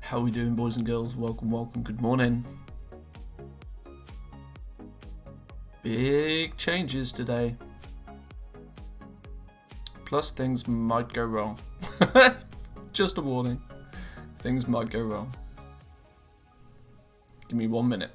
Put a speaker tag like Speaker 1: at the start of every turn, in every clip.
Speaker 1: How are we doing, boys and girls? Welcome, good morning. Big changes today. Plus things might go wrong. Just a warning. Things might go wrong. Give me 1 minute.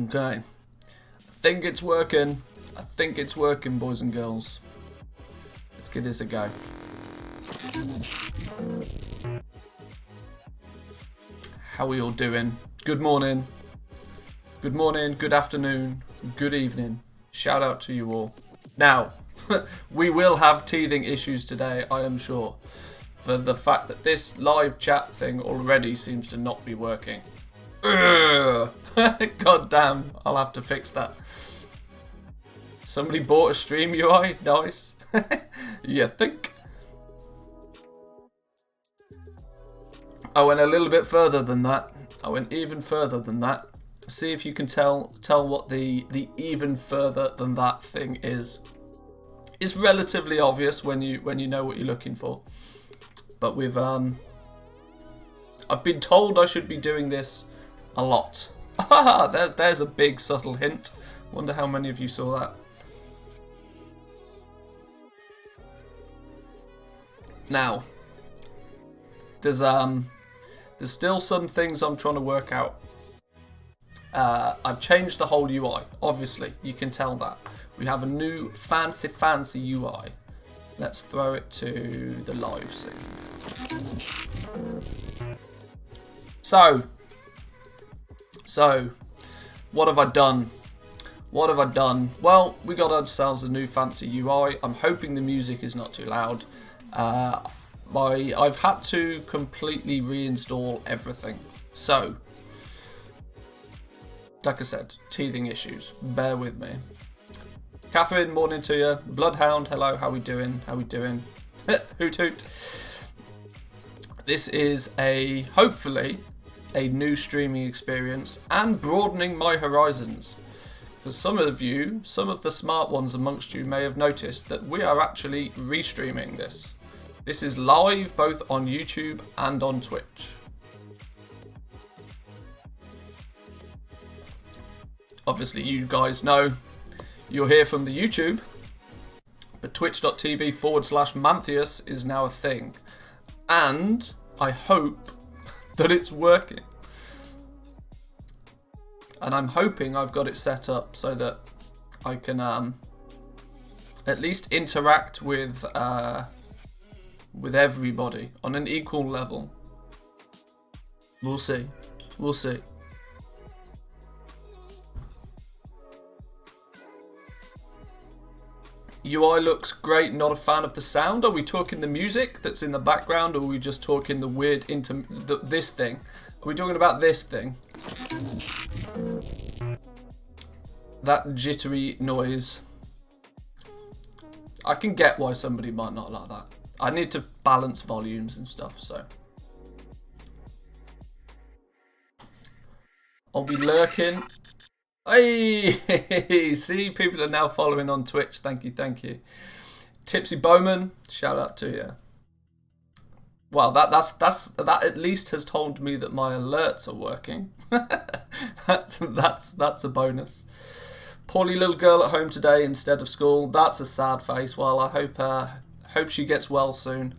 Speaker 1: Okay. I think it's working, boys and girls. Let's give this a go. How are you all doing? Good morning, good afternoon, good evening. Shout out to you all. Now, we will have teething issues today, I am sure, for the fact that this live chat thing already seems to not be working. God damn, I'll have to fix that. Somebody bought a stream UI? Nice. You think? I went a little bit further than that. I went even further than that. See if you can tell what the even further than that thing is. It's relatively obvious when you know what you're looking for. But we've I've been told I should be doing this a lot. There's a big subtle hint. Wonder how many of you saw that. Now, there's still some things I'm trying to work out. I've changed the whole UI. Obviously, you can tell that. We have a new fancy UI. Let's throw it to the live scene. So, what have I done? Well, we got ourselves a new fancy UI. I'm hoping the music is not too loud. I've had to completely reinstall everything. So, like I said, teething issues. Bear with me. Catherine, morning to you. Bloodhound, hello. How we doing? Hoot hoot. This is hopefully a new streaming experience and broadening my horizons. Because some of the smart ones amongst you may have noticed that we are actually restreaming this. This is live both on YouTube and on Twitch. Obviously you guys know you'll hear from the YouTube, but twitch.tv/Manthieus is now a thing. And I hope that it's working. And I'm hoping I've got it set up so that I can at least interact with everybody on an equal level. We'll see. UI looks great, not a fan of the sound. Are we talking the music that's in the background, or are we just talking the weird this thing? Are we talking about this thing? That jittery noise. I can get why somebody might not like that. I need to balance volumes and stuff, so. I'll be lurking. Hey, see, people are now following on Twitch. Thank you, thank you. Tipsy Bowman, shout out to you. Well, that at least has told me that my alerts are working. that's a bonus. Poorly little girl at home today instead of school. That's a sad face. Well, I hope she gets well soon.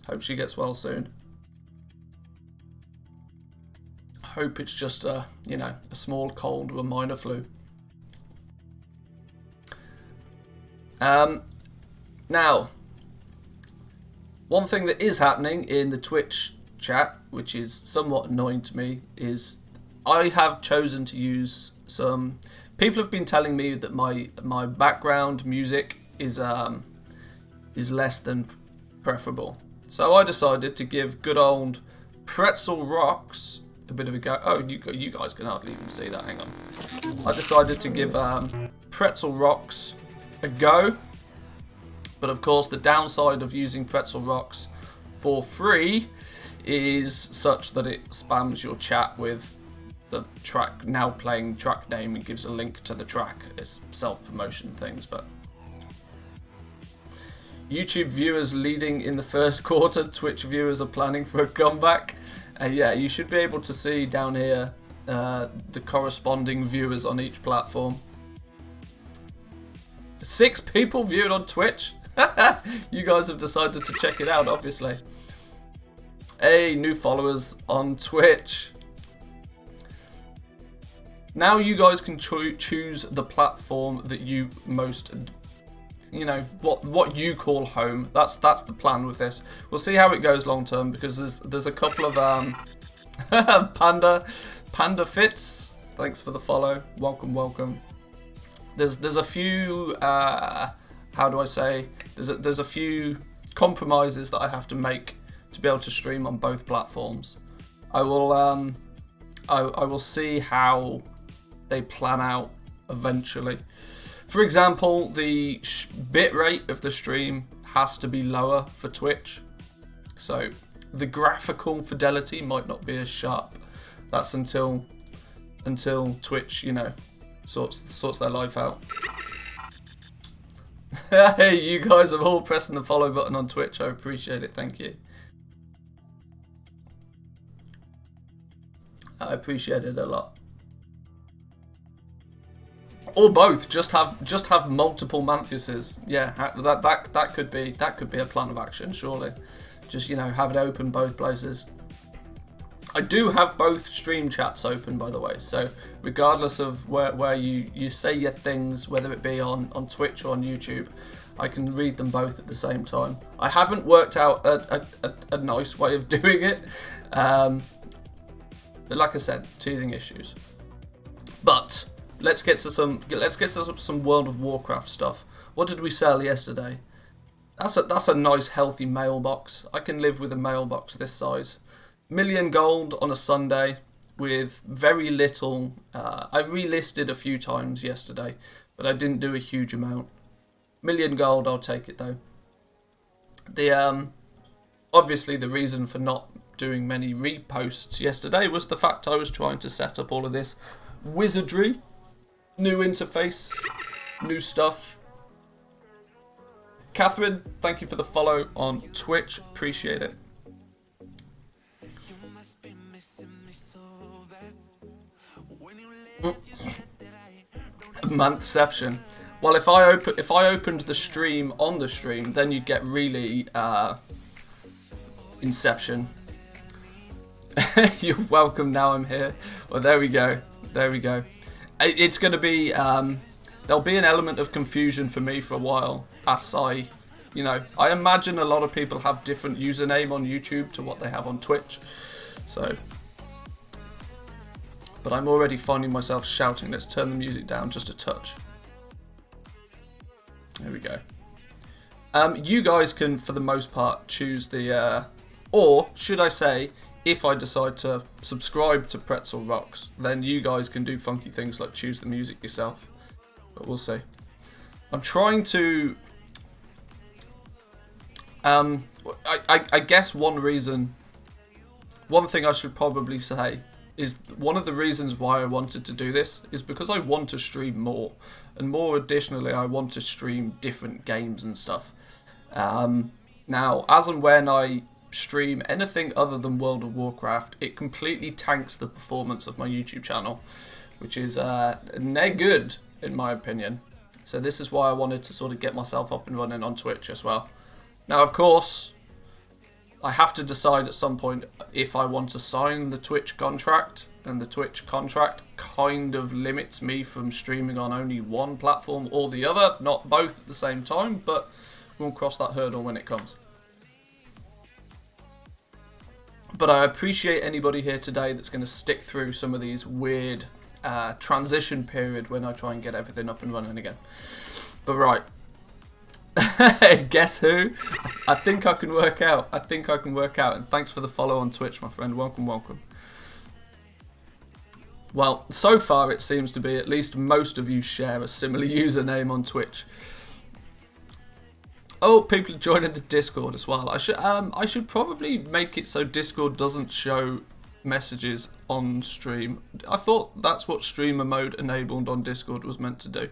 Speaker 1: Hope she gets well soon. Hope it's just a small cold or a minor flu. Now, one thing that is happening in the Twitch chat, which is somewhat annoying to me, is I have chosen to use some. People have been telling me that my background music is less than preferable, so I decided to give good old Pretzel Rocks a bit of a go. Oh, you guys can hardly even see that. Hang on. I decided to give Pretzel Rocks a go, but of course the downside of using Pretzel Rocks for free is such that it spams your chat with the track now playing track name and gives a link to the track. It's self-promotion things, but YouTube viewers leading in the first quarter. Twitch viewers are planning for a comeback. Yeah, you should be able to see down here the corresponding viewers on each platform. 6 people viewed on Twitch. You guys have decided to check it out, obviously. Hey, new followers on Twitch. Now you guys can choose the platform that you most, what you call home. That's the plan with this. We'll see how it goes long term, because there's a couple of Panda Fits. Thanks for the follow. Welcome. There's a few how do I say? There's a few compromises that I have to make to be able to stream on both platforms. I will see how they plan out eventually. For example, the bitrate of the stream has to be lower for Twitch, so the graphical fidelity might not be as sharp. That's until Twitch, sorts their life out. Hey, you guys are all pressing the follow button on Twitch. I appreciate it. Thank you. I appreciate it a lot. Or both. Just have multiple Mantheuses. Yeah, that could be a plan of action. Surely, just have it open both places. I do have both stream chats open, by the way. So regardless of where you say your things, whether it be on Twitch or on YouTube, I can read them both at the same time. I haven't worked out a nice way of doing it. But like I said, teething issues. But let's get to some World of Warcraft stuff. What did we sell yesterday? That's a nice healthy mailbox. I can live with a mailbox this size. 1,000,000 gold on a Sunday with very little. I relisted a few times yesterday, but I didn't do a huge amount. 1,000,000 gold, I'll take it though. The obviously the reason for not doing many reposts yesterday was the fact I was trying to set up all of this wizardry, new interface, new stuff. Catherine, thank you for the follow on Twitch, appreciate it. Manthception. Well, if I opened the stream on the stream, then you'd get really Inception. You're welcome. Now I'm here. Well, there we go. There we go. It's going to be there'll be an element of confusion for me for a while, as I imagine a lot of people have different username on YouTube to what they have on Twitch. So. But I'm already finding myself shouting. Let's turn the music down just a touch. There we go. You guys can, for the most part, choose the, or should I say, if I decide to subscribe to Pretzel Rocks, then you guys can do funky things like choose the music yourself. But we'll see. I'm trying to, I guess one thing I should probably say is one of the reasons why I wanted to do this is because I want to stream more, and more additionally I want to stream different games and stuff. Now, as and when I stream anything other than World of Warcraft, it completely tanks the performance of my YouTube channel, which is no good in my opinion. So this is why I wanted to sort of get myself up and running on Twitch as well. Now, of course, I have to decide at some point if I want to sign the Twitch contract, and the Twitch contract kind of limits me from streaming on only one platform or the other, not both at the same time, but we'll cross that hurdle when it comes. But I appreciate anybody here today that's going to stick through some of these weird transition period when I try and get everything up and running again. But right. Guess who? I think I can work out. And thanks for the follow on Twitch, my friend. Welcome, welcome. Well, so far it seems to be at least most of you share a similar username on Twitch. Oh, people are joining the Discord as well. I should probably make it so Discord doesn't show messages on stream. I thought that's what streamer mode enabled on Discord was meant to do.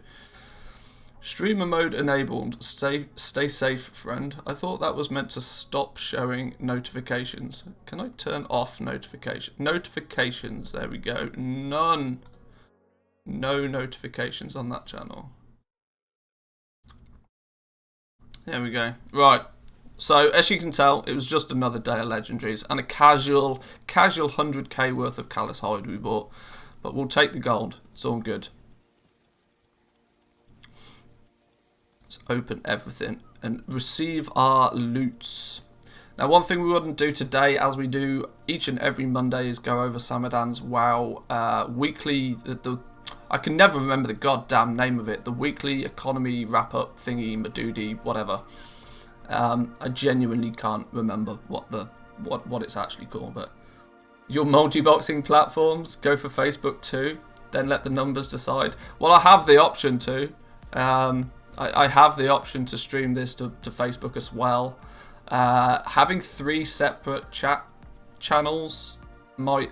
Speaker 1: Streamer mode enabled. Stay safe, friend. I thought that was meant to stop showing notifications. Can I turn off notifications? There we go. None. No notifications on that channel. There we go. Right. So as you can tell, it was just another day of legendaries and a casual 100k worth of Callous Hide we bought. But we'll take the gold. It's all good. Let's open everything and receive our loots. Now, one thing we wouldn't do today, as we do each and every Monday, is go over Samadan's WoW weekly. I can never remember the goddamn name of it. The weekly economy wrap-up thingy, Madoody, whatever. I genuinely can't remember what it's actually called. But your multi-boxing platforms, go for Facebook too. Then let the numbers decide. Well, I have the option to. I have the option to stream this to Facebook as well. Having 3 separate chat channels might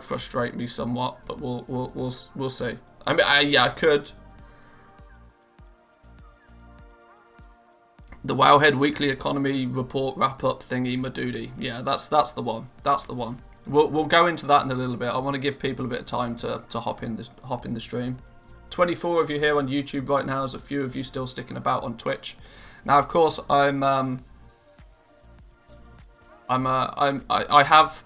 Speaker 1: frustrate me somewhat, but we'll see. I mean, yeah, I could. The Wowhead Weekly Economy Report Wrap-Up thingy, Madoody. Yeah, that's the one. That's the one. We'll go into that in a little bit. I want to give people a bit of time to hop in the stream. 24 of you here on YouTube right now. There's a few of you still sticking about on Twitch. Now, of course, I have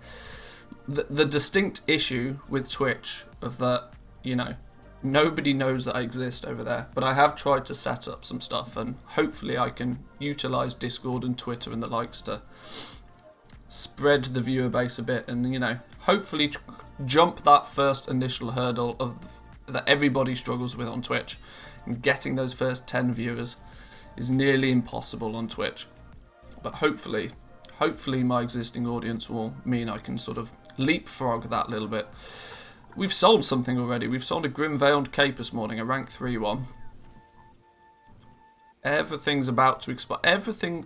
Speaker 1: the distinct issue with Twitch of that, you know, nobody knows that I exist over there. But I have tried to set up some stuff, and hopefully I can utilize Discord and Twitter and the likes to spread the viewer base a bit, and, you know, hopefully jump that first initial hurdle that everybody struggles with on Twitch. And getting those first 10 viewers is nearly impossible on Twitch. But hopefully my existing audience will mean I can sort of leapfrog that a little bit. We've sold something already. We've sold a Grim Veiled Cape this morning, a rank 3 one. Everything's about to expire.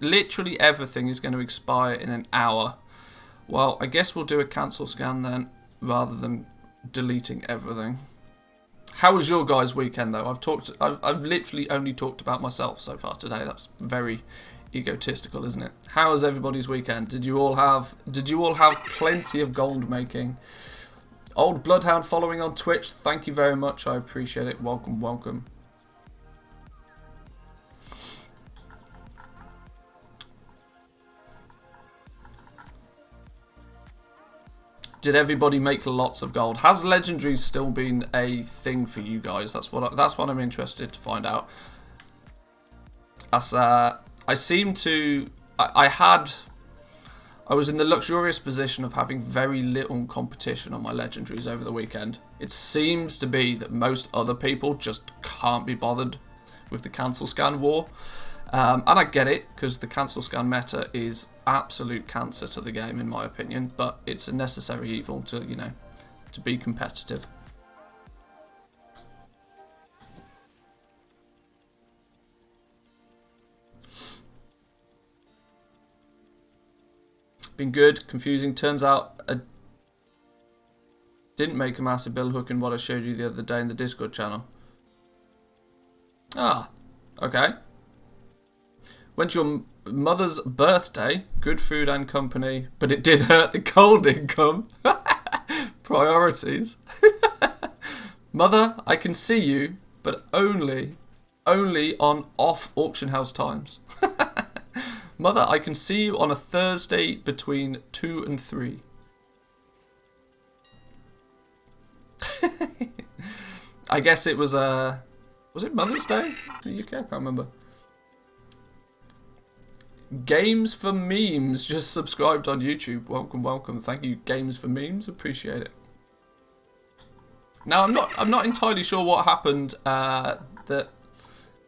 Speaker 1: Literally everything is going to expire in an hour. Well, I guess we'll do a cancel scan then, rather than deleting everything. How was your guys' weekend though? I've literally only talked about myself so far today. That's very egotistical, isn't it? How was everybody's weekend? Did you all have plenty of gold making? Old Bloodhound following on Twitch. Thank you very much. I appreciate it. Welcome, welcome. Did everybody make lots of gold? Has legendaries still been a thing for you guys? That's what I'm interested to find out. As I was in the luxurious position of having very little competition on my legendaries over the weekend. It seems to be that most other people just can't be bothered with the cancel scan war. And I get it, because the cancel scan meta is absolute cancer to the game, in my opinion, but it's a necessary evil to, you know, to be competitive. Been good, confusing. Turns out I didn't make a massive bill hook in what I showed you the other day in the Discord channel. Ah, okay. When's your mother's birthday? Good food and company, but it did hurt the gold income. Priorities. Mother, I can see you, but only on off auction house times. Mother, I can see you on a Thursday between 2 and 3. I guess it was it Mother's Day in the UK? I can't remember. Games for Memes just subscribed on YouTube. Welcome, welcome. Thank you, Games for Memes. Appreciate it. Now I'm not entirely sure what happened.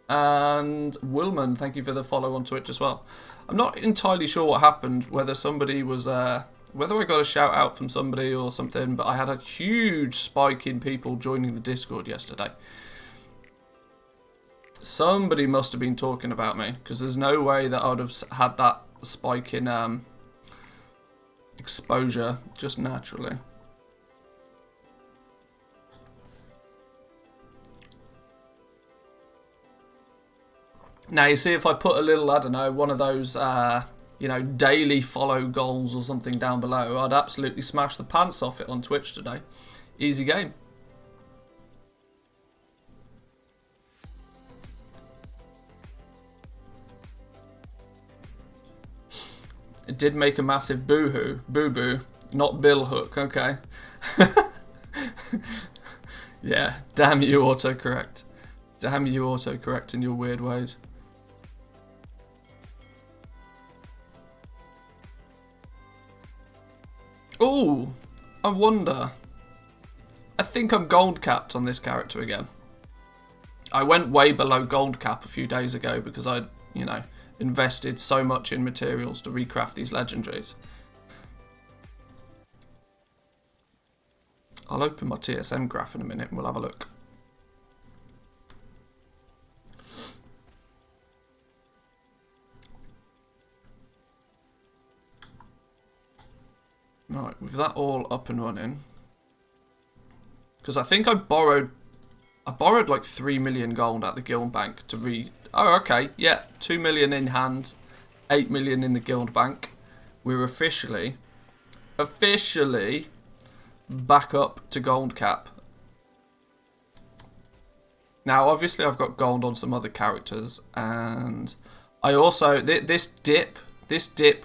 Speaker 1: And Willman, thank you for the follow on Twitch as well. I'm not entirely sure what happened. Whether somebody was whether I got a shout out from somebody or something, but I had a huge spike in people joining the Discord yesterday. Somebody must have been talking about me, because there's no way that I would have had that spike in exposure just naturally. Now, you see, if I put a little, I don't know, one of those, you know, daily follow goals or something down below, I'd absolutely smash the pants off it on Twitch today. Easy game. It did make a massive boo-hoo. Boo-boo. Not bill hook. Okay. Yeah. Damn you, autocorrect. Damn you, autocorrect in your weird ways. Ooh. I wonder. I think I'm gold capped on this character again. I went way below gold cap a few days ago because I, you know, invested so much in materials to recraft these legendaries. I'll open my TSM graph in a minute and we'll have a look. Right, with that all up and running, because I think I borrowed like 3 million gold at the guild bank to oh, okay, yeah, 2 million in hand, 8 million in the guild bank. We're officially back up to gold cap. Now, obviously, I've got gold on some other characters, and I also this dip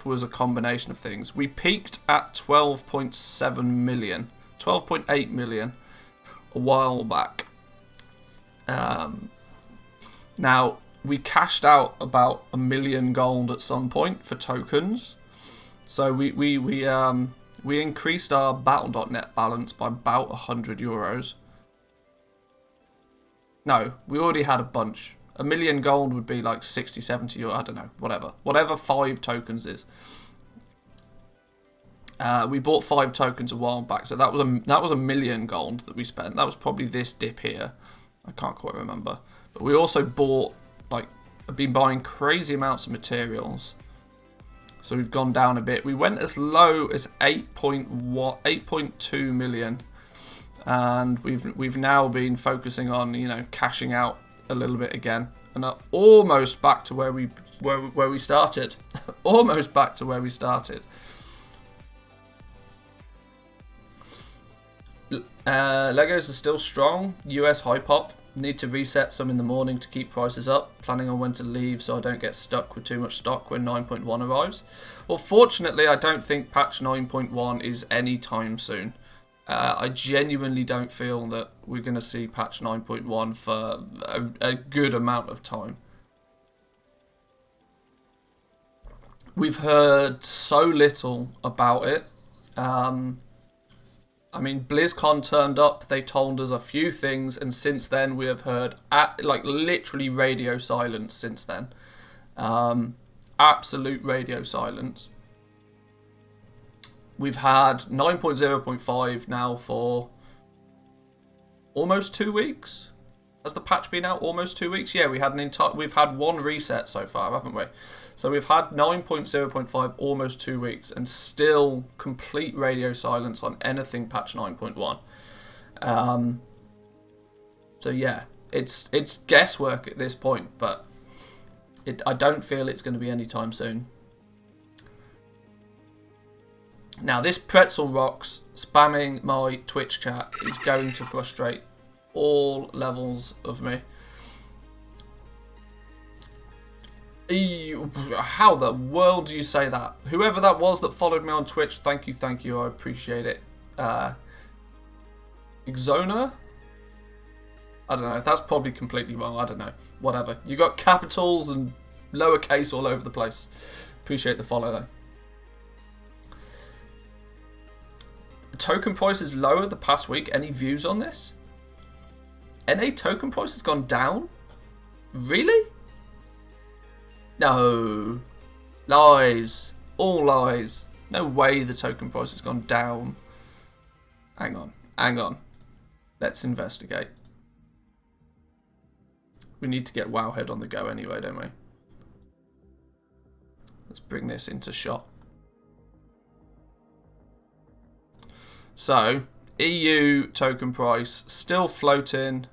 Speaker 1: was a combination of things. We peaked at 12.7 million, 12.8 million a while back. Now, we cashed out about 1 million gold at some point for tokens. So we increased our Battle.net balance by about 100 euros. No, we already had a bunch. 1 million gold would be like 60, 70 euro, I don't know, whatever 5 tokens is. We bought 5 tokens a while back, so that was a 1 million gold that we spent. That was probably this dip here. I can't quite remember. But we also bought, like, I've been buying crazy amounts of materials. So we've gone down a bit. We went as low as 8.2 million. And we've now been focusing on, you know, cashing out a little bit again. And are almost back to where we started. Almost back to where we started. Legos are still strong. US high pop. Need to reset some in the morning to keep prices up. Planning on when to leave so I don't get stuck with too much stock when 9.1 arrives. Well, fortunately, I don't think patch 9.1 is any time soon. I genuinely don't feel that we're going to see patch 9.1 for a good amount of time. We've heard so little about it. I mean, BlizzCon turned up, they told us a few things, and since then we have heard, like, literally radio silence since then. Absolute radio silence. We've had 9.0.5 now for almost 2 weeks. Has the patch been out almost 2 weeks? Yeah, we've had one reset so far, haven't we? So we've had 9.0.5 almost 2 weeks, and still complete radio silence on anything patch 9.1. So yeah, it's guesswork at this point, but I don't feel it's going to be anytime soon. Now, this Pretzel Rocks spamming my Twitch chat is going to frustrate all levels of me. How the world do you say that? Whoever that was that followed me on Twitch, thank you, I appreciate it. Exona? I don't know, that's probably completely wrong, I don't know. Whatever. You got capitals and lowercase all over the place. Appreciate the follow though. Token price is lower the past week. Any views on this? NA token price has gone down? Really? No. Lies. All lies. No way the token price has gone down. Hang on. Let's investigate. We need to get Wowhead on the go anyway, don't we? Let's bring this into shot. So, EU token price still floating.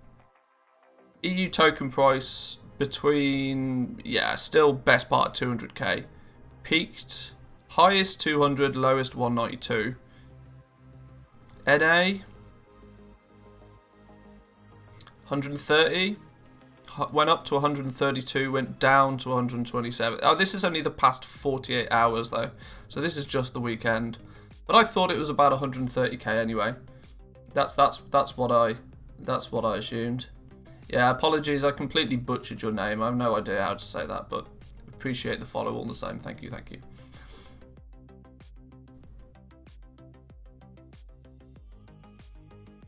Speaker 1: EU token price between, yeah, still best part of 200k. Peaked, highest 200, lowest 192. NA, 130. Went up to 132, went down to 127. Oh, this is only the past 48 hours though. So this is just the weekend. But I thought it was about 130k anyway. That's what I assumed. Yeah, apologies, I completely butchered your name. I have no idea how to say that, but appreciate the follow all the same. Thank you.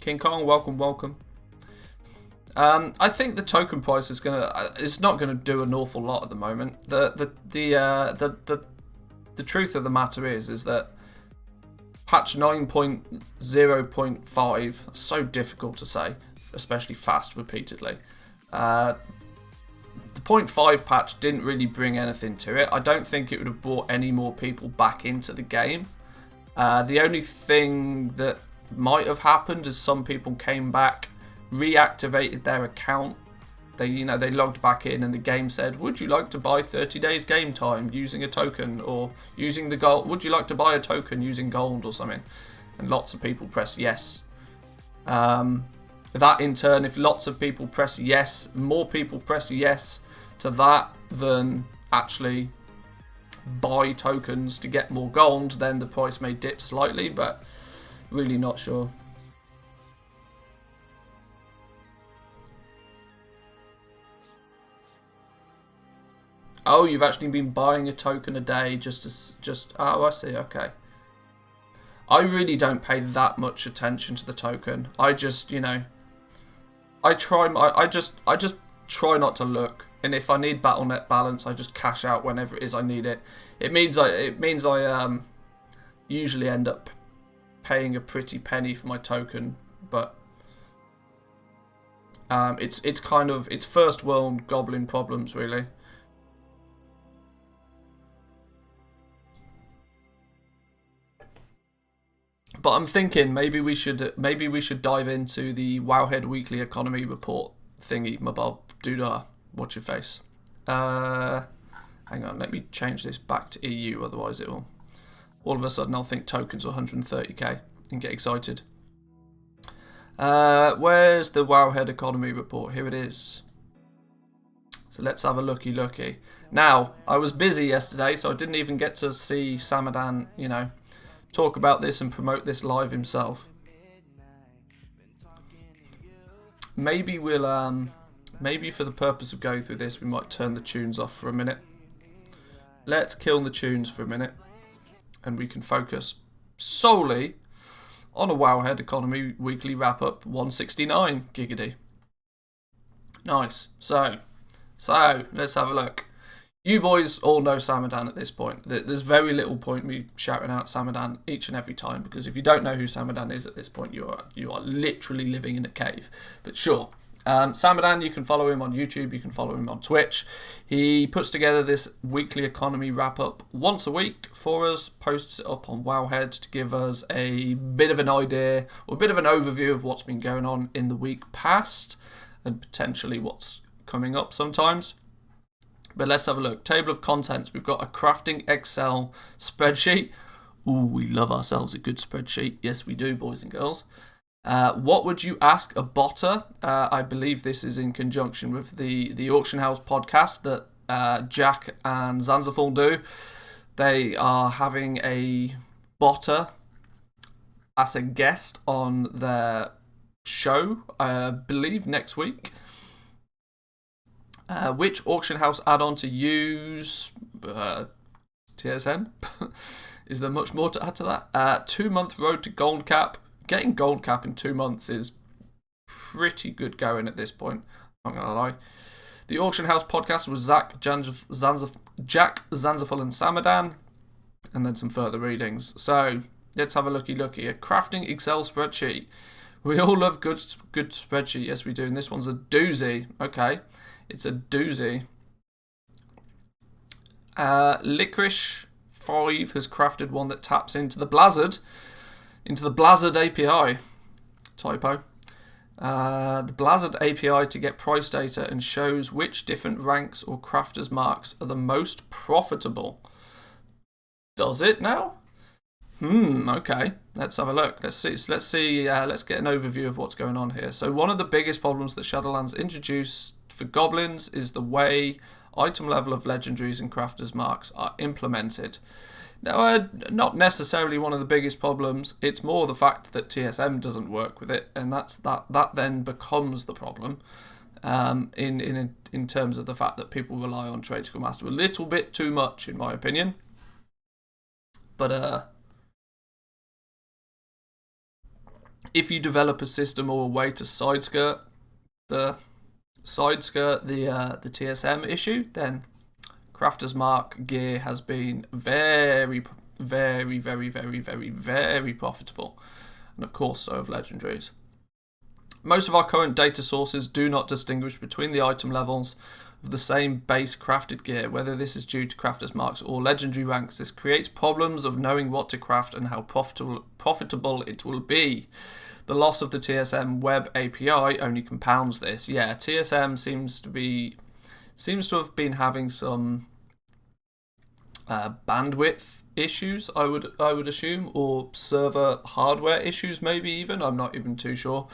Speaker 1: King Kong, welcome. I think the token price is it's not gonna do an awful lot at the moment. The truth of the matter is that patch 9.0.5, so difficult to say, especially fast repeatedly. The 0.5 patch didn't really bring anything to it. I don't think it would have brought any more people back into the game. The only thing that might have happened is some people came back, reactivated their account. They logged back in and the game said, would you like to buy 30 days game time using a token or using the gold? Would you like to buy a token using gold or something? And lots of people press yes. That in turn, if lots of people press yes, more people press yes to that than actually buy tokens to get more gold, then the price may dip slightly, but really not sure. Oh, you've actually been buying a token a day just oh, I see, okay. I really don't pay that much attention to the token. I just, I just try not to look. And if I need BattleNet balance, I just cash out whenever it is I need it. It means I usually end up paying a pretty penny for my token, but it's kind of first world goblin problems really. But I'm thinking maybe we should dive into the Wowhead Weekly Economy Report thingy, my bob doodah. Watch your face. Hang on, let me change this back to EU, otherwise it will. All of a sudden I'll think tokens are 130k and get excited. Where's the Wowhead Economy Report? Here it is. So let's have a looky. Now, I was busy yesterday, so I didn't even get to see Samadan, talk about this and promote this live himself. Maybe we'll maybe for the purpose of going through this, we might turn the tunes off for a minute. Let's kill the tunes for a minute, and we can focus solely on a Wowhead Economy Weekly Wrap-Up 169, giggity. Nice. So, let's have a look. You boys all know Samadan at this point. There's very little point me shouting out Samadan each and every time, because if you don't know who Samadan is at this point, you are literally living in a cave. But sure. Samadan, you can follow him on YouTube, you can follow him on Twitch. He puts together this weekly economy wrap-up once a week for us, posts it up on Wowhead to give us a bit of an idea, or a bit of an overview of what's been going on in the week past, and potentially what's coming up sometimes. But let's have a look. Table of contents. We've got a crafting Excel spreadsheet. Ooh, we love ourselves a good spreadsheet. Yes, we do, boys and girls. What would you ask a botter? I believe this is in conjunction with the Auction House podcast that Jack and Zanzaful do. They are having a botter as a guest on their show, I believe next week. Which Auction House add-on to use? TSM? Is there much more to add to that? 2-month road to gold cap. Getting gold cap in 2 months is pretty good going at this point. I'm not going to lie. The Auction House podcast was Jack, Zanzaful and Samadan. And then some further readings. So, let's have a looky. A crafting Excel spreadsheet. We all love good spreadsheet. Yes, we do. And this one's a doozy. Okay. It's a doozy. Licorice 5 has crafted one that taps into the Blizzard API. Typo. The Blizzard API to get price data and shows which different ranks or crafters marks are the most profitable. Does it now? Okay. Let's have a look. Let's get an overview of what's going on here. So one of the biggest problems that Shadowlands introduced for goblins is the way item level of legendaries and crafters marks are implemented. Now, not necessarily one of the biggest problems. It's more the fact that TSM doesn't work with it, and that then becomes the problem. In terms of the fact that people rely on Trade Skill Master a little bit too much, in my opinion. But if you develop a system or a way to sidskirt the TSM issue, then Crafter's Mark gear has been very, very, very, very, very, very profitable. And of course, so have legendaries. Most of our current data sources do not distinguish between the item levels of the same base crafted gear, whether this is due to Crafter's Marks or legendary ranks. This creates problems of knowing what to craft and how profitable it will be. The loss of the TSM web API only compounds this. Yeah, TSM seems to have been having some bandwidth issues, I would assume, or server hardware issues, maybe even. I'm not even too sure.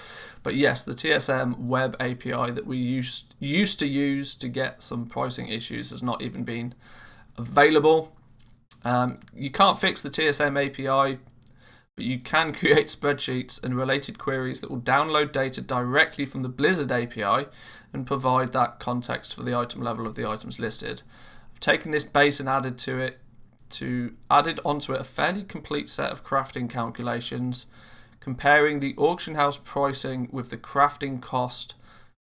Speaker 1: But yes, the TSM web API that we used to use to get some pricing issues has not even been available. You can't fix the TSM API, but you can create spreadsheets and related queries that will download data directly from the Blizzard API and provide that context for the item level of the items listed. I've taken this base and added onto it a fairly complete set of crafting calculations, comparing the auction house pricing with the crafting cost,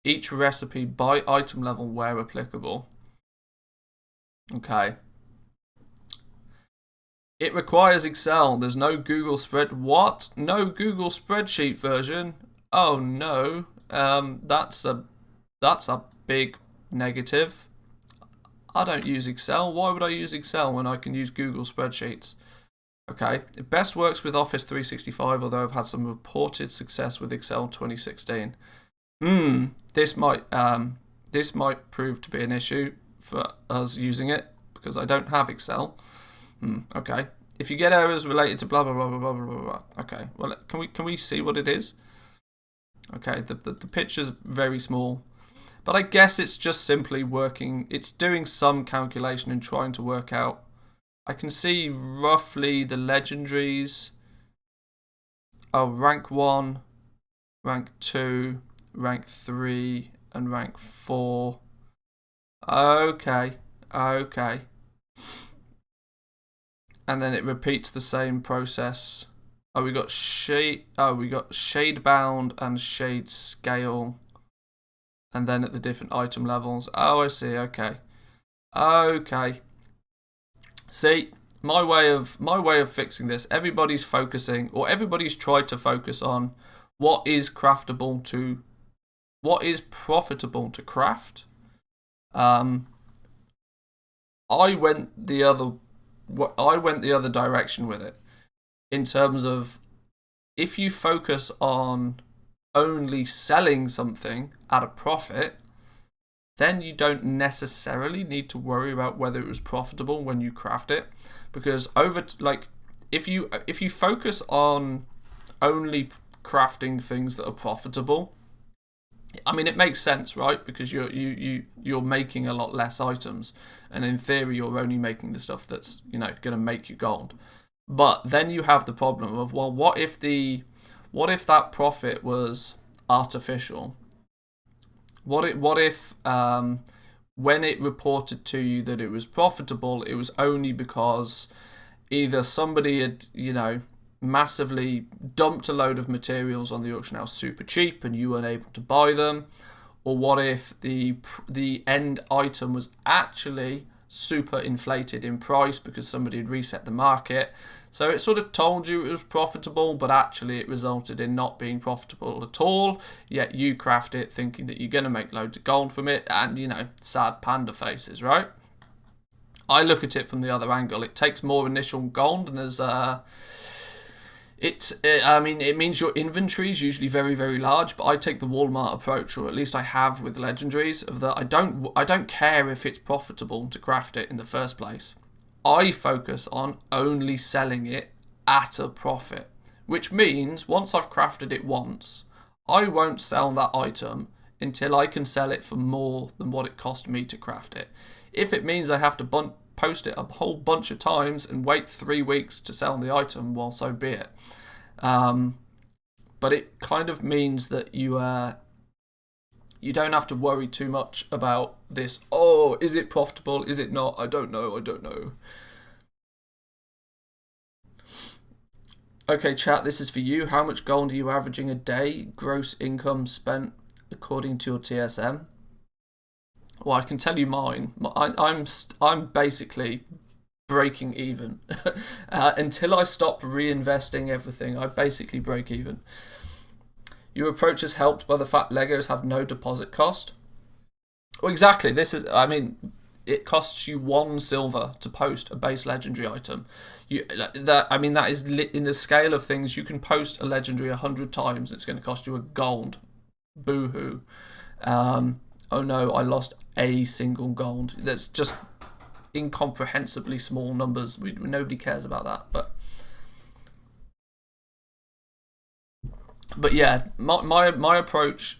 Speaker 1: each recipe by item level where applicable. Okay. It requires Excel. There's no Google What? No Google Spreadsheet version? Oh no. That's a big negative. I don't use Excel. Why would I use Excel when I can use Google Spreadsheets? Okay. It best works with Office 365, although I've had some reported success with Excel 2016. This might prove to be an issue for us using it because I don't have Excel. Okay. If you get errors related to blah blah blah blah blah blah blah. Okay. Well, can we see what it is? Okay. The picture's very small, but I guess it's just simply working. It's doing some calculation and trying to work out. I can see roughly the legendaries. Oh, rank 1, rank 2, rank 3, and rank 4. Okay. And then it repeats the same process Oh, we got shade. Oh, we got shade bound and shade scale, and then at the different item levels. Oh, I see. Okay. Okay. See, my way of fixing this. Everybody's focusing, or everybody's tried to focus on what is craftable to, what is profitable to craft. I went the other direction with it, in terms of, if you focus on only selling something at a profit, then you don't necessarily need to worry about whether it was profitable when you craft it, because if you focus on only crafting things that are profitable, I mean, it makes sense, right? Because you're making a lot less items, and in theory, you're only making the stuff that's going to make you gold. But then you have the problem of, well, what if that profit was artificial? What if when it reported to you that it was profitable, it was only because either somebody had massively dumped a load of materials on the auction house super cheap and you weren't able to buy them, or what if the end item was actually super inflated in price because somebody had reset the market, so it sort of told you it was profitable, but actually it resulted in not being profitable at all, yet you craft it thinking that you're going to make loads of gold from it, and sad panda faces, right? I look at it from the other angle. It takes more initial gold, and there's it means your inventory is usually very, very large, but I take the Walmart approach, or at least I have with legendaries, of that I don't care if it's profitable to craft it in the first place. I focus on only selling it at a profit, which means once I've crafted it once, I won't sell that item until I can sell it for more than what it cost me to craft it. If it means I have to post it a whole bunch of times and wait 3 weeks to sell the item, well, so be it. But it kind of means that you don't have to worry too much about this. Oh, is it profitable? Is it not? I don't know. Okay, chat, this is for you. How much gold are you averaging a day? Gross income spent according to your TSM? Well, I can tell you mine. I'm basically breaking even. Until I stop reinvesting everything, I basically break even. Your approach is helped by the fact Legos have no deposit cost. Well, exactly. It costs you 1 silver to post a base legendary item. That is in the scale of things. You can post a legendary 100 times. It's going to cost you a gold. Boo-hoo. Oh no, I lost a single gold. That's just incomprehensibly small numbers. Nobody cares about that. But yeah, my approach,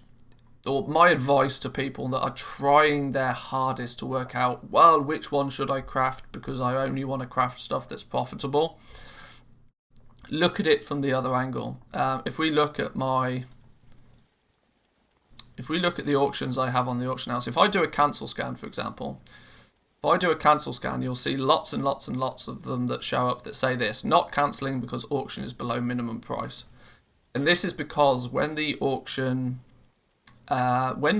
Speaker 1: or my advice to people that are trying their hardest to work out, well, which one should I craft because I only want to craft stuff that's profitable, look at it from the other angle. If we look at the auctions I have on the auction house, if I do a cancel scan, for example, you'll see lots and lots and lots of them that show up that say this: not cancelling because auction is below minimum price. And this is because when the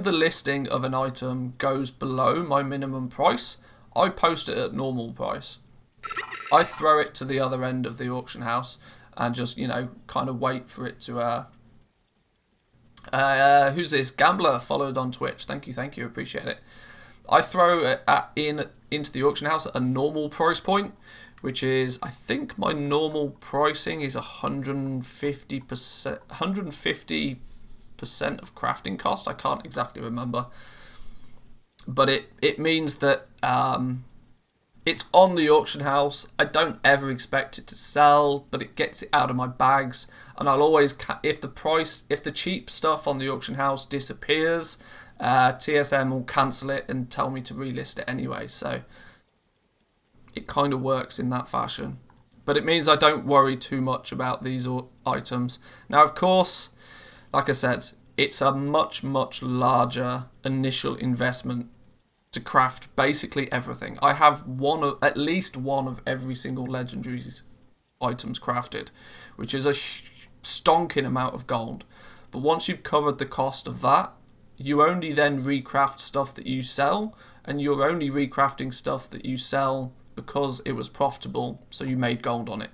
Speaker 1: listing of an item goes below my minimum price, I post it at normal price. I throw it to the other end of the auction house and just, kind of wait for it to... who's this? Gambler followed on Twitch. Thank you, appreciate it. I throw it into the auction house at a normal price point, which is, I think my normal pricing is 150% of crafting cost. I can't exactly remember, but it means that it's on the auction house. I don't ever expect it to sell, but it gets it out of my bags, and I'll always, if the cheap stuff on the auction house disappears, TSM will cancel it and tell me to relist it anyway. So it kind of works in that fashion, but it means I don't worry too much about these items. Now, of course, like I said, it's a much, much larger initial investment to craft basically everything. I have at least one of every single legendaries items crafted, which is a stonking amount of gold. But once you've covered the cost of that, you only then recraft stuff that you sell, and you're only recrafting stuff that you sell because it was profitable, so you made gold on it.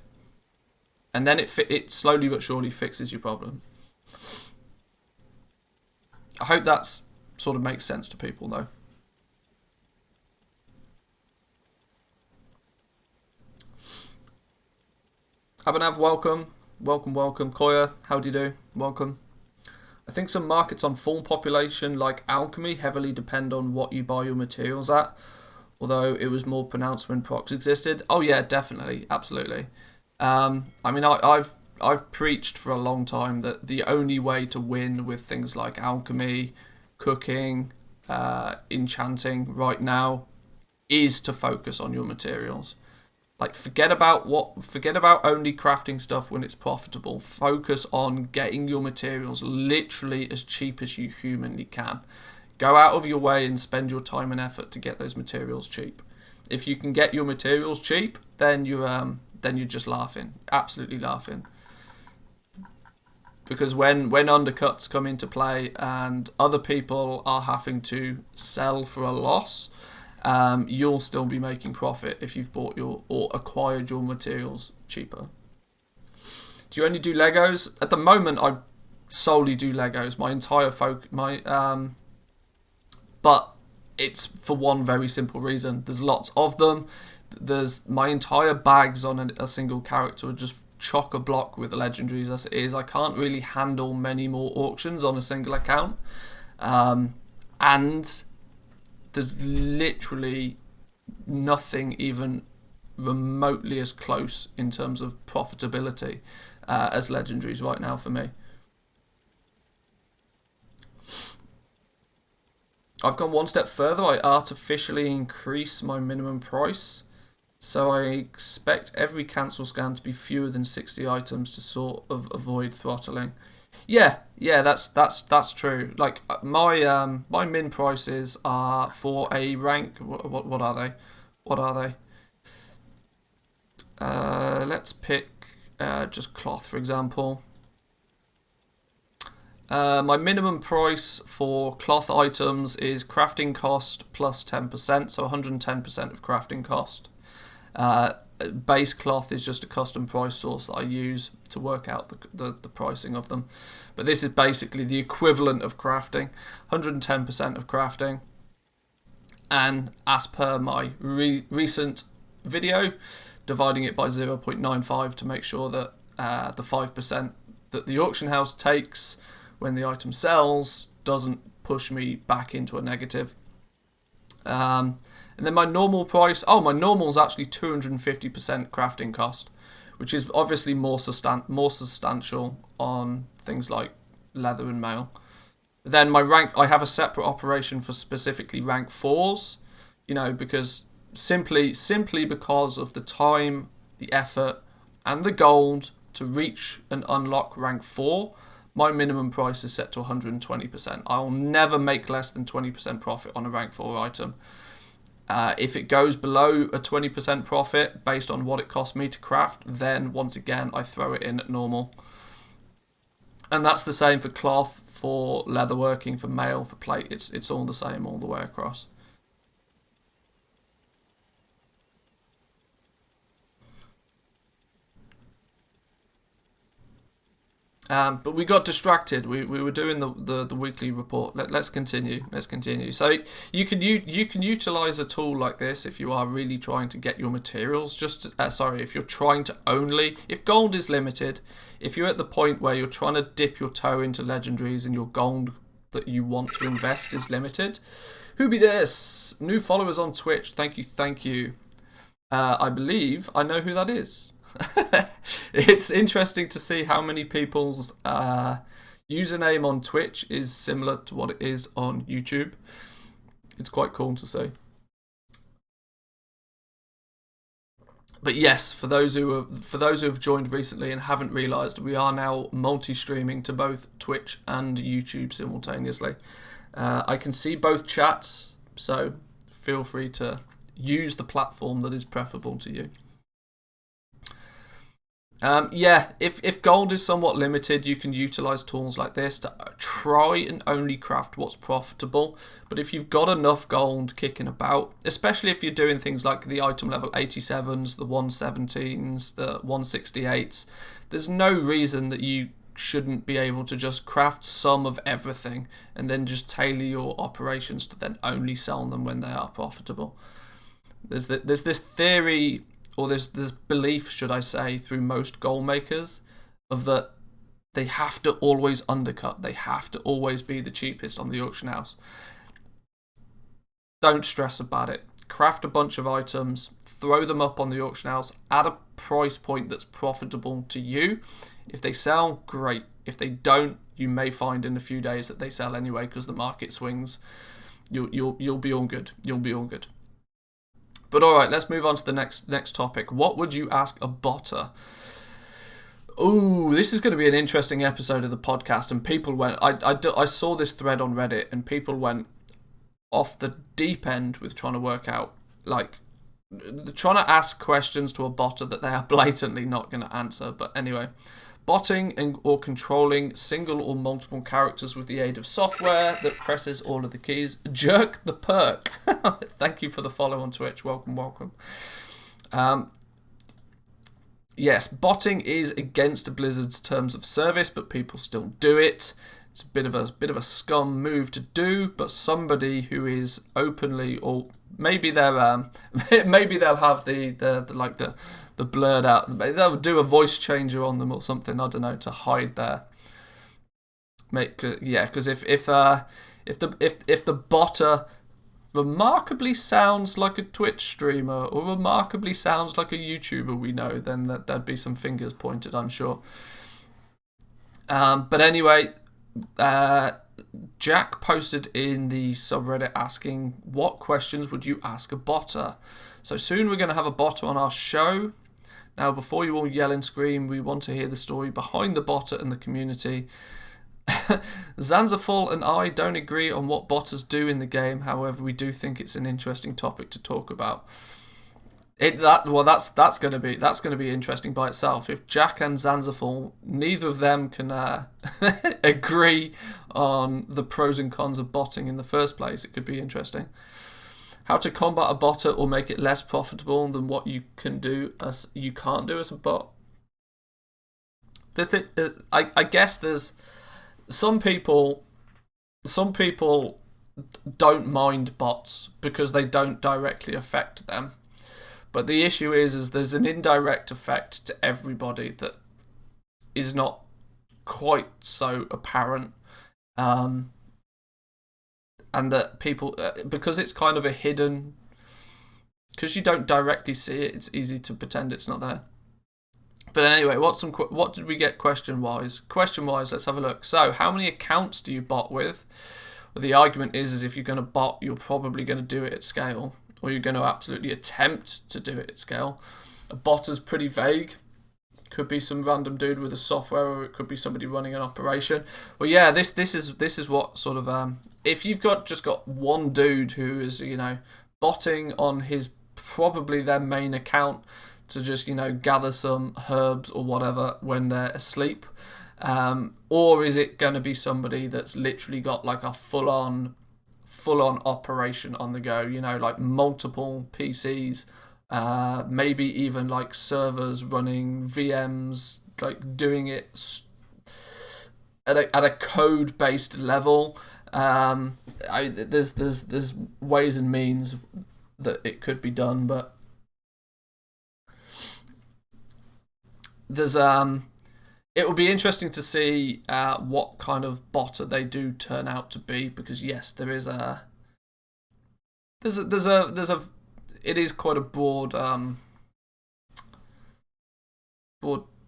Speaker 1: And then it slowly but surely fixes your problem. I hope that's sort of makes sense to people, though. Abhinav, welcome. Welcome. Koya, how do you do? Welcome. I think some markets on full population, like alchemy, heavily depend on what you buy your materials at, although it was more pronounced when procs existed. Oh yeah, definitely, absolutely. I mean, I've preached for a long time that the only way to win with things like alchemy, cooking, enchanting right now is to focus on your materials. Like, forget about only crafting stuff when it's profitable. Focus on getting your materials literally as cheap as you humanly can. Go out of your way and spend your time and effort to get those materials cheap. If you can get your materials cheap, then you're just laughing, absolutely laughing. Because when undercuts come into play and other people are having to sell for a loss, you'll still be making profit if you've bought or acquired your materials cheaper. Do you only do Legos? At the moment, I solely do Legos. My entire but it's for one very simple reason. There's lots of them. There's my entire bags on a single character are just chock-a-block with legendaries as it is. I can't really handle many more auctions on a single account, and there's literally nothing even remotely as close in terms of profitability as legendaries right now for me. I've gone one step further. I artificially increase my minimum price, so I expect every cancel scan to be fewer than 60 items to sort of avoid throttling. Yeah, that's true. Like my min prices are for a rank. What are they? What are they? Let's pick just cloth, for example. My minimum price for cloth items is crafting cost plus 10%, so 110% of crafting cost. Base cloth is just a custom price source that I use to work out the pricing of them. But this is basically the equivalent of crafting, 110% of crafting. And as per my recent video, dividing it by 0.95 to make sure that the 5% that the auction house takes when the item sells doesn't push me back into a negative. And then my normal price, my normal is actually 250% crafting cost, which is obviously more substantial on things like leather and mail. Then my rank, I have a separate operation for specifically rank 4s, because simply because of the time, the effort, and the gold to reach and unlock rank 4, my minimum price is set to 120%. I'll never make less than 20% profit on a rank 4 item. If it goes below a 20% profit based on what it cost me to craft, then once again I throw it in at normal. And that's the same for cloth, for leatherworking, for mail, for plate. It's all the same all the way across. But we got distracted. We were doing the weekly report. Let's continue. So you can utilize a tool like this if you are really trying to get your materials. If you're trying to if gold is limited, if you're at the point where you're trying to dip your toe into legendaries and your gold that you want to invest is limited. Who be this? New followers on Twitch. Thank you. I believe I know who that is. It's interesting to see how many people's username on Twitch is similar to what it is on YouTube. It's quite cool to see. But yes, for those who have joined recently and haven't realised, we are now multi-streaming to both Twitch and YouTube simultaneously. I can see both chats, so feel free to use the platform that is preferable to you. Yeah, if gold is somewhat limited, you can utilize tools like this to try and only craft what's profitable. But if you've got enough gold kicking about, especially if you're doing things like the item level 87s, the 117s, the 168s, there's no reason that you shouldn't be able to just craft some of everything and then just tailor your operations to then only sell them when they are profitable. There's this theory, or there's this belief, should I say, through most goal makers, of that they have to always undercut. They have to always be the cheapest on the auction house. Don't stress about it. Craft a bunch of items, throw them up on the auction house at a price point that's profitable to you. If they sell, great. If they don't, you may find in a few days that they sell anyway because the market swings. You'll be all good. You'll be all good. But all right, let's move on to the next topic. What would you ask a botter? Ooh, this is going to be an interesting episode of the podcast. And people went, I saw this thread on Reddit, and people went off the deep end with trying to work out, like, trying to ask questions to a botter that they are blatantly not going to answer. But anyway, botting or controlling single or multiple characters with the aid of software that presses all of the keys. Jerk the perk. Thank you for the follow on Twitch. Welcome. Yes, botting is against Blizzard's terms of service, but people still do it. It's a bit of a scum move to do, but somebody who is openly, or maybe they're maybe they'll have the blurred out. They'll do a voice changer on them or something. I don't know, to hide their. Because if the botter remarkably sounds like a Twitch streamer or remarkably sounds like a YouTuber we know, then there'd be some fingers pointed, I'm sure. But anyway. Jack posted in the subreddit asking, what questions would you ask a botter? So soon we're going to have a botter on our show. Now, before you all yell and scream, we want to hear the story behind the botter and the community. Zanzaful and I don't agree on what botters do in the game. However, we do think it's an interesting topic to talk about. That's going to be interesting by itself. If Jack and Zanzaful, neither of them can agree on the pros and cons of botting in the first place, it could be interesting. How to combat a botter or make it less profitable than what you can't do as a bot. I guess there's some people don't mind bots because they don't directly affect them. But the issue is there's an indirect effect to everybody that is not quite so apparent. And that people, because it's kind of a hidden, because you don't directly see it, it's easy to pretend it's not there. But anyway, what did we get question-wise? Question-wise, let's have a look. So, how many accounts do you bot with? Well, the argument is if you're going to bot, you're probably going to do it at scale. Or you're going to absolutely attempt to do it at scale. A botter's pretty vague. Could be some random dude with a software, or it could be somebody running an operation. Well, yeah, this is what sort of if you've just got one dude who is botting on his probably their main account to just gather some herbs or whatever when they're asleep, or is it going to be somebody that's literally got like a full on operation on the go, like multiple PCs, maybe even like servers running VMs, like doing it at a code based level. There's ways and means that it could be done, but there's it will be interesting to see what kind of botter they do turn out to be, because yes, it is quite a broad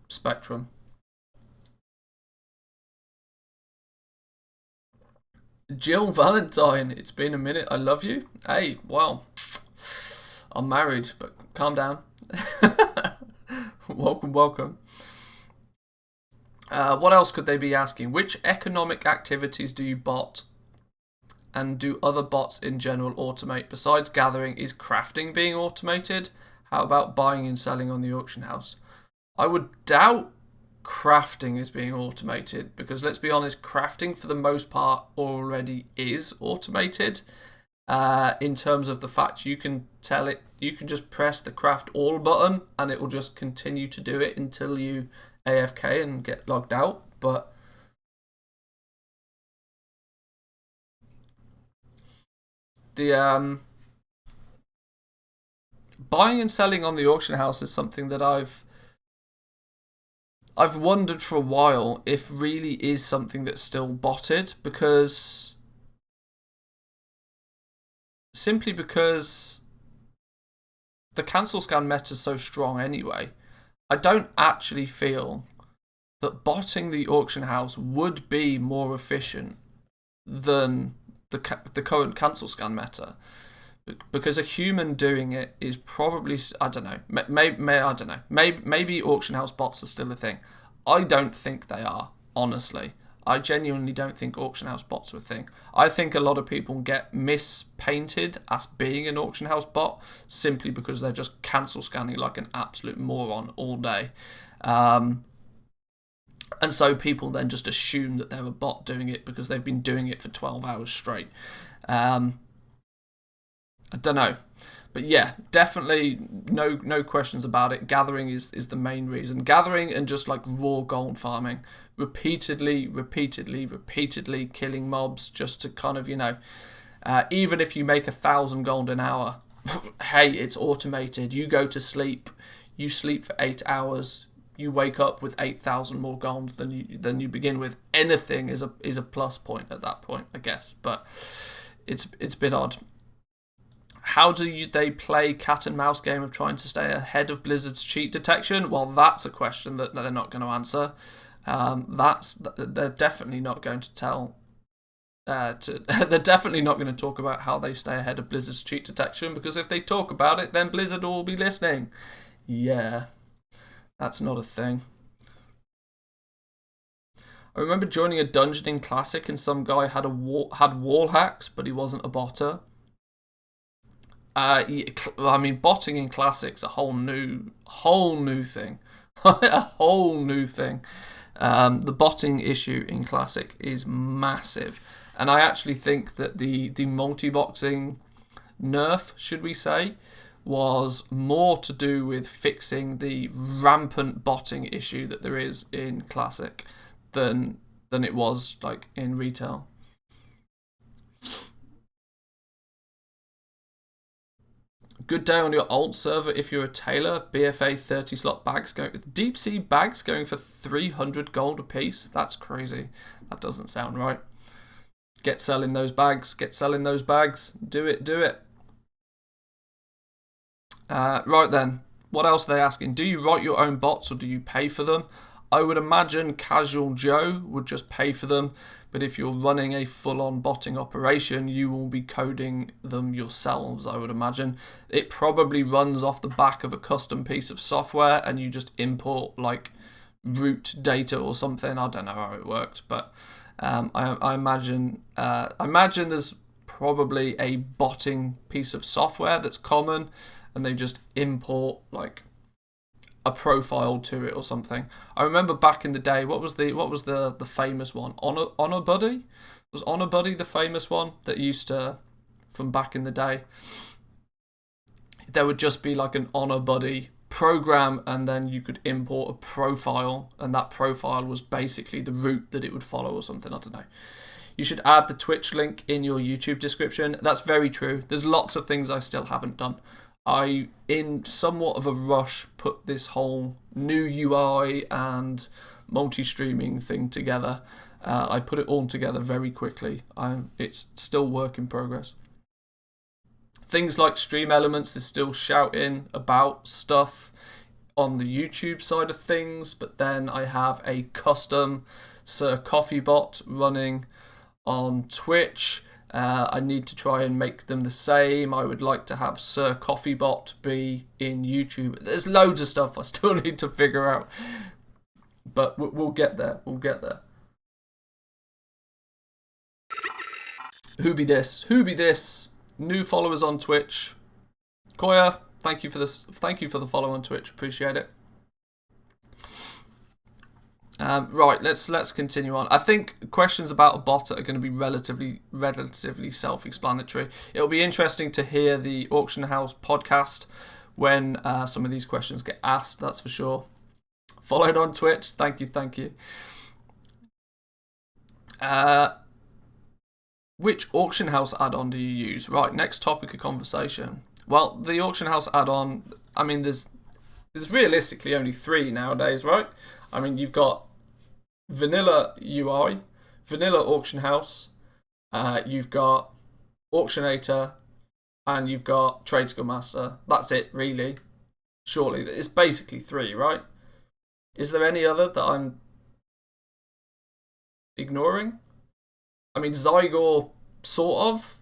Speaker 1: spectrum. Jill Valentine, it's been a minute. I love you. Hey, wow. I'm married, but calm down. Welcome. What else could they be asking? Which economic activities do you bot? And do other bots in general automate? Besides gathering, is crafting being automated? How about buying and selling on the auction house? I would doubt crafting is being automated, because let's be honest, crafting for the most part already is automated. In terms of the fact you can tell it, you can just press the craft all button and it will just continue to do it until you AFK and get logged out. But the buying and selling on the auction house is something that I've wondered for a while if really is something that's still botted, because simply because the cancel scan meta is so strong anyway. I don't actually feel that botting the auction house would be more efficient than the current cancel scan meta, because a human doing it is probably, I don't know, I don't know, maybe auction house bots are still a thing. I don't think they are, honestly. I genuinely don't think auction house bots are a thing. I think a lot of people get mispainted as being an auction house bot simply because they're just cancel scanning like an absolute moron all day. And so people then just assume that they're a bot doing it because they've been doing it for 12 hours straight. I don't know. But yeah, definitely no questions about it. Gathering is the main reason. Gathering and just like raw gold farming. Repeatedly killing mobs just to kind of, even if you make 1,000 gold an hour, hey, it's automated. You go to sleep, you sleep for 8 hours, you wake up with 8,000 more gold than you begin with. Anything is a plus point at that point, I guess. But it's a bit odd. How do they play cat and mouse game of trying to stay ahead of Blizzard's cheat detection? Well, that's a question that they're not going to answer. They're definitely not going to tell. They're definitely not going to talk about how they stay ahead of Blizzard's cheat detection, because if they talk about it, then Blizzard will be listening. Yeah, that's not a thing. I remember joining a dungeon in Classic and some guy had wall hacks, but he wasn't a botter. I mean, botting in Classic's a whole new thing. A whole new thing. The botting issue in Classic is massive, and I actually think that the multi-boxing nerf, should we say, was more to do with fixing the rampant botting issue that there is in Classic than it was like in retail. Good day on your alt server if you're a tailor. BFA 30 slot bags going with deep sea bags going for 300 gold a piece. That's crazy. That doesn't sound right. Get selling those bags. Get selling those bags. Do it. Do it. Right then. What else are they asking? Do you write your own bots or do you pay for them? I would imagine Casual Joe would just pay for them, but if you're running a full-on botting operation, you will be coding them yourselves, I would imagine. It probably runs off the back of a custom piece of software, and you just import, like, root data or something. I don't know how it works, but I imagine there's probably a botting piece of software that's common, and they just import, like, a profile to it or something. I remember back in the day, what was the famous one? Honor Buddy? Was Honor Buddy the famous one that used to, from back in the day? There would just be like an Honor Buddy program, and then you could import a profile, and that profile was basically the route that it would follow or something. I don't know. You should add the Twitch link in your YouTube description. That's very true. There's lots of things I still haven't done. I, in somewhat of a rush, put this whole new UI and multi-streaming thing together. I put it all together very quickly. It's still work in progress. Things like Stream Elements is still shouting about stuff on the YouTube side of things, but then I have a custom Sir Coffee bot running on Twitch. I need to try and make them the same. I would like to have Sir Coffee Bot be in YouTube. There's loads of stuff I still need to figure out. But we'll get there. We'll get there. Who be this? Who be this? New followers on Twitch. Koya, thank you for this. Thank you for the follow on Twitch. Appreciate it. Right, let's continue on. I think questions about a bot are going to be relatively self-explanatory. It'll be interesting to hear the Auction House podcast when some of these questions get asked, that's for sure. Followed on Twitch, thank you. Which Auction House add-on do you use? Right, next topic of conversation. Well, the Auction House add-on, I mean, there's realistically only 3 nowadays, right? I mean, you've got Vanilla UI, Vanilla Auction House, you've got Auctionator, and you've got Trade Skill Master. That's it, really. Surely, it's basically 3, right? Is there any other that I'm ignoring? I mean, Zygor, sort of,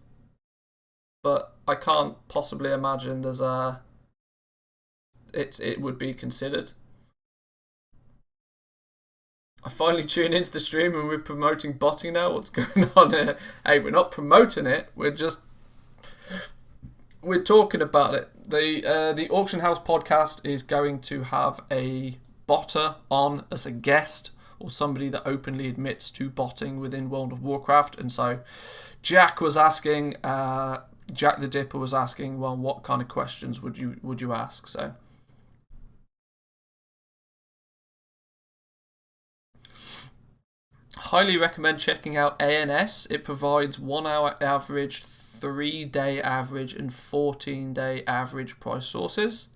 Speaker 1: but I can't possibly imagine there's it would be considered. I finally tune into the stream and we're promoting botting now. What's going on here? Hey, we're not promoting it. We're talking about it. The Auction House podcast is going to have a botter on as a guest, or somebody that openly admits to botting within World of Warcraft. And so Jack the Dipper was asking, well, what kind of questions would you ask? So highly recommend checking out ANS. It provides 1 hour average, 3-day average, and 14-day average price sources.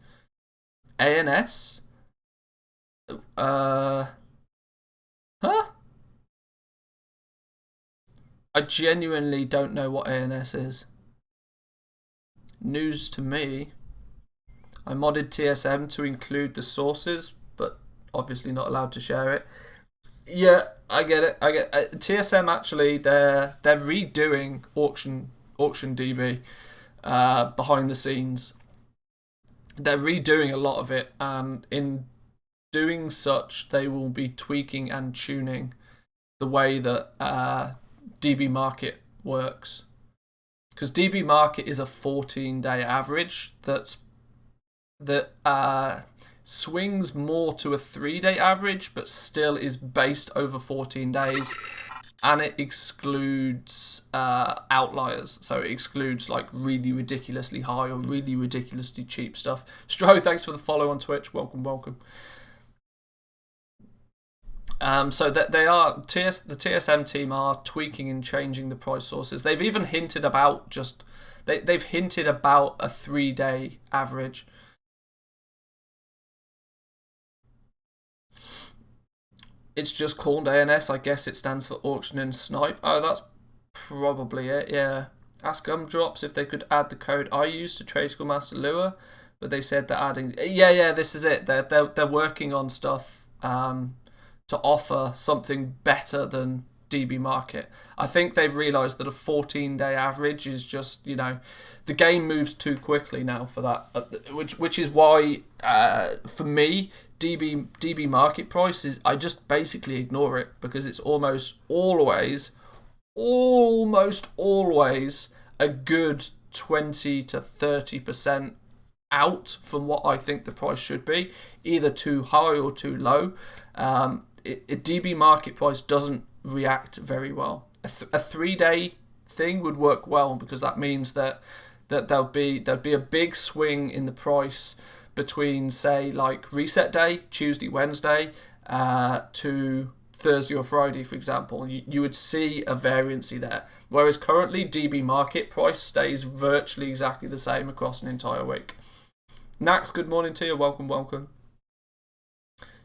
Speaker 1: ANS? Huh? I genuinely don't know what ANS is. News to me. I modded TSM to include the sources, but obviously not allowed to share it. Yeah, I get it. TSM actually, they're redoing Auction DB behind the scenes. They're redoing a lot of it, and in doing such, they will be tweaking and tuning the way that DB Market works. Because DB Market is a 14-day average that swings more to a 3-day average, but still is based over 14 days, and it excludes outliers. So it excludes like really ridiculously high or really ridiculously cheap stuff. Stro, thanks for the follow on Twitch. Welcome. So that the TSM team are tweaking and changing the price sources. They've even hinted about they've hinted about a 3-day average. It's just called ANS. I guess it stands for Auction and Snipe. Oh, that's probably it, yeah. Ask Gumdrops if they could add the code I used to Trade School Master Lure, but they said they're adding... Yeah, this is it. They're working on stuff to offer something better than DB Market. I think they've realised that a 14-day average is just, the game moves too quickly now for that, which is why, for me, DB Market price is, I just basically ignore it, because it's almost always a good 20 to 30% out from what I think the price should be, either too high or too low. DB Market price doesn't react very well. A 3-day thing would work well, because that means that there'll be a big swing in the price between, say, like reset day, Tuesday, Wednesday, to Thursday or Friday, for example. You would see a variancy there. Whereas currently, DB Market price stays virtually exactly the same across an entire week. Nax, good morning to you. Welcome.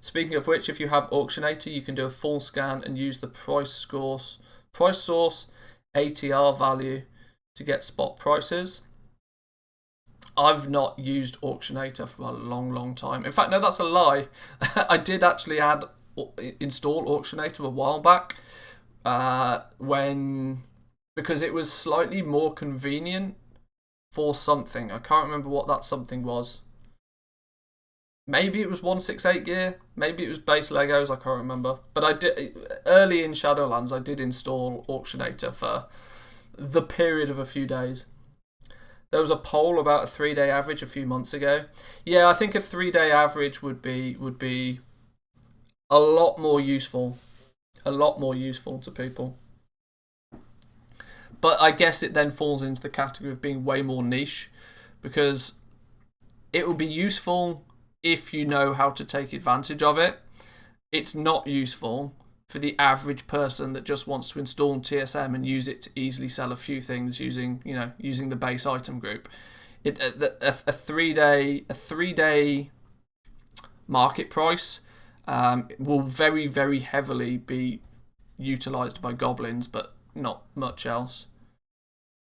Speaker 1: Speaking of which, if you have Auctionator, you can do a full scan and use the price source ATR value to get spot prices. I've not used Auctionator for a long time. In fact, no, that's a lie. I did actually install Auctionator a while back because it was slightly more convenient for something. I can't remember what that something was. Maybe it was 168 gear. Maybe it was base Legos. I can't remember. But I did early in Shadowlands. I did install Auctionator for the period of a few days. There was a poll about a 3-day average a few months ago. Yeah, I think a 3-day average would be a lot more useful. A lot more useful to people. But I guess it then falls into the category of being way more niche, because it will be useful if you know how to take advantage of it. It's not useful for the average person that just wants to install TSM and use it to easily sell a few things using the base item group. A 3-day market price will very, very heavily be utilized by goblins, but not much else.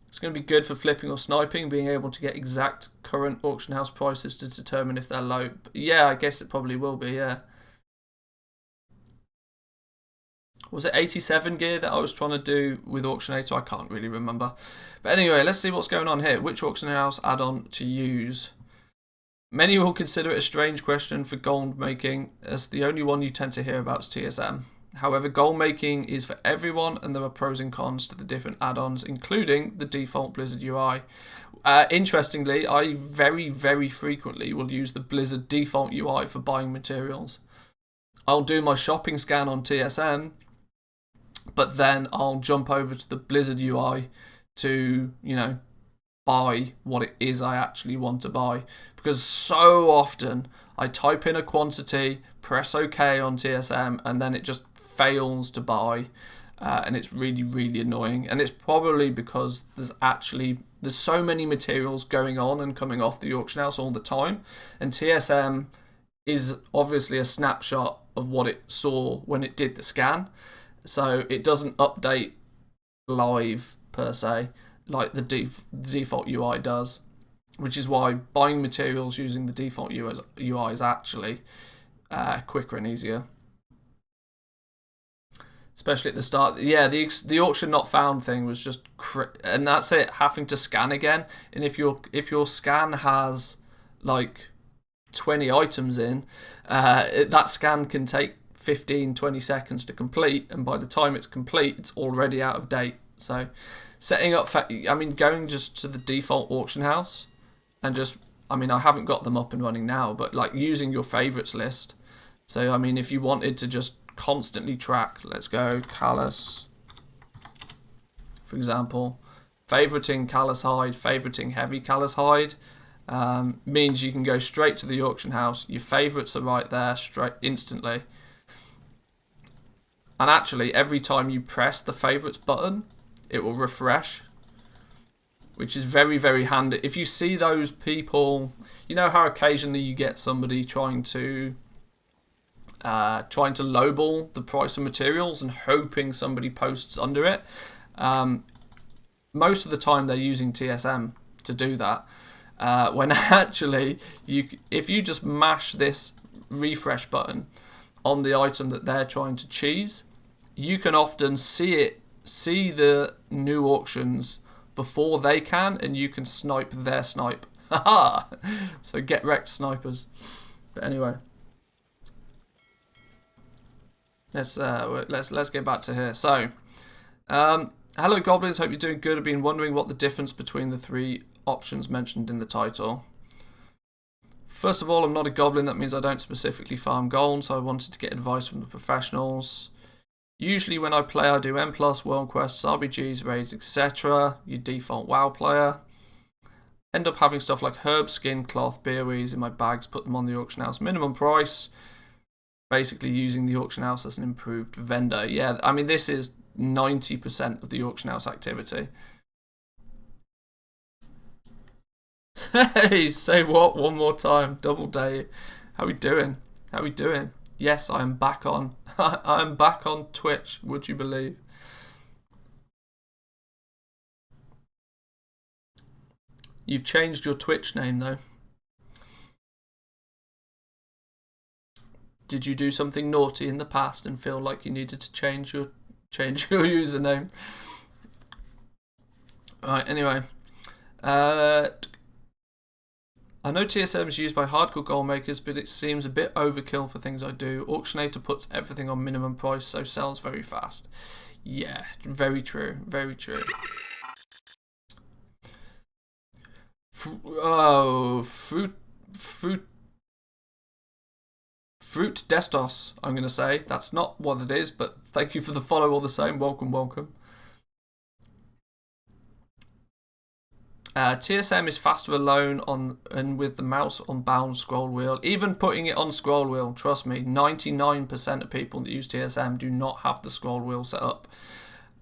Speaker 1: It's going to be good for flipping or sniping, being able to get exact current auction house prices to determine if they're low. But yeah, I guess it probably will be, yeah. Was it 87 gear that I was trying to do with Auctionator? I can't really remember. But anyway, let's see what's going on here. Which auction house add-on to use? Many will consider it a strange question for gold making, as the only one you tend to hear about is TSM. However, gold making is for everyone, and there are pros and cons to the different add-ons, including the default Blizzard UI. Interestingly, I very, very frequently will use the Blizzard default UI for buying materials. I'll do my shopping scan on TSM, but then I'll jump over to the Blizzard UI to, buy what it is I actually want to buy. Because so often I type in a quantity, press OK on TSM, and then it just fails to buy, and it's really, really annoying. And it's probably because there's so many materials going on and coming off the auction house all the time, and TSM is obviously a snapshot of what it saw when it did the scan, so it doesn't update live per se like the default UI does, which is why buying materials using the default UI is actually quicker and easier. Especially at the start. Yeah, the auction not found thing was just and that's it, having to scan again. And if your scan has like 20 items in, that scan can take 15-20 seconds to complete, and by the time it's complete, it's already out of date. So setting up, going just to the default auction house and I haven't got them up and running now, but like using your favorites list. So if you wanted to just constantly track, let's go Callus, for example, favoriting Callus Hide, favoriting Heavy Callus Hide, means you can go straight to the auction house. Your favorites are right there, straight instantly. And actually, every time you press the favorites button, it will refresh, which is very, very handy. If you see those people, you know how occasionally you get somebody trying to lowball the price of materials and hoping somebody posts under it. Most of the time they're using TSM to do that. When actually, if you just mash this refresh button on the item that they're trying to cheese, you can often see the new auctions before they can, and you can snipe their snipe. Haha! So get wrecked, snipers. But anyway, let's get back to here. So, hello goblins, hope you're doing good. I've been wondering what the difference between the three options mentioned in the title. First of all, I'm not a goblin. That means I don't specifically farm gold, so I wanted to get advice from the professionals. Usually when I play, I do M+, world quests, RBGs, raids, etc. Your default WoW player. End up having stuff like herbs, skin, cloth, berries in my bags, put them on the auction house minimum price. Basically using the auction house as an improved vendor. Yeah, this is 90% of the auction house activity. Hey, say what? One more time. Double day. How we doing? How we doing? Yes, I am back on. I'm back on Twitch, would you believe? You've changed your Twitch name though. Did you do something naughty in the past and feel like you needed to change your username? Right, anyway. I know TSM is used by hardcore gold makers, but it seems a bit overkill for things I do. Auctionator puts everything on minimum price, so sells very fast. Yeah, very true, very true. Fruit Destos, I'm going to say. That's not what it is, but thank you for the follow all the same. Welcome, welcome. TSM is faster alone on and with the mouse on bound scroll wheel. Even putting it on scroll wheel, trust me, 99% of people that use TSM do not have the scroll wheel set up.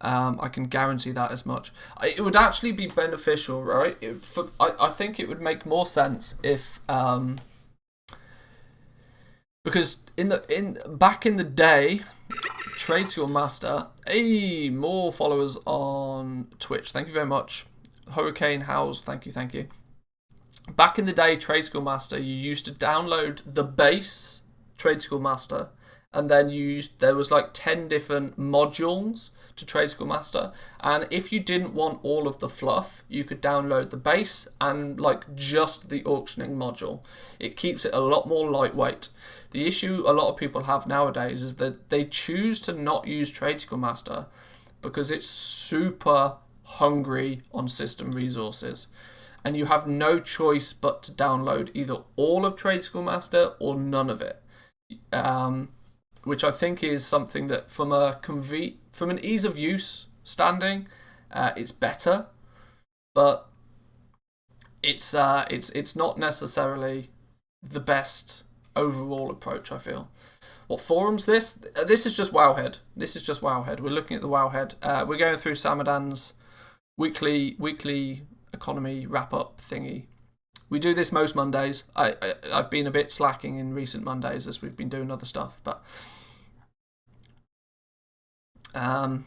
Speaker 1: I can guarantee that as much. It would actually be beneficial, right? I think it would make more sense if because back in the day, Trade Skill Master, hey, more followers on Twitch. Thank you very much. Hurricane House, thank you. Back in the day, Trade Skill Master, you used to download the base Trade Skill Master, and then there was like 10 different modules to Trade Skill Master, and if you didn't want all of the fluff, you could download the base and like just the auctioning module. It keeps it a lot more lightweight. The issue a lot of people have nowadays is that they choose to not use Trade Skill Master because it's super hungry on system resources, and you have no choice but to download either all of Trade Skill Master or none of it, which I think is something that from an ease of use standing, it's better, but it's not necessarily the best overall approach, I feel. What forum's this? This is just Wowhead. We're looking at the Wowhead. We're going through Samadan's weekly economy wrap-up thingy. We do this most Mondays. I've been a bit slacking in recent Mondays as we've been doing other stuff, but not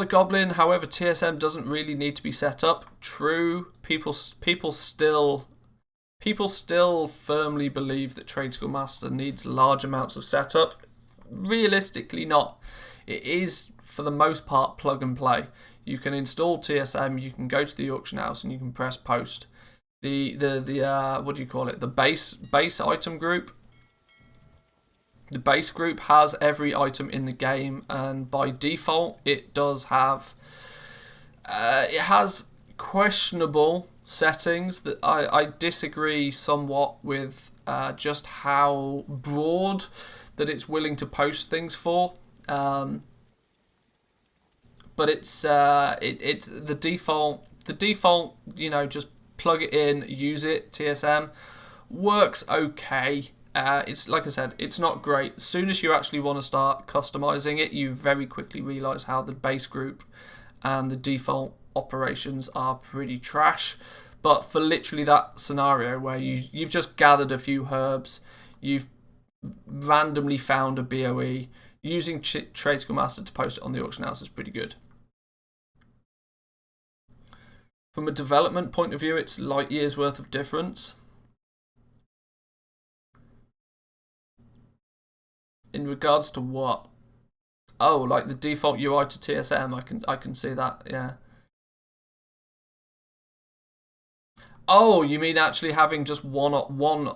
Speaker 1: a goblin. However, TSM doesn't really need to be set up. True, people still firmly believe that Trade Skill Master needs large amounts of setup. Realistically, not. It is, for the most part, plug and play. You can install TSM, you can go to the auction house, and you can press post. The what do you call it? The base item group. The base group has every item in the game, and by default, it does have. It has questionable settings that I disagree somewhat with. Just how broad that it's willing to post things for. But it's the default. The default, just plug it in, use it. TSM works okay. It's like I said, it's not great. As soon as you actually want to start customizing it, you very quickly realize how the base group and the default operations are pretty trash. But for literally that scenario where you've just gathered a few herbs, you've randomly found a BOE, using Trade Skill Master to post it on the auction house is pretty good. From a development point of view, it's light years worth of difference. In regards to what? Oh, like the default UI to TSM, I can see that, yeah. Oh, you mean actually having just one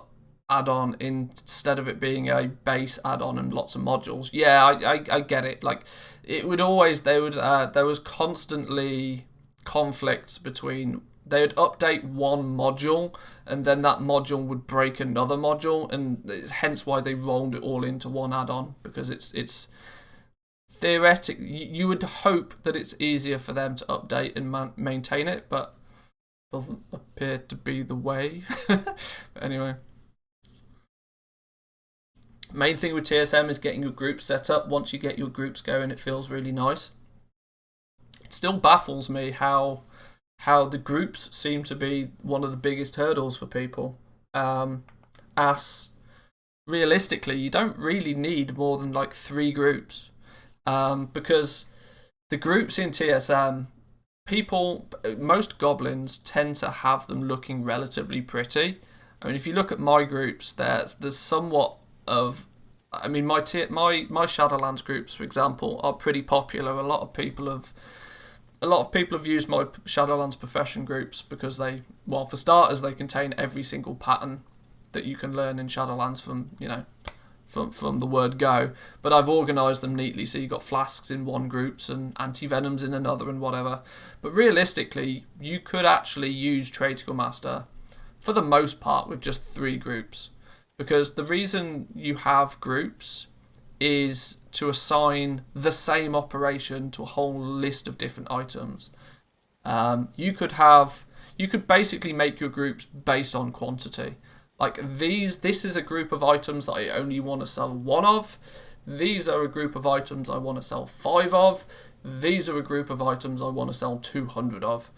Speaker 1: add-on instead of it being a base add-on and lots of modules? Yeah, I get it. Like, it would always, there was constantly conflicts between, they would update one module and then that module would break another module, and it's hence why they rolled it all into one add-on, because it's theoretically, you would hope that it's easier for them to update and maintain it, but doesn't appear to be the way. Anyway, main thing with TSM is getting your groups set up. Once you get your groups going, it feels really nice. It still baffles me how the groups seem to be one of the biggest hurdles for people. As realistically, you don't really need more than like 3 groups, because the groups in TSM, most goblins tend to have them looking relatively pretty. I mean, if you look at my groups, there's somewhat of, I mean, my Shadowlands groups, for example, are pretty popular. A lot of people have used my Shadowlands profession groups because for starters, they contain every single pattern that you can learn in Shadowlands from the word go. But I've organised them neatly, so you've got flasks in one groups and anti-venoms in another and whatever. But realistically, you could actually use Trade Skill Master for the most part with just 3 groups. Because the reason you have groups is to assign the same operation to a whole list of different items. You could basically make your groups based on quantity. Like this is a group of items that I only want to sell 1 of. These are a group of items I want to sell 5 of. These are a group of items I want to sell 200 of.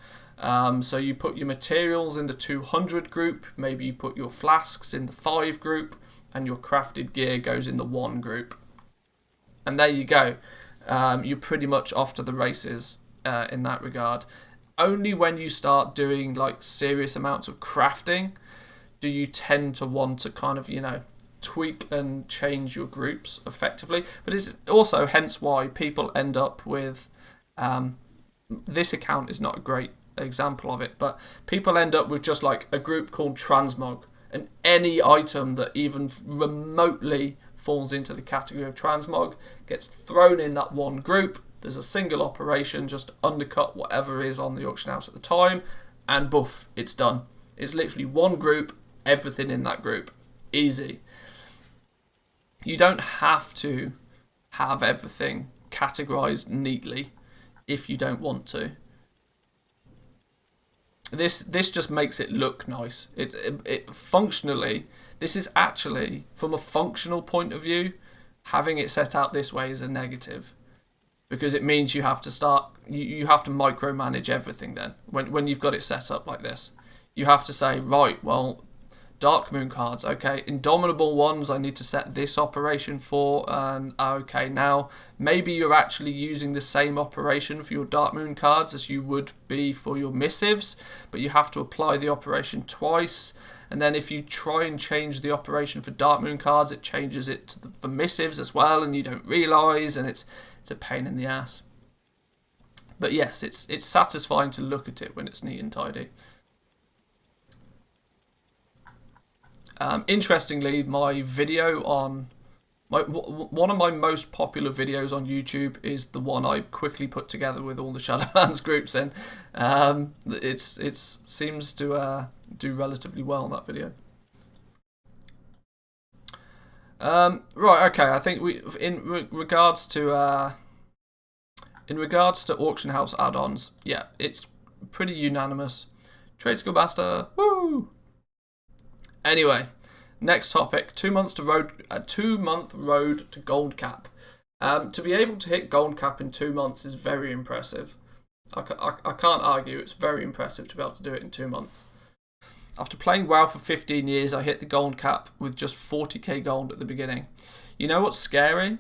Speaker 1: So you put your materials in the 200 group, maybe you put your flasks in the 5 group, and your crafted gear goes in the 1 group. And there you go. You're pretty much off to the races in that regard. Only when you start doing like serious amounts of crafting do you tend to want to kind of, tweak and change your groups effectively. But it's also hence why people end up with, this account is not a great example of it, but people end up with just like a group called transmog, and any item that even remotely falls into the category of transmog gets thrown in that one group. There's a single operation just to undercut whatever is on the auction house at the time, and boof, it's done. It's literally one group, everything in that group. Easy. You don't have to have everything categorized neatly if you don't want to. This just makes it look nice. It functionally, this is actually, from a functional point of view, having it set out this way is a negative, because it means you have to micromanage everything. Then when you've got it set up like this, you have to say, right, well, Dark Moon cards, okay, Indomitable ones I need to set this operation for, and okay, now maybe you're actually using the same operation for your Dark Moon cards as you would be for your missives, but you have to apply the operation twice, and then if you try and change the operation for Dark Moon cards, it changes it for missives as well, and you don't realise, and it's a pain in the ass. But yes, it's satisfying to look at it when it's neat and tidy. Interestingly, my video on one of my most popular videos on YouTube is the one I've quickly put together with all the Shadowlands groups in. It seems to do relatively well, that video. Right, okay. I think in regards to auction house add-ons, yeah, it's pretty unanimous. Trade Skill Master, woo! Anyway, next topic: 2 months to road, a 2-month road to gold cap. To be able to hit gold cap in 2 months is very impressive. I can't argue; it's very impressive to be able to do it in 2 months. After playing WoW for 15 years, I hit the gold cap with just 40k gold at the beginning. You know what's scary?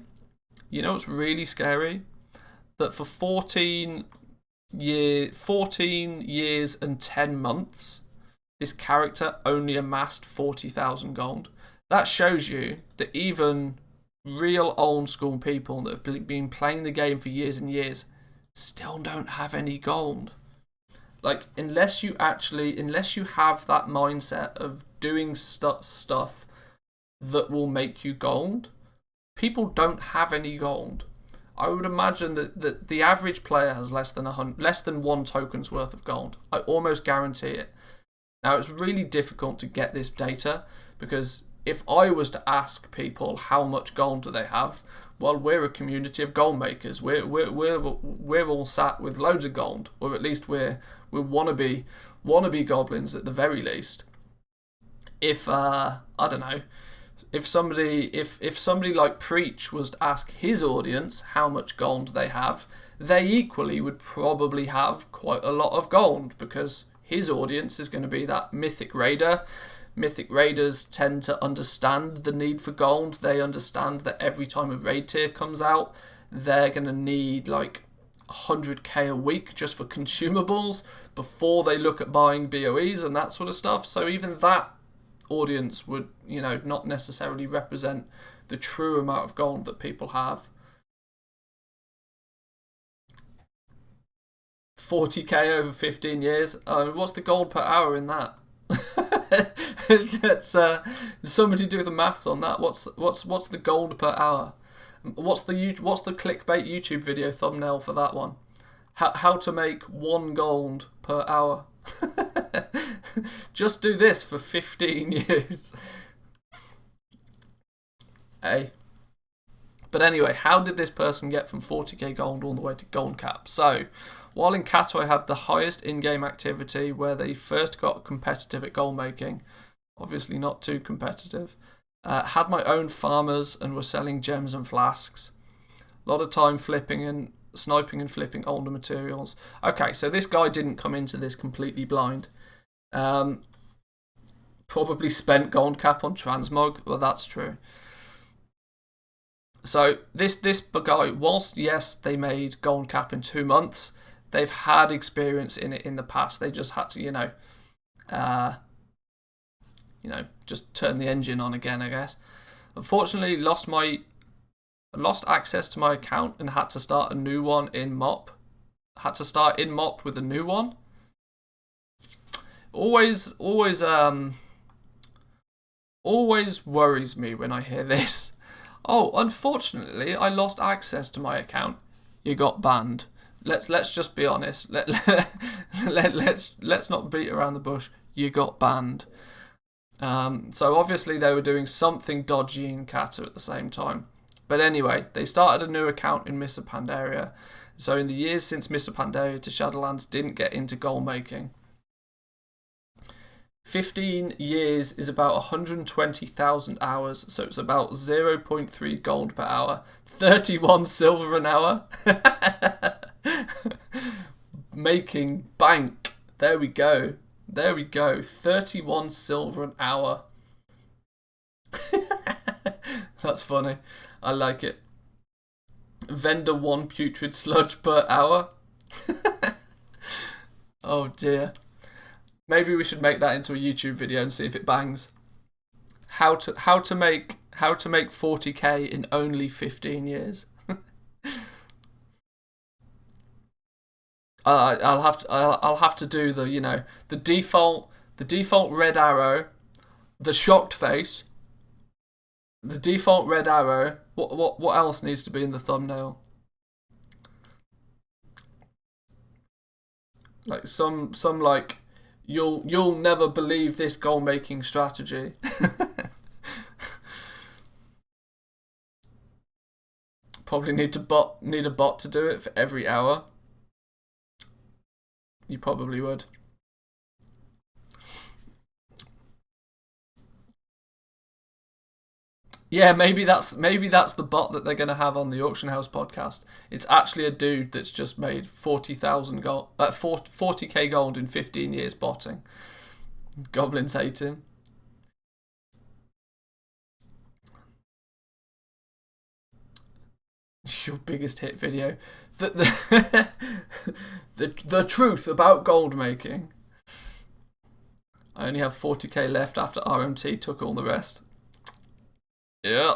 Speaker 1: You know what's really scary? That for 14 years and 10 months, this character only amassed 40,000 gold. That shows you that even real old school people that have been playing the game for years and years still don't have any gold. Like, unless you have that mindset of doing stuff that will make you gold, people don't have any gold. I would imagine that the average player has less than 1 token's worth of gold. I almost guarantee it. Now, it's really difficult to get this data, because if I was to ask people how much gold do they have, well, we're a community of gold makers. We're all sat with loads of gold, or at least we're wannabe goblins at the very least. If I don't know, if somebody like Preach was to ask his audience how much gold they have, they equally would probably have quite a lot of gold, because his audience is going to be that Mythic Raider. Mythic Raiders tend to understand the need for gold. They understand that every time a raid tier comes out, they're going to need like 100k a week just for consumables before they look at buying BOEs and that sort of stuff. So even that audience would, not necessarily represent the true amount of gold that people have. 40k over 15 years. What's the gold per hour in that? Let's somebody do the maths on that. What's the gold per hour? What's the clickbait YouTube video thumbnail for that one? How to make 1 gold per hour? Just do this for 15 years. Hey. But anyway, how did this person get from 40k gold all the way to gold cap? So, while in Kato I had the highest in-game activity where they first got competitive at gold making, obviously not too competitive, had my own farmers and were selling gems and flasks. A lot of time flipping and sniping and flipping older materials. Okay, so this guy didn't come into this completely blind. Probably spent gold cap on transmog. Well, that's true. So this guy, whilst yes, they made gold cap in 2 months, they've had experience in it in the past. They just had to, just turn the engine on again, I guess. Unfortunately, lost access to my account and had to start a new one in MOP. Had to start in MOP with a new one. Always worries me when I hear this. Oh, unfortunately, I lost access to my account. You got banned. Let's just be honest. Let's not beat around the bush. You got banned. So obviously they were doing something dodgy in Kata at the same time. But anyway, they started a new account in Mr. Pandaria. So in the years since Mr. Pandaria to Shadowlands didn't get into goal making. 15 years is about 120,000 hours, so it's about 0.3 gold per hour. 31 silver an hour. Making bank. There we go. 31 silver an hour. That's funny. I like it. Vendor 1 putrid sludge per hour. Oh dear. Maybe we should make that into a YouTube video and see if it bangs. How to make 40k in only 15 years. I'll have to do the the default red arrow, the shocked face, the default red arrow. What else needs to be in the thumbnail? Like some like you'll never believe this goal making strategy. Probably need a bot to do it for every hour. You probably would. Yeah, maybe that's the bot that they're gonna have on the Auction House podcast. It's actually a dude that's just made 40,000 gold, 40k gold in 15 years botting. Goblins hate him. Your biggest hit video, the truth about gold making. I only have 40k left after RMT took all the rest. Yeah,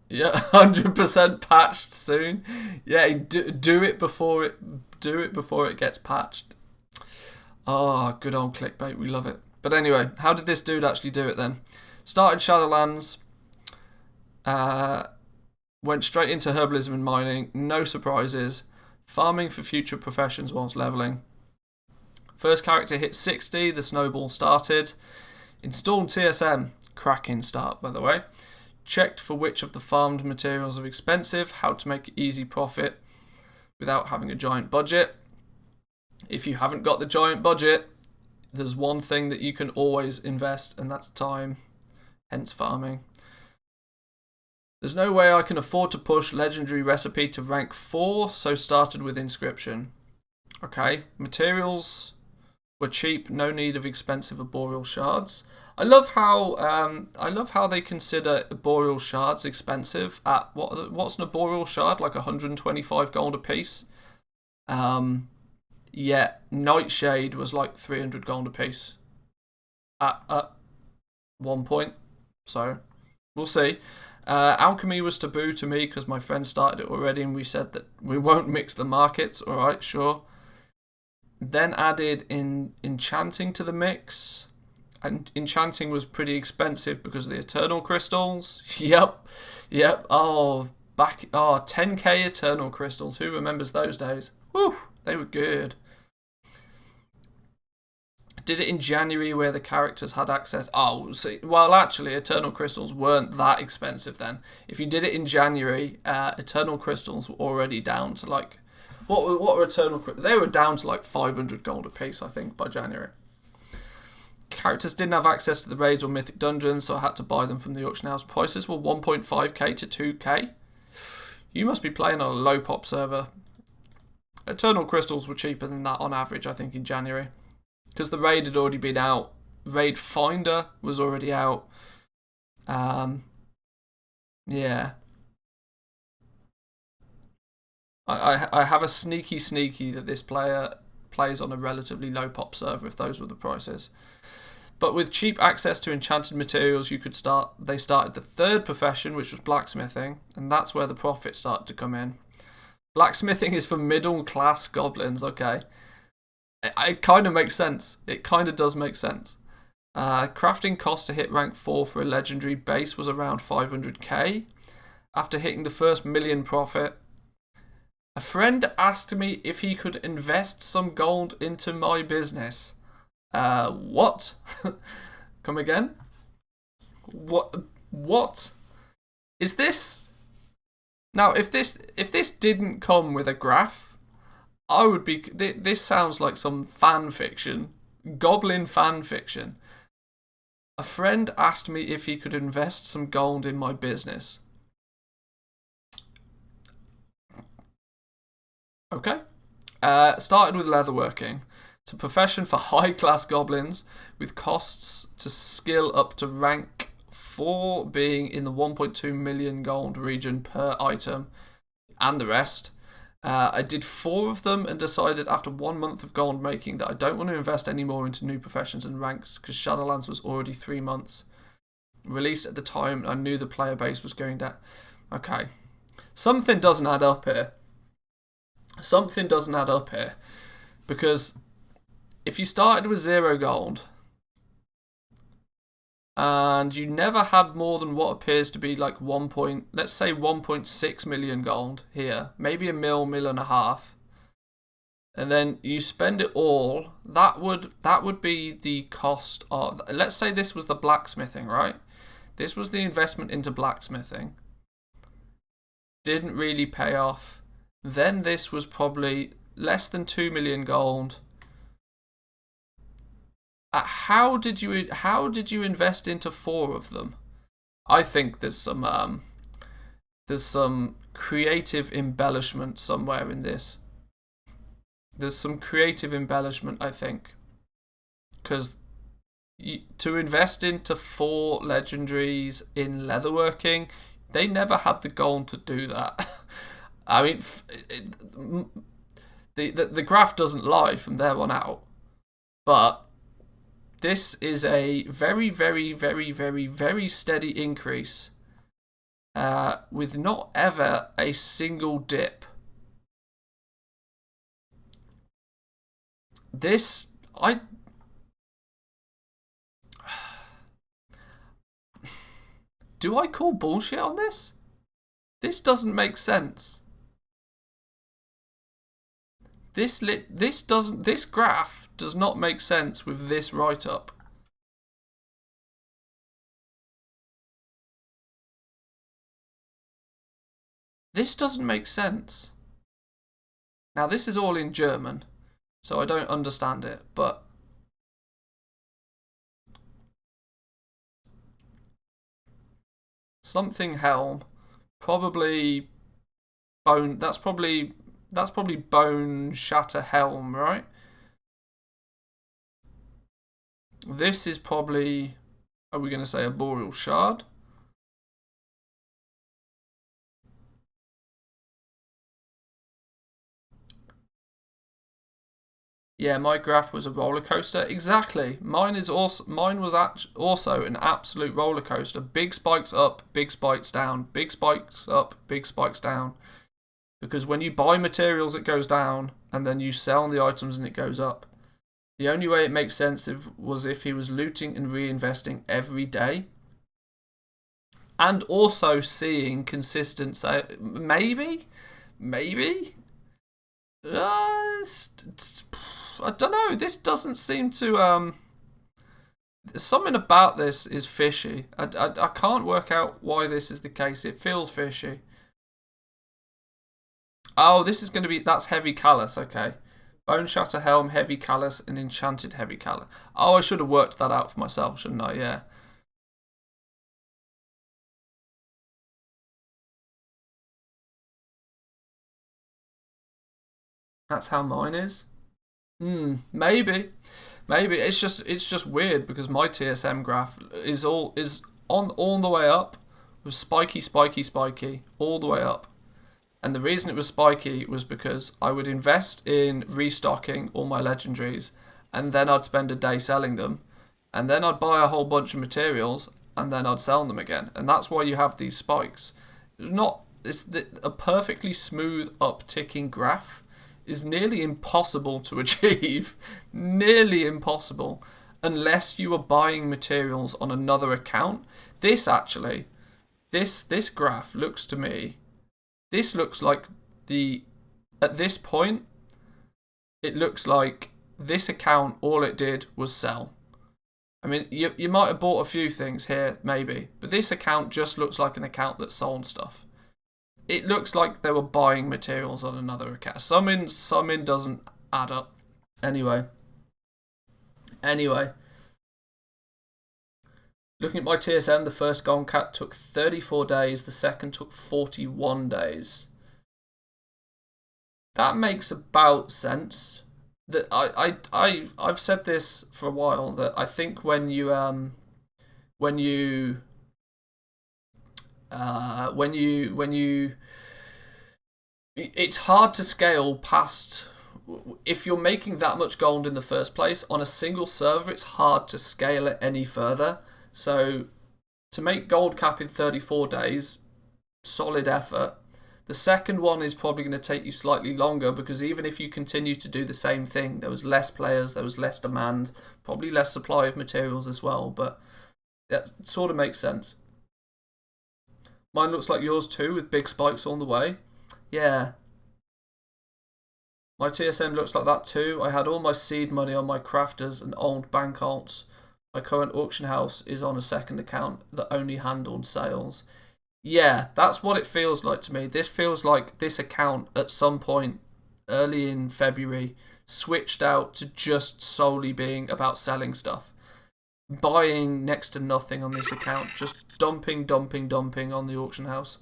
Speaker 1: 100% patched soon. Yeah, do it before it gets patched. Oh, good old clickbait, we love it. But anyway, how did this dude actually do it then? Started Shadowlands, went straight into herbalism and mining, no surprises, farming for future professions whilst leveling. First character hit 60, the snowball started. Installed TSM, cracking start by the way. Checked for which of the farmed materials are expensive, how to make easy profit without having a giant budget. If you haven't got the giant budget, there's one thing that you can always invest, and that's time, hence farming. There's no way I can afford to push legendary recipe to rank 4, so started with inscription. Okay, materials were cheap, no need of expensive arboreal shards. I love how they consider arboreal shards expensive at what's an arboreal shard, like 125 gold a piece. Yeah, Nightshade was like 300 gold a piece at one point, so we'll see. Alchemy was taboo to me because my friend started it already and we said that we won't mix the markets. Alright, sure. Then added enchanting to the mix. And enchanting was pretty expensive because of the eternal crystals. Yep. Oh, 10k eternal crystals. Who remembers those days? Whew, they were good. did it in January where the characters had access. Oh, see, well, actually, Eternal Crystals weren't that expensive then. If you did it in January, Eternal Crystals were already down to like, what were Eternal Crystals? They were down to like 500 gold a piece, I think, by January. Characters didn't have access to the raids or mythic dungeons, so I had to buy them from the auction house. Prices were 1.5k to 2k. You must be playing on a low pop server. Eternal Crystals were cheaper than that on average, I think, in January. Because the raid had already been out. Raid Finder was already out. Yeah. I have a sneaky that this player plays on a relatively low pop server if those were the prices. But with cheap access to enchanted materials, they started the third profession, which was blacksmithing, and that's where the profit started to come in. Blacksmithing is for middle class goblins, okay. It kind of makes sense. It kind of does make sense. Crafting cost to hit rank 4 for a legendary base was around 500k. After hitting the first million profit, a friend asked me if he could invest some gold into my business. What? Come again? What? Is this? Now, if this didn't come with a graph, I would be... This sounds like some fan fiction. Goblin fan fiction. A friend asked me if he could invest some gold in my business. Okay. Started with leatherworking. It's a profession for high-class goblins with costs to skill up to rank 4 being in the 1.2 million gold region per item and the rest. I did 4 of them and decided after 1 month of gold making that I don't want to invest any more into new professions and ranks because Shadowlands was already 3 months. Released at the time, I knew the player base was going down. Okay. Something doesn't add up here. Something doesn't add up here. Because if you started with 0 gold and you never had more than what appears to be like let's say 1.6 million gold here, maybe a mil and a half, and then you spend it all, that would be the cost of, let's say this was the blacksmithing, right? This was the investment into blacksmithing. Didn't really pay off. Then this was probably less than 2 million gold. How did you invest into 4 of them? I think there's some creative embellishment somewhere in this. There's some creative embellishment, I think, because to invest into 4 legendaries in leatherworking, they never had the gold to do that. I mean, the graph doesn't lie from there on out, but this is a very, very, very, very, very steady increase with not ever a single dip. This, do I call bullshit on this? This doesn't make sense. This graph does not make sense with this write-up. This doesn't make sense. Now this is all in German, so I don't understand it, but something helm, probably bone. That's probably bone shatter helm, right? This is probably, are we going to say a boreal shard? Yeah, my graph was a roller coaster. Exactly. Mine was also an absolute roller coaster. Big spikes up, big spikes down, big spikes up, big spikes down. Because when you buy materials, it goes down, and then you sell the items and it goes up. The only way it makes sense was if he was looting and reinvesting every day. And also seeing consistent maybe? I don't know. This doesn't seem to something about this is fishy. I can't work out why this is the case. It feels fishy. Oh, this is going to be... That's Heavy Callus, okay. Bone Shatter Helm, Heavy Callus, and Enchanted Heavy Callus. Oh, I should have worked that out for myself, shouldn't I? Yeah. That's how mine is? Maybe. Maybe. It's just weird because my TSM graph is all the way up. It was spiky, spiky, spiky, all the way up. And the reason it was spiky was because I would invest in restocking all my legendaries, and then I'd spend a day selling them, and then I'd buy a whole bunch of materials, and then I'd sell them again. And that's why you have these spikes. It's a perfectly smooth upticking graph is nearly impossible to achieve. Nearly impossible. Unless you are buying materials on another account. This graph looks to me... This looks like at this point, it looks like this account, all it did was sell. I mean, you might have bought a few things here, maybe, but this account just looks like an account that sold stuff. It looks like they were buying materials on another account. Some in doesn't add up. Anyway. Looking at my TSM, the first Golden Cat took 34 days, the second took 41 days. That makes about sense. That I've said this for a while, that I think when you it's hard to scale past... If you're making that much gold in the first place on a single server, it's hard to scale it any further. So to make gold cap in 34 days, solid effort. The second one is probably going to take you slightly longer, because even if you continue to do the same thing, there was less players, there was less demand, probably less supply of materials as well, but that sort of makes sense. Mine looks like yours too, with big spikes on the way. Yeah. My TSM looks like that too. I had all my seed money on my crafters and old bank alts. My current auction house is on a second account that only handled sales. Yeah, that's what it feels like to me. This feels like this account at some point early in February switched out to just solely being about selling stuff. Buying next to nothing on this account. Just dumping on the auction house.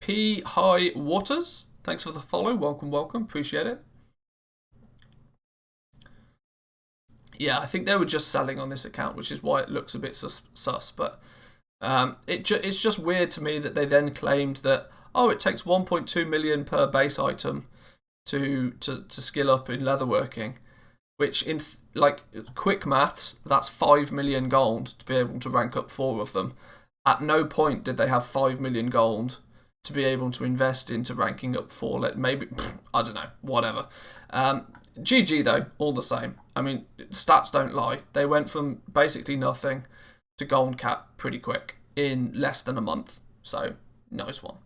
Speaker 1: P. High Waters. Thanks for the follow. Welcome. Appreciate it. Yeah, I think they were just selling on this account, which is why it looks a bit sus. But it's just weird to me that they then claimed that, oh, it takes 1.2 million per base item to skill up in leatherworking, which in like quick maths, that's 5 million gold to be able to rank up 4 of them. At no point did they have 5 million gold to be able to invest into ranking up 4. Maybe, I don't know, whatever. GG though, all the same. I mean, stats don't lie. They went from basically nothing to Golden Cat pretty quick in less than a month. So, nice one.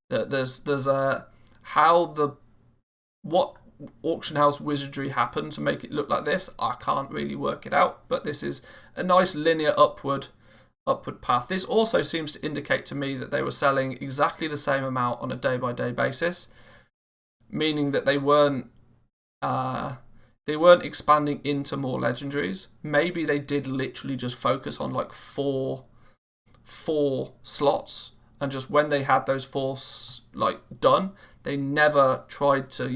Speaker 1: There's what auction house wizardry happened to make it look like this. I can't really work it out, but this is a nice linear upward path. This also seems to indicate to me that they were selling exactly the same amount on a day-by-day basis, meaning that they weren't expanding into more legendaries. Maybe they did literally just focus on like four slots, and just when they had those 4 done, they never tried to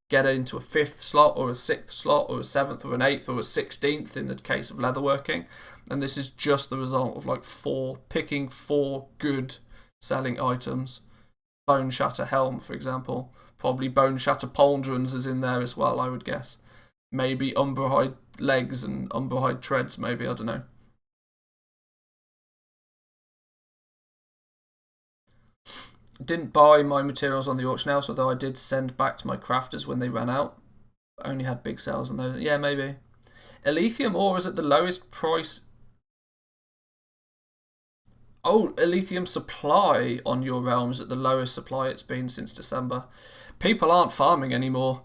Speaker 1: get into a 5th slot or a 6th slot or a 7th or an 8th or a 16th in the case of leatherworking. And this is just the result of picking 4 good selling items. Bone Shatter Helm, for example. Probably Bone Shatter Pauldrons is in there as well, I would guess. Maybe Umberhide Legs and Umberhide Treads, maybe, I don't know. Didn't buy my materials on the auction house, although I did send back to my crafters when they ran out. Only had big sales on those. Yeah, maybe. Elithium ore is at the lowest price. Oh, Elysium supply on your realm is at the lowest supply it's been since December. People aren't farming anymore.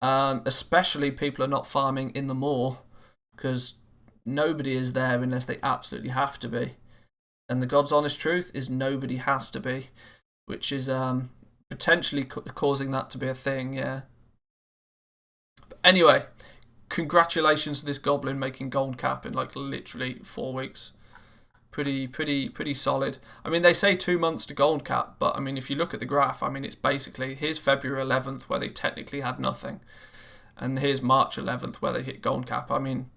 Speaker 1: Especially people are not farming in the Maw, because nobody is there unless they absolutely have to be. And the God's honest truth is nobody has to be, which is potentially causing that to be a thing, yeah. But anyway, congratulations to this goblin making gold cap in like literally 4 weeks. Pretty solid. I mean, they say 2 months to gold cap, but I mean, if you look at the graph, I mean, it's basically here's February 11th where they technically had nothing, and here's March 11th where they hit gold cap. I mean,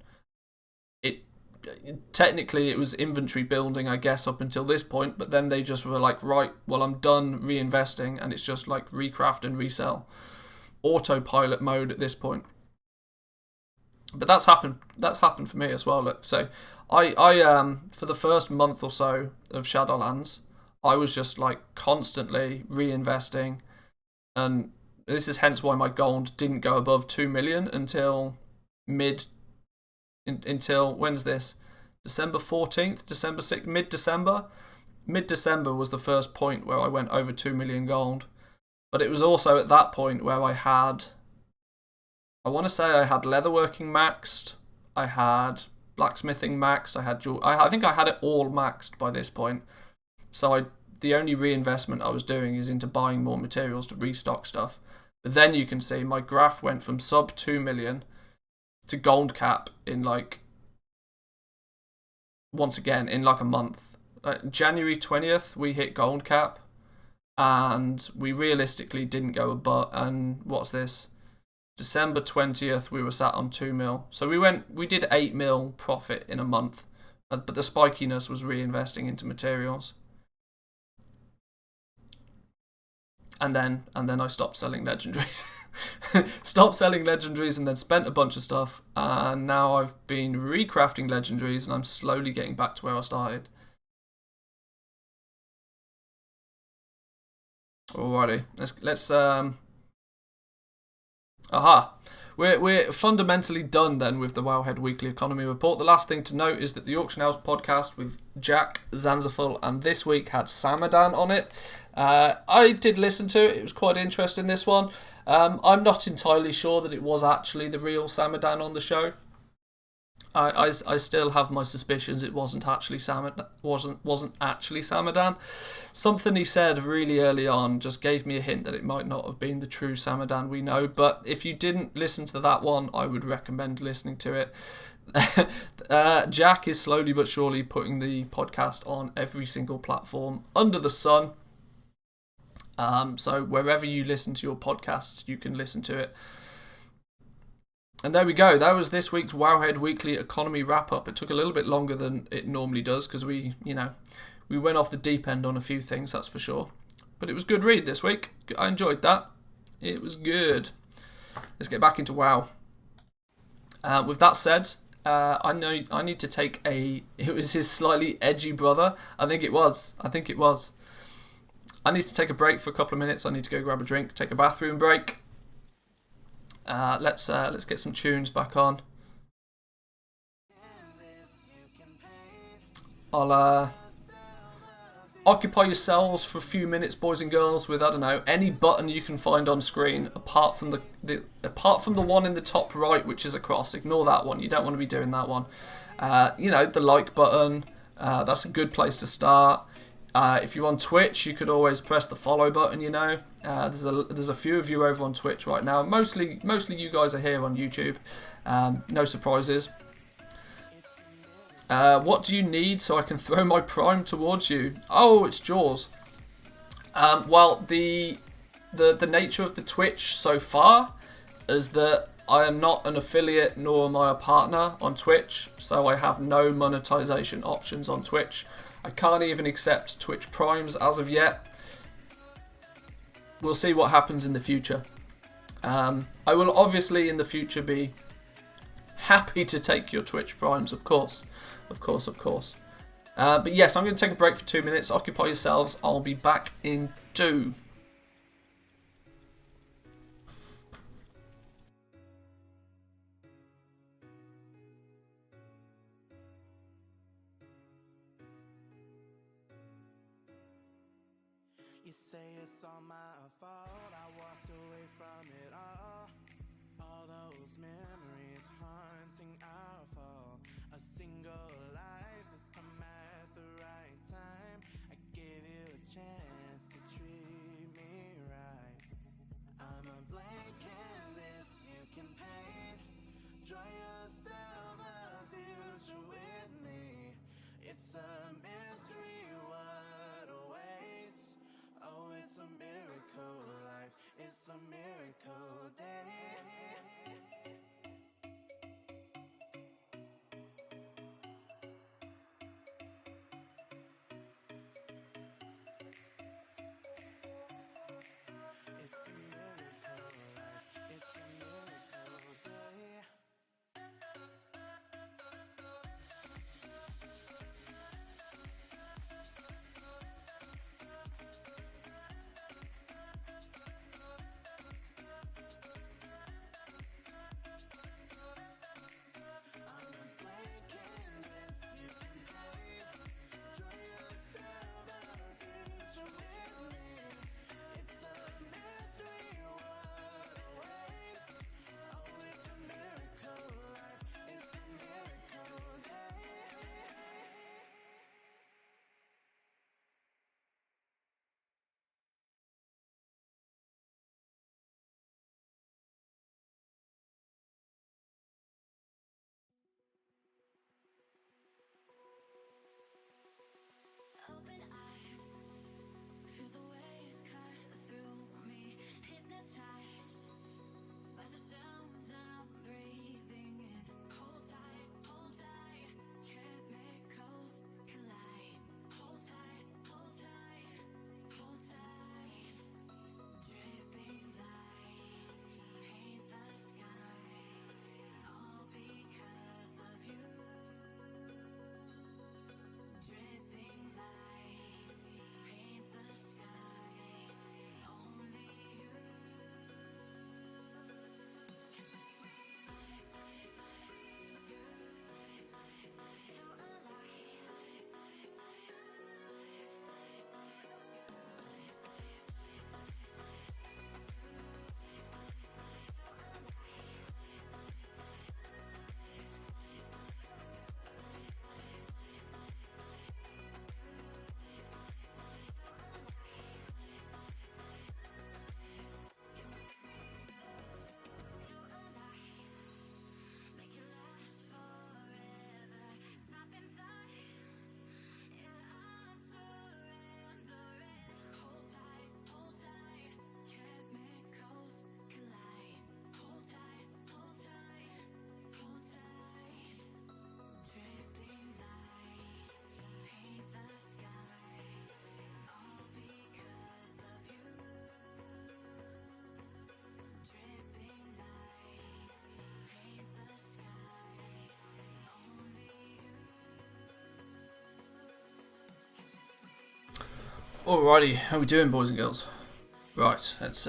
Speaker 1: technically it was inventory building, I guess, up until this point, but then they just were like, right, well, I'm done reinvesting, and it's just like recraft and resell, autopilot mode at this point. But that's happened for me as well. Look, so I for the first month or so of Shadowlands, I was just like constantly reinvesting, and this is hence why my gold didn't go above 2 million until until when's this? December 14th, December 6th, mid-December. Mid-December was the first point where I went over 2 million gold. But it was also at that point where I want to say I had leatherworking maxed, I had blacksmithing maxed, I think I had it all maxed by this point. So the only reinvestment I was doing is into buying more materials to restock stuff. But then you can see my graph went from sub 2 million to gold cap in like, once again, in like a month. January 20th, we hit gold cap, and we realistically didn't go above, and what's this? December 20th, we were sat on 2 mil. So we did 8 mil profit in a month, but the spikiness was reinvesting into materials. And then I stopped selling legendaries. Stopped selling legendaries and then spent a bunch of stuff. And now I've been recrafting legendaries and I'm slowly getting back to where I started. Alrighty, let's aha. We're fundamentally done then with the Wowhead Weekly Economy Report. The last thing to note is that the Auction House podcast with Jack, Zanzaful, and this week had Samadan on it. I did listen to it. It was quite interesting, this one. I'm not entirely sure that it was actually the real Samadan on the show. I still have my suspicions it wasn't actually Samadan. Something he said really early on just gave me a hint that it might not have been the true Samadan we know. But if you didn't listen to that one, I would recommend listening to it. Jack is slowly but surely putting the podcast on every single platform under the sun. So wherever you listen to your podcasts, you can listen to it. And there we go. That was this week's Wowhead Weekly Economy Wrap-Up. It took a little bit longer than it normally does because we went off the deep end on a few things, that's for sure. But it was a good read this week. I enjoyed that. It was good. Let's get back into WoW. With that said, I need to take it was his slightly edgy brother. I think it was. I need to take a break for a couple of minutes. I need to go grab a drink, take a bathroom break. Let's get some tunes back on. I'll occupy yourselves for a few minutes, boys and girls, with I don't know any button you can find on screen, apart from the one in the top right, which is a cross. Ignore that one. You don't want to be doing that one. The like button. That's a good place to start. If you're on Twitch, you could always press the follow button. There's a few of you over on Twitch right now. Mostly you guys are here on YouTube. No surprises. What do you need so I can throw my prime towards you? Oh, it's Jaws. Well, the nature of the Twitch so far is that I am not an affiliate nor am I a partner on Twitch, so I have no monetization options on Twitch. I can't even accept Twitch Primes as of yet. We'll see what happens in the future. I will obviously in the future be happy to take your Twitch Primes, of course. But yes, I'm going to take a break for 2 minutes. Occupy yourselves. I'll be back in 2.
Speaker 2: You say it's all my fault, I walked away from it all those memories haunting our fall. A single life has come at the right time. I gave you a chance to treat me right. I'm a blank canvas you can paint. Draw yourself a future with me. It's a mystery what awaits. Oh, it's a miracle life. It's a miracle day. It's a miracle life. It's a miracle day. I'm a blank canvas you can paint. Draw yourself a future with me. It's a mystery what awaits. Oh, it's a miracle life. It's a miracle day.
Speaker 3: Open eye, feel the waves cut through me, hypnotized by the sounds I'm breathing in. Hold tight, chemicals collide. Hold tight, hold tight, hold tight. Dripping lights paint the skies, all because of you. Dripping lights paint the skies, only you. You're make it last forever. Stop in time, yeah, I'm surrendering. Hold tight, chemicals collide. Hold tight, hold tight, hold tight. Dripping lights paint the skies, all because of you. Dripping lights paint the skies, only you.
Speaker 1: Alrighty, how we doing, boys and girls? Right, let's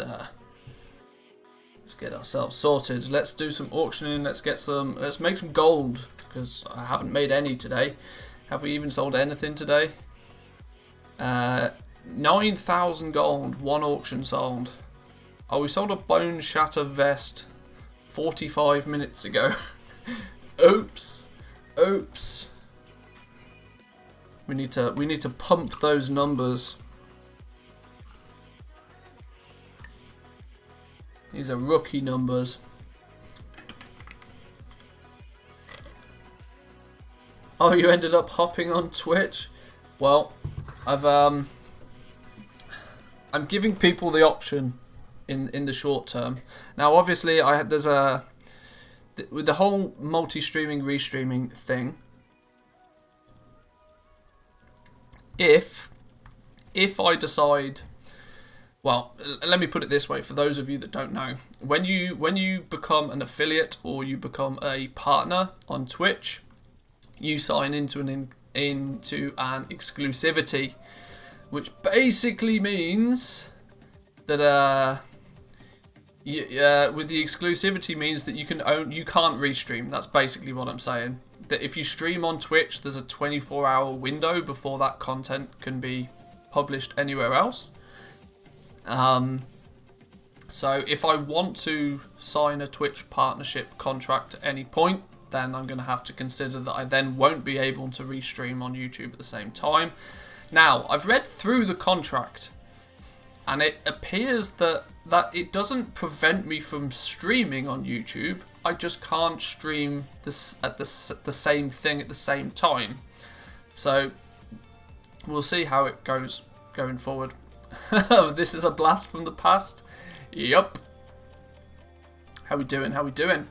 Speaker 1: get ourselves sorted. Let's do some auctioning. Let's make some gold, because I haven't made any today. Have we even sold anything today? 9,000 gold, one auction sold. Oh, we sold a bone shatter vest 45 minutes ago. Oops. We need to pump those numbers. These are rookie numbers. Oh, you ended up hopping on Twitch? Well, I'm giving people the option in the short term. Now, obviously, with the whole multi-streaming, restreaming thing. If I decide, well, let me put it this way for those of you that don't know. When you become an affiliate or you become a partner on Twitch, you sign into an exclusivity, which basically means that with the exclusivity means that you can't restream. That's basically what I'm saying. That if you stream on Twitch, there's a 24-hour window before that content can be published anywhere else. So if I want to sign a Twitch partnership contract at any point, then I'm going to have to consider that I then won't be able to restream on YouTube at the same time. Now, I've read through the contract, and it appears that it doesn't prevent me from streaming on YouTube. I just can't stream this at the same thing at the same time. So we'll see how it goes going forward. This is a blast from the past. Yup. How we doing? How we doing?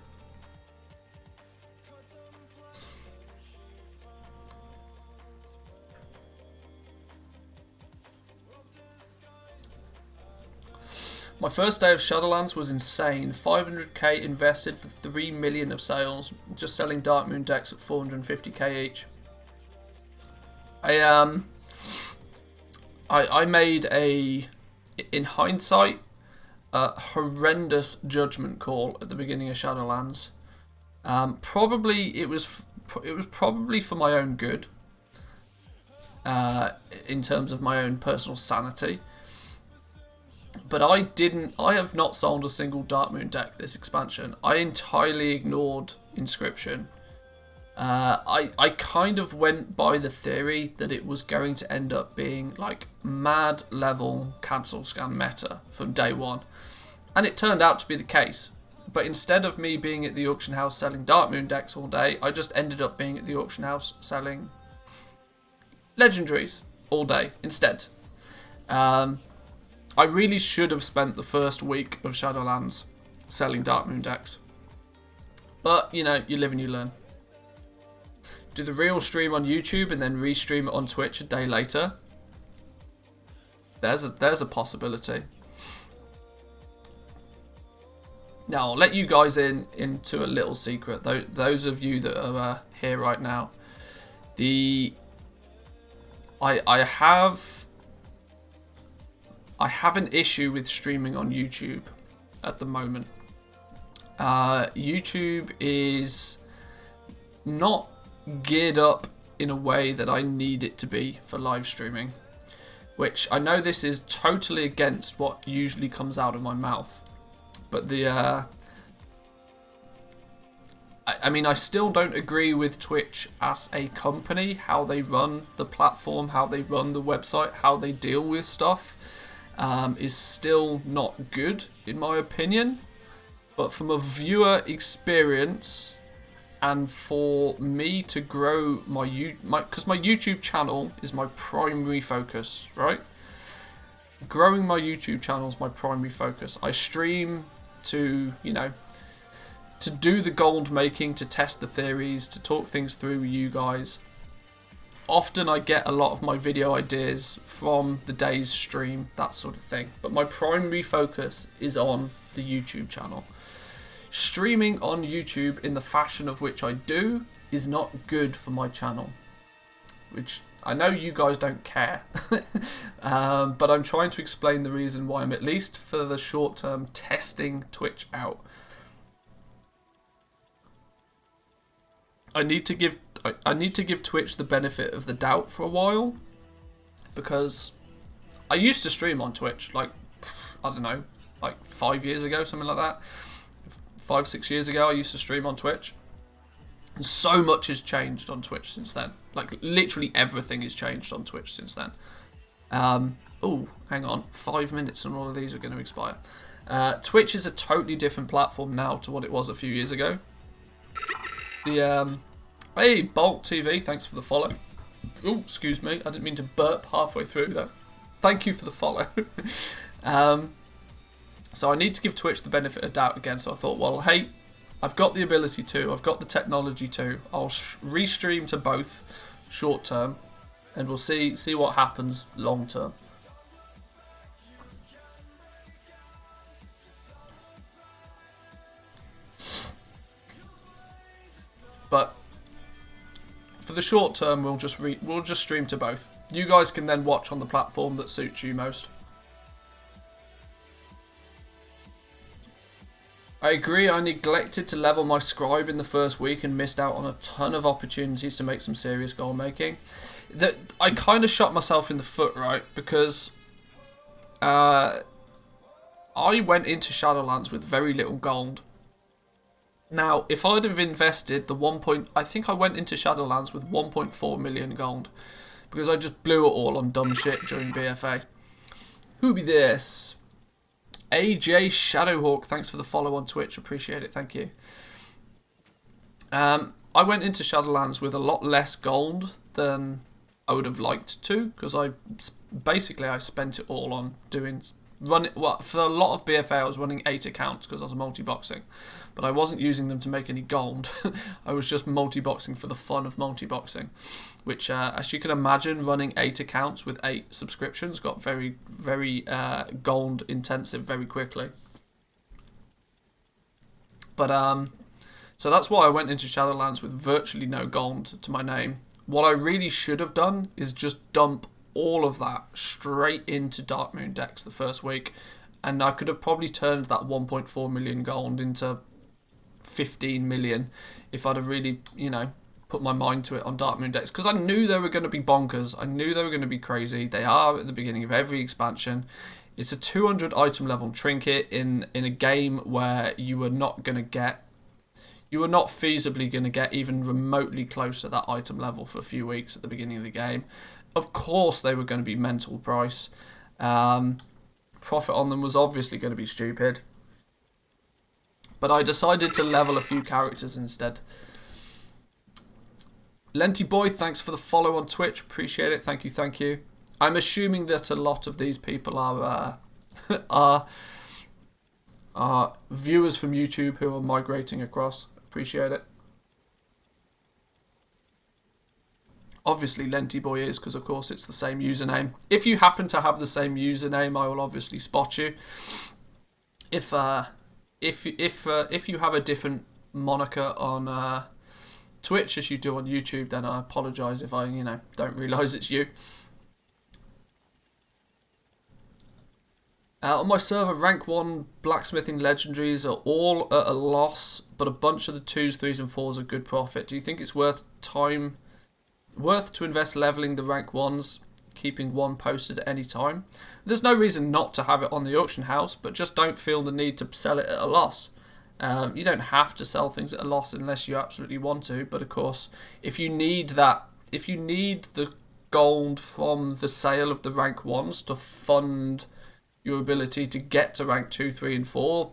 Speaker 1: My first day of Shadowlands was insane. 500k invested for 3 million of sales. Just selling Darkmoon decks at 450k each. I made in hindsight, a horrendous judgment call at the beginning of Shadowlands. Probably it was probably for my own good. In terms of my own personal sanity. But I have not sold a single Darkmoon deck this expansion. I entirely ignored Inscription. I kind of went by the theory that it was going to end up being like mad level cancel scan meta from day one. And it turned out to be the case. But instead of me being at the auction house selling Darkmoon decks all day, I just ended up being at the auction house selling legendaries all day instead. I really should have spent the first week of Shadowlands selling Darkmoon decks. But, you know, you live and you learn. Do the real stream on YouTube and then restream it on Twitch a day later? There's a possibility. Now, I'll let you guys into a little secret. Those of you that are here right now. I have an issue with streaming on YouTube at the moment. YouTube is not geared up in a way that I need it to be for live streaming. Which I know this is totally against what usually comes out of my mouth. But I mean, I still don't agree with Twitch as a company, how they run the platform, how they run the website, how they deal with stuff. Is still not good in my opinion, but from a viewer experience and for me to grow because my YouTube channel is my primary focus, right? Growing my YouTube channel is my primary focus. I stream to, you know, to do the gold making, to test the theories, to talk things through with you guys. Often I get a lot of my video ideas from the day's stream, that sort of thing. But my primary focus is on the YouTube channel. Streaming on YouTube in the fashion of which I do is not good for my channel. Which I know you guys don't care. But I'm trying to explain the reason why I'm at least for the short term testing Twitch out. I need to give Twitch the benefit of the doubt for a while, because I used to stream on Twitch, like, I don't know, like 5 years ago, something like that. 5-6 years ago I used to stream on Twitch, and so much has changed on Twitch since then. Like, literally everything has changed on Twitch since then. Oh, hang on, 5 minutes and all of these are going to expire. Twitch is a totally different platform now to what it was a few years ago. Hey, Bolt TV, thanks for the follow. Oh, excuse me, I didn't mean to burp halfway through there. Thank you for the follow. So I need to give Twitch the benefit of doubt again, so I thought, well, hey, I've got the ability to, I've got the technology to, I'll restream to both short term, and we'll see what happens long term. But for the short term, we'll just stream to both. You guys can then watch on the platform that suits you most. I agree, I neglected to level my scribe in the first week and missed out on a ton of opportunities to make some serious goal making. I kind of shot myself in the foot, right? Because I went into Shadowlands with very little gold. Now, if I'd have invested the I think I went into Shadowlands with 1.4 million gold. Because I just blew it all on dumb shit during BFA. Who be this? AJ Shadowhawk, thanks for the follow on Twitch. Appreciate it, thank you. I went into Shadowlands with a lot less gold than I would have liked to. Because I spent it all on for a lot of BFA I was running 8 accounts because I was multi-boxing, but I wasn't using them to make any gold. I was just multi-boxing for the fun of multi-boxing, which as you can imagine, running 8 accounts with 8 subscriptions got very, very gold intensive very quickly. But so that's why I went into Shadowlands with virtually no gold to my name. What I really should have done is just dump all of that straight into Darkmoon decks the first week, and I could have probably turned that 1.4 million gold into 15 million if I'd have really, put my mind to it on Darkmoon decks, because I knew they were going to be bonkers. I knew they were going to be crazy. They are at the beginning of every expansion. It's a 200 item level trinket in a game where you were not feasibly going to get even remotely close to that item level for a few weeks at the beginning of the game. Of course they were going to be mental price. Profit on them was obviously going to be stupid. But I decided to level a few characters instead. Lenty Boy, thanks for the follow on Twitch. Appreciate it. Thank you, thank you. I'm assuming that a lot of these people are viewers from YouTube who are migrating across. Appreciate it. Obviously, Lenty Boy is, because of course it's the same username. If you happen to have the same username, I will obviously spot you. If you have a different moniker on Twitch as you do on YouTube, then I apologise if I, don't realise it's you. On my server, rank 1 blacksmithing legendaries are all at a loss, but a bunch of the 2s, 3s and 4s are good profit. Do you think it's worth to invest leveling the rank 1s, keeping one posted at any time? There's no reason not to have it on the auction house, but just don't feel the need to sell it at a loss. You don't have to sell things at a loss unless you absolutely want to, but of course, if you need the gold from the sale of the rank 1s to fund your ability to get to rank 2, 3 and 4,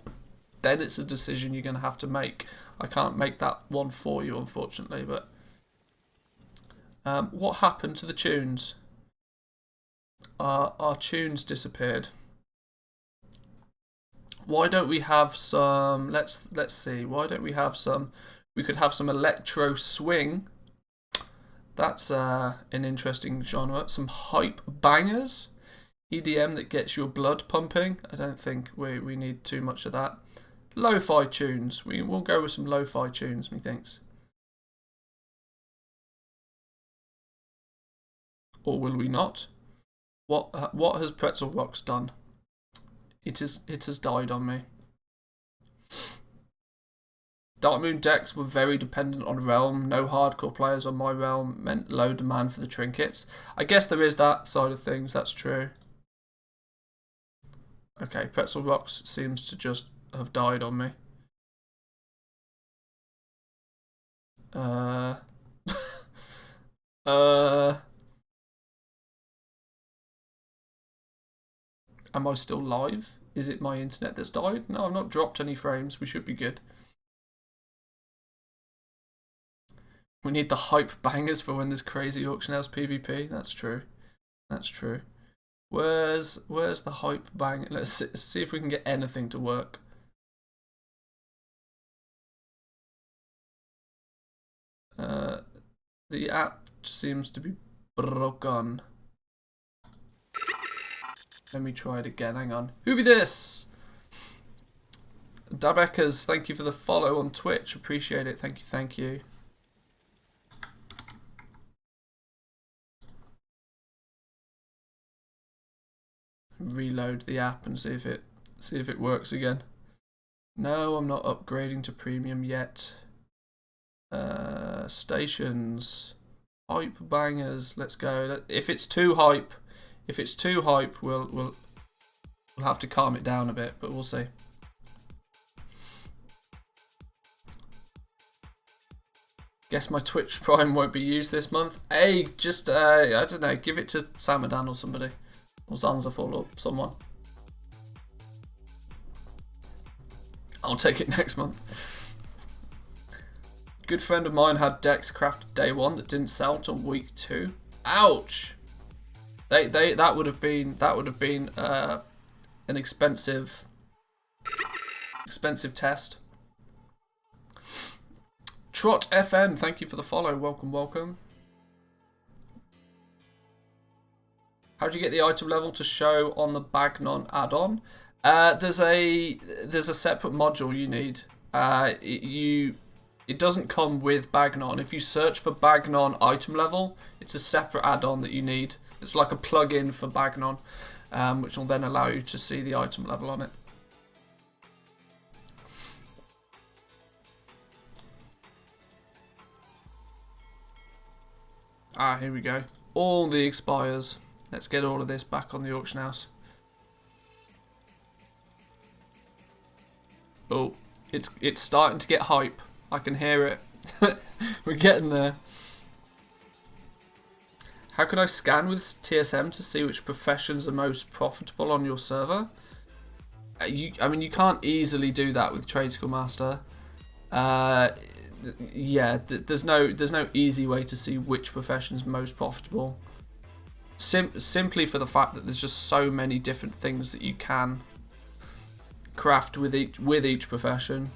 Speaker 1: then it's a decision you're going to have to make. I can't make that one for you, unfortunately, but what happened to the tunes? Our tunes disappeared. Why don't we have some? Let's see. Why don't we have some? We could have some electro swing. That's an interesting genre. Some hype bangers. EDM that gets your blood pumping. I don't think we need too much of that. Lo-fi tunes. We'll go with some lo-fi tunes, methinks. Or will we not? What has Pretzel Rocks done? It has died on me. Darkmoon decks were very dependent on Realm. No hardcore players on my Realm meant low demand for the trinkets. I guess there is that side of things, that's true. Okay, Pretzel Rocks seems to just have died on me. Am I still live? Is it my internet that's died? No, I've not dropped any frames. We should be good. We need the hype bangers for when there's crazy auction house PvP. That's true. That's true. Where's the hype bang? Let's see if we can get anything to work. The app seems to be broken. Let me try it again. Hang on. Who be this? Dabekas, thank you for the follow on Twitch. Appreciate it. Thank you. Thank you. Reload the app and see if it works again. No, I'm not upgrading to premium yet. Stations, hype bangers. Let's go. If it's too hype, we'll We'll have to calm it down a bit, but we'll see. Guess my Twitch Prime won't be used this month. Hey, just, I don't know, give it to Samadan or somebody. Or Zanzaful or someone. I'll take it next month. Good friend of mine had decks crafted day 1 that didn't sell till week 2. Ouch! That would have been an expensive test. Trot FN, thank you for the follow. Welcome, welcome. How'd you get the item level to show on the Bagnon add-on? There's a separate module you need. It doesn't come with Bagnon. If you search for Bagnon item level, it's a separate add-on that you need. It's like a plug-in for Bagnon, which will then allow you to see the item level on it. Ah, here we go. All the expires. Let's get all of this back on the auction house. Oh, it's starting to get hype. I can hear it. We're getting there. How can I scan with TSM to see which professions are most profitable on your server? I mean, you can't easily do that with Trade School Master. Yeah, there's no easy way to see which profession's most profitable. Simply for the fact that there's just so many different things that you can craft with each profession.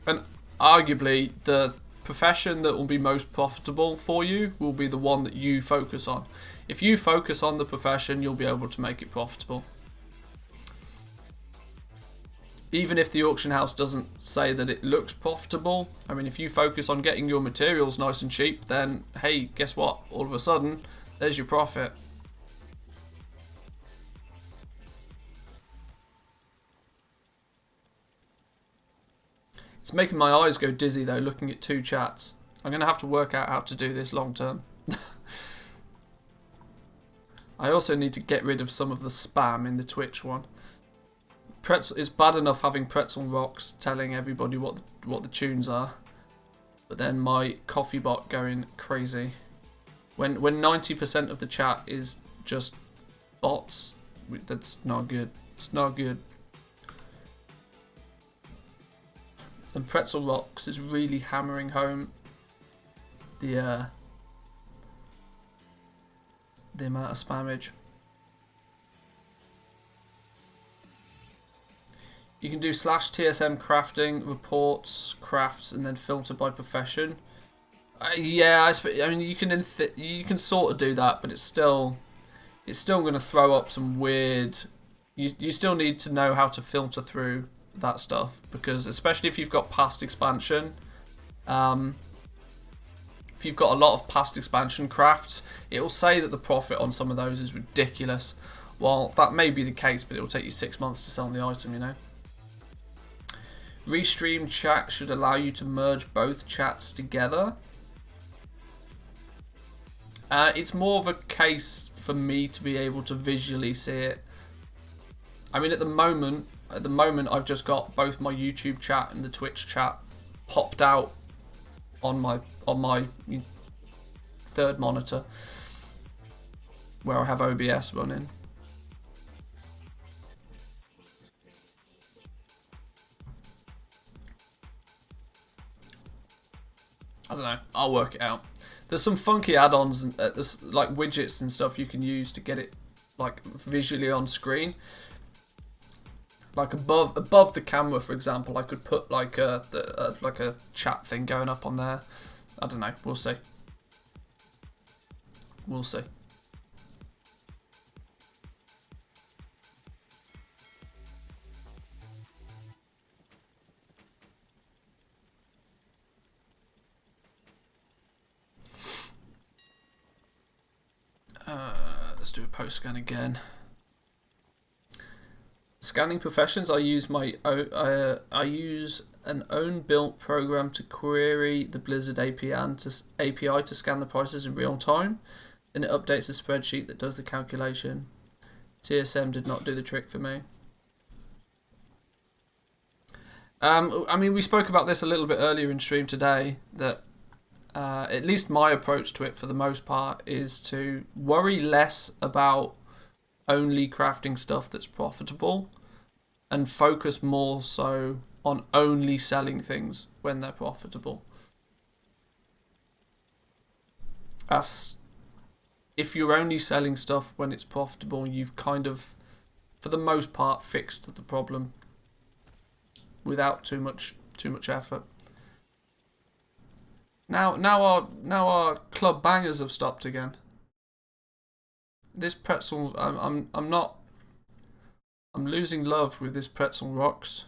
Speaker 1: And arguably, the profession that will be most profitable for you will be the one that you focus on. If you focus on the profession, you'll be able to make it profitable. Even if the auction house doesn't say that it looks profitable, I mean, if you focus on getting your materials nice and cheap, then hey, guess what? All of a sudden, there's your profit. It's making my eyes go dizzy though, looking at 2 chats. I'm going to have to work out how to do this long term. I also need to get rid of some of the spam in the Twitch one. It's bad enough having pretzel rocks telling everybody what the tunes are, but then my coffee bot going crazy. When 90% of the chat is just bots, that's not good. It's not good. And Pretzel Rocks is really hammering home the amount of spammage. You can do /TSM crafting, reports, crafts, and then filter by profession. Yeah, I mean you can sort of do that, but it's still going to throw up some weird. You still need to know how to filter through that stuff, because especially if you've got past expansion, if you've got a lot of past expansion crafts, it will say that the profit on some of those is ridiculous. Well, that may be the case, but it will take you 6 months to sell the item, you know. Restream chat should allow you to merge both chats together. It's more of a case for me to be able to visually see it. I mean, at the moment I've just got both my YouTube chat and the Twitch chat popped out on my third monitor where I have OBS running. I don't know. I'll work it out. There's some funky add-ons and there's like widgets and stuff you can use to get it like visually on screen. Like above the camera, for example, I could put like a chat thing going up on there. I don't know. We'll see. We'll see. Let's do a post scan again. Scanning professions. I use an own built program to query the Blizzard API to scan the prices in real time. Then it updates a spreadsheet that does the calculation. TSM did not do the trick for me. I mean, we spoke about this a little bit earlier in stream today, that at least my approach to it for the most part is to worry less about only crafting stuff that's profitable and focus more so on only selling things when they're profitable. As if you're only selling stuff when it's profitable, you've kind of, for the most part, fixed the problem without too much effort. Now our club bangers have stopped again. This pretzel, I'm losing love with this pretzel rocks.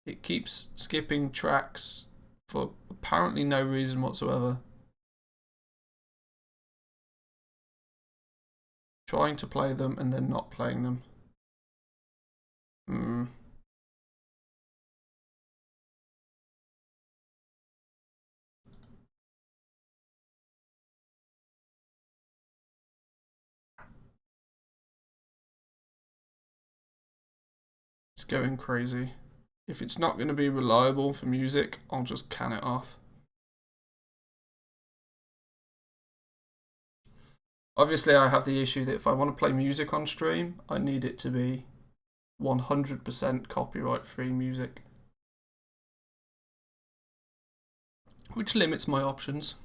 Speaker 1: It keeps skipping tracks for apparently no reason whatsoever. Trying to play them and then not playing them. It's going crazy. If it's not going to be reliable for music, I'll just can it off. Obviously, I have the issue that if I want to play music on stream, I need it to be 100% copyright-free music, which limits my options.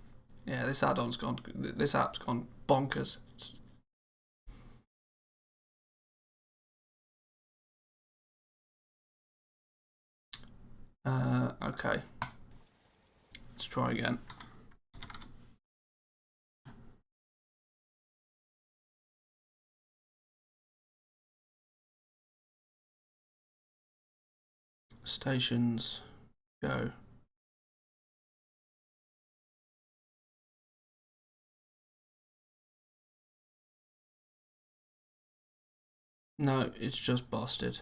Speaker 1: Yeah, this app's gone bonkers. Okay. Let's try again. Stations, go. No, it's just busted.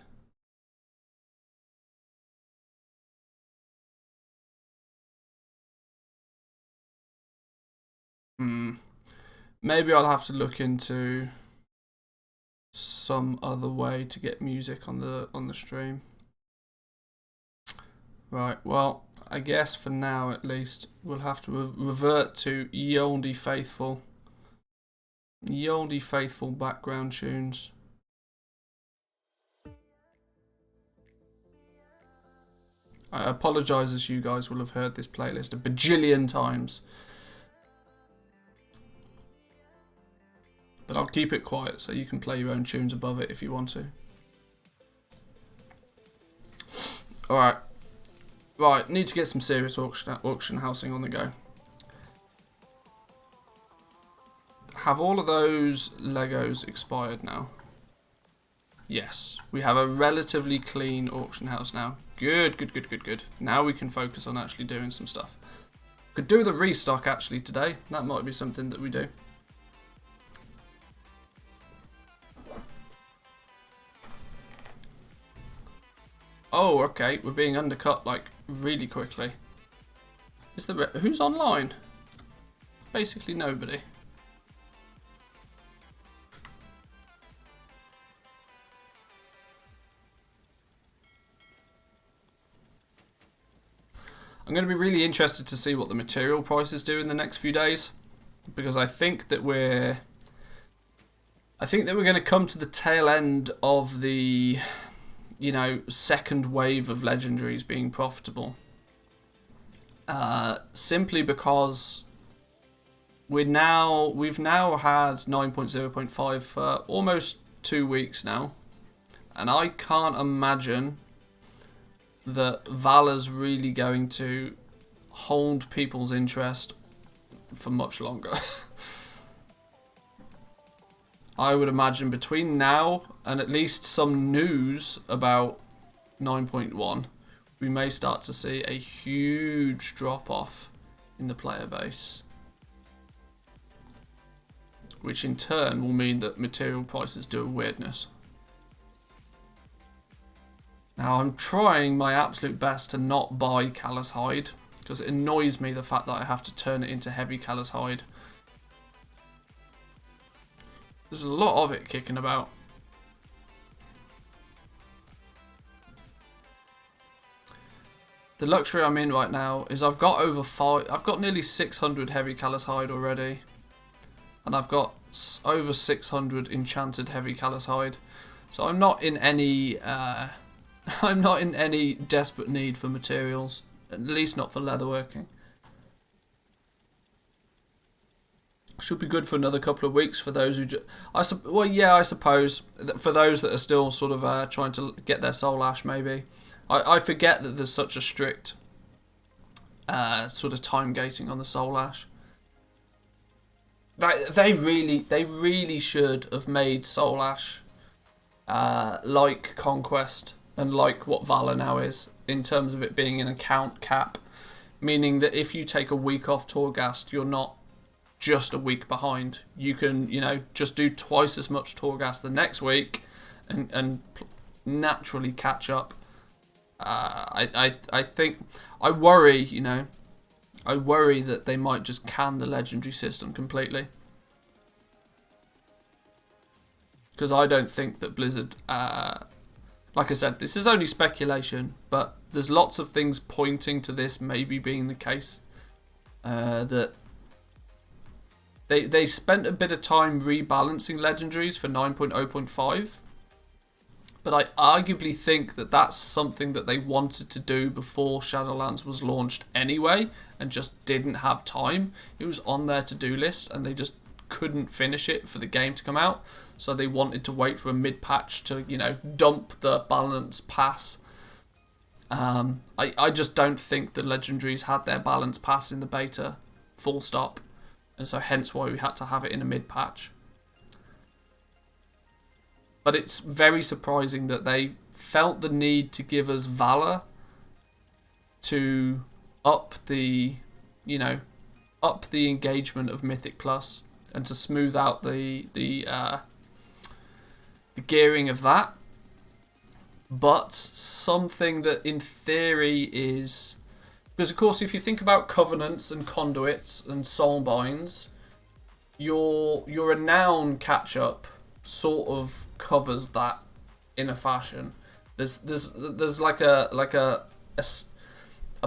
Speaker 1: Maybe I'll have to look into some other way to get music on the stream. Right, well, I guess for now at least we'll have to revert to ye olde faithful background tunes. I apologise as you guys will have heard this playlist a bajillion times. But I'll keep it quiet so you can play your own tunes above it if you want to. Alright. Right, need to get some serious auction housing on the go. Have all of those Legos expired now? Yes. We have a relatively clean auction house now. Good, good, good, good, good. Now we can focus on actually doing some stuff. Could do with a restock actually today. That might be something that we do. Oh, okay. We're being undercut like really quickly. Is the who's online? Basically nobody. I'm going to be really interested to see what the material prices do in the next few days, because I think that we're going to come to the tail end of the, you know, second wave of legendaries being profitable. Simply because we've now had 9.0.5 for almost 2 weeks now, and I can't imagine that Valor's really going to hold people's interest for much longer. I would imagine between now and at least some news about 9.1, we may start to see a huge drop-off in the player base, which in turn will mean that material prices do a weirdness. Now I'm trying my absolute best to not buy Callous Hide, because it annoys me the fact that I have to turn it into heavy callous hide. There's a lot of it kicking about. The luxury I'm in right now is I've got nearly 600 heavy callous hide already, and I've got over 600 enchanted heavy callous hide. So I'm not in any I'm not in any desperate need for materials, at least not for leatherworking. Should be good for another couple of weeks for those who I suppose for those that are still sort of trying to get their soul ash. Maybe I forget that there's such a strict sort of time gating on the soul ash. They really should have made soul ash like Conquest and like what Valor now is, in terms of it being an account cap, meaning that if you take a week off Torghast, you're not just a week behind. You can, just do twice as much Torghast the next week and naturally catch up. I think I worry that they might just can the legendary system completely, because I don't think that Blizzard, like I said, this is only speculation, but there's lots of things pointing to this maybe being the case, that they spent a bit of time rebalancing legendaries for 9.0.5, but I arguably think that that's something that they wanted to do before Shadowlands was launched anyway, and just didn't have time. It was on their to-do list, and they just couldn't finish it for the game to come out, so they wanted to wait for a mid-patch to, dump the balance pass. I just don't think the legendaries had their balance pass in the beta, full stop, and so hence why we had to have it in a mid-patch. But it's very surprising that they felt the need to give us Valor to up the engagement of Mythic Plus, and to smooth out the gearing of that. But something that in theory is, because of course if you think about covenants and conduits and soulbinds, your renown catch up sort of covers that in a fashion. There's like a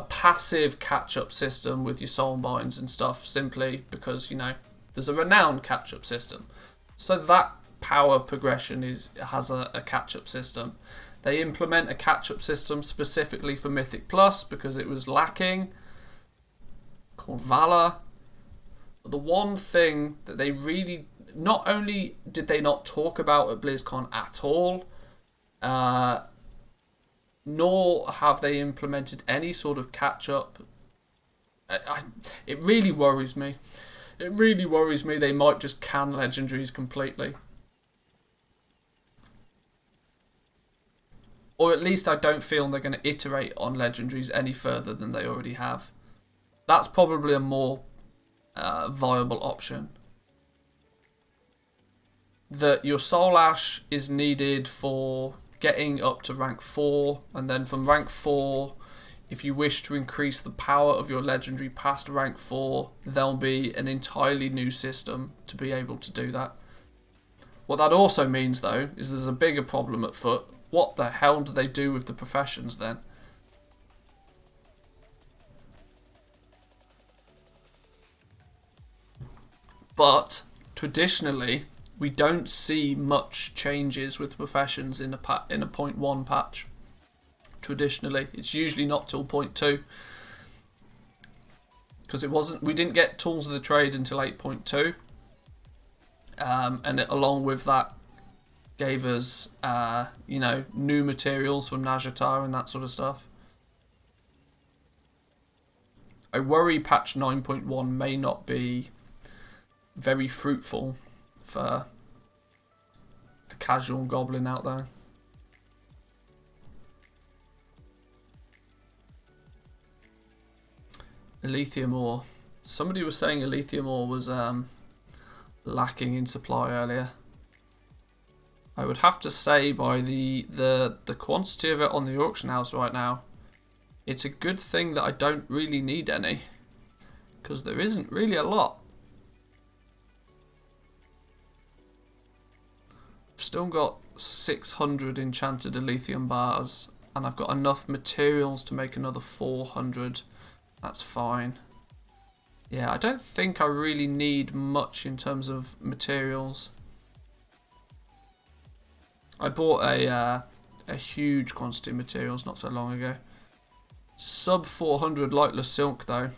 Speaker 1: passive catch up system with your soulbinds and stuff, simply because there's a renown catch up system. So that power progression has a catch up system. They implement a catch up system specifically for Mythic Plus because it was lacking, called Valor. But the one thing that they really, not only did they not talk about at BlizzCon at all, nor have they implemented any sort of catch-up. It really worries me. It really worries me they might just can legendaries completely. Or at least I don't feel they're going to iterate on legendaries any further than they already have. That's probably a more viable option. That your Soul Ash is needed for getting up to rank 4, and then from rank 4, if you wish to increase the power of your legendary past rank 4, there'll be an entirely new system to be able to do that. What that also means though is there's a bigger problem at foot. What the hell do they do with the professions then? But traditionally, we don't see much changes with professions in a 0.1 patch. Traditionally, it's usually not till 0.2, because we didn't get tools of the trade until 8.2, and along with that gave us new materials from Nazjatar and that sort of stuff. I worry patch 9.1 may not be very fruitful for the casual goblin out there. Elythium ore. Somebody was saying Elythium ore was lacking in supply earlier. I would have to say by the quantity of it on the auction house right now, it's a good thing that I don't really need any, because there isn't really a lot. I've still got 600 enchanted lithium bars, and I've got enough materials to make another 400. That's fine. Yeah, I don't think I really need much in terms of materials. I bought a huge quantity of materials not so long ago. Sub 400 lightless silk though.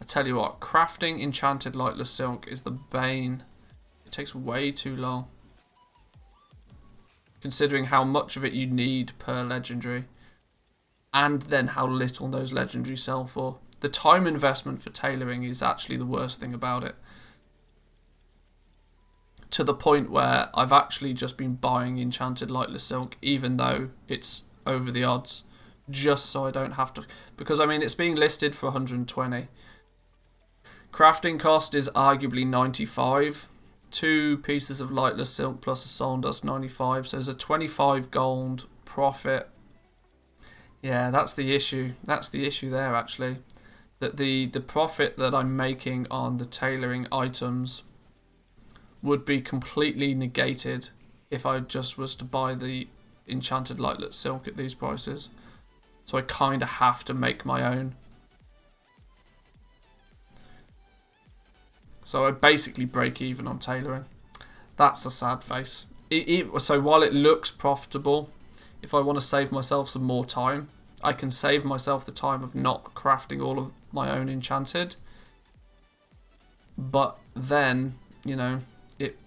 Speaker 1: I tell you what, crafting enchanted lightless silk is the bane. It takes way too long, considering how much of it you need per legendary, and then how little those legendaries sell for. The time investment for tailoring is actually the worst thing about it. To the point where I've actually just been buying enchanted lightless silk, even though it's over the odds, just so I don't have to. Because, I mean, it's being listed for 120. Crafting cost is arguably 95. 2 pieces of lightless silk plus a soul dust, 95. So there's a 25 gold profit. Yeah, that's the issue. That's the issue there, actually. That the profit that I'm making on the tailoring items would be completely negated if I just was to buy the enchanted lightless silk at these prices. So I kind of have to make my own. So I basically break even on tailoring. That's a sad face. So while it looks profitable, if I want to save myself some more time, I can save myself the time of not crafting all of my own enchanted. But then, you know, it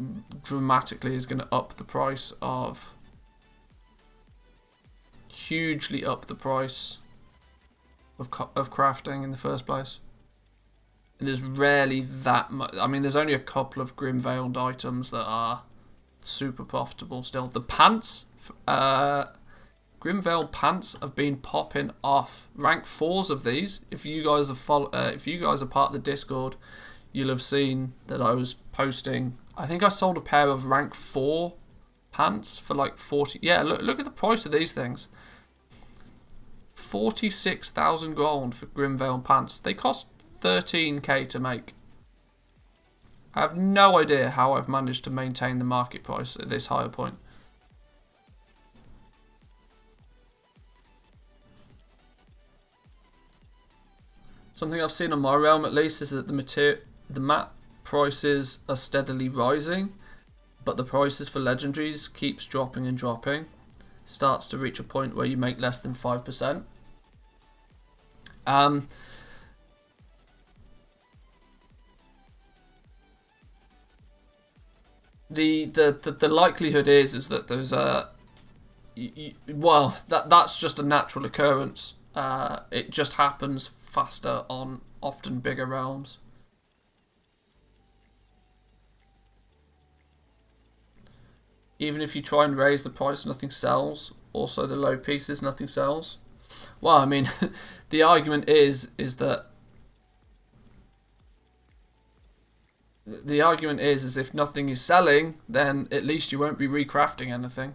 Speaker 1: dramatically is going to up the price of... hugely up the price of crafting in the first place. And there's rarely that much. I mean, there's only a couple of Grim Veiled items that are super profitable still. The pants, Grim Veiled pants have been popping off. Rank 4s of these. If you guys are part of the Discord, you'll have seen that I was posting. I think I sold a pair of rank 4 pants for like 40. Yeah, look at the price of these things. 46,000 gold for Grim Veiled pants. They cost 13k to make. I have no idea how I've managed to maintain the market price at this higher point. Something I've seen on my realm at least is that the map prices are steadily rising, but the prices for legendaries keeps dropping and dropping. Starts to reach a point where you make less than 5%. The likelihood is that there's well, that's just a natural occurrence. It just happens faster on often bigger realms. Even if you try and raise the price, nothing sells. Also, the low pieces, nothing sells. Well, I mean, the argument is that if nothing is selling, then at least you won't be recrafting anything.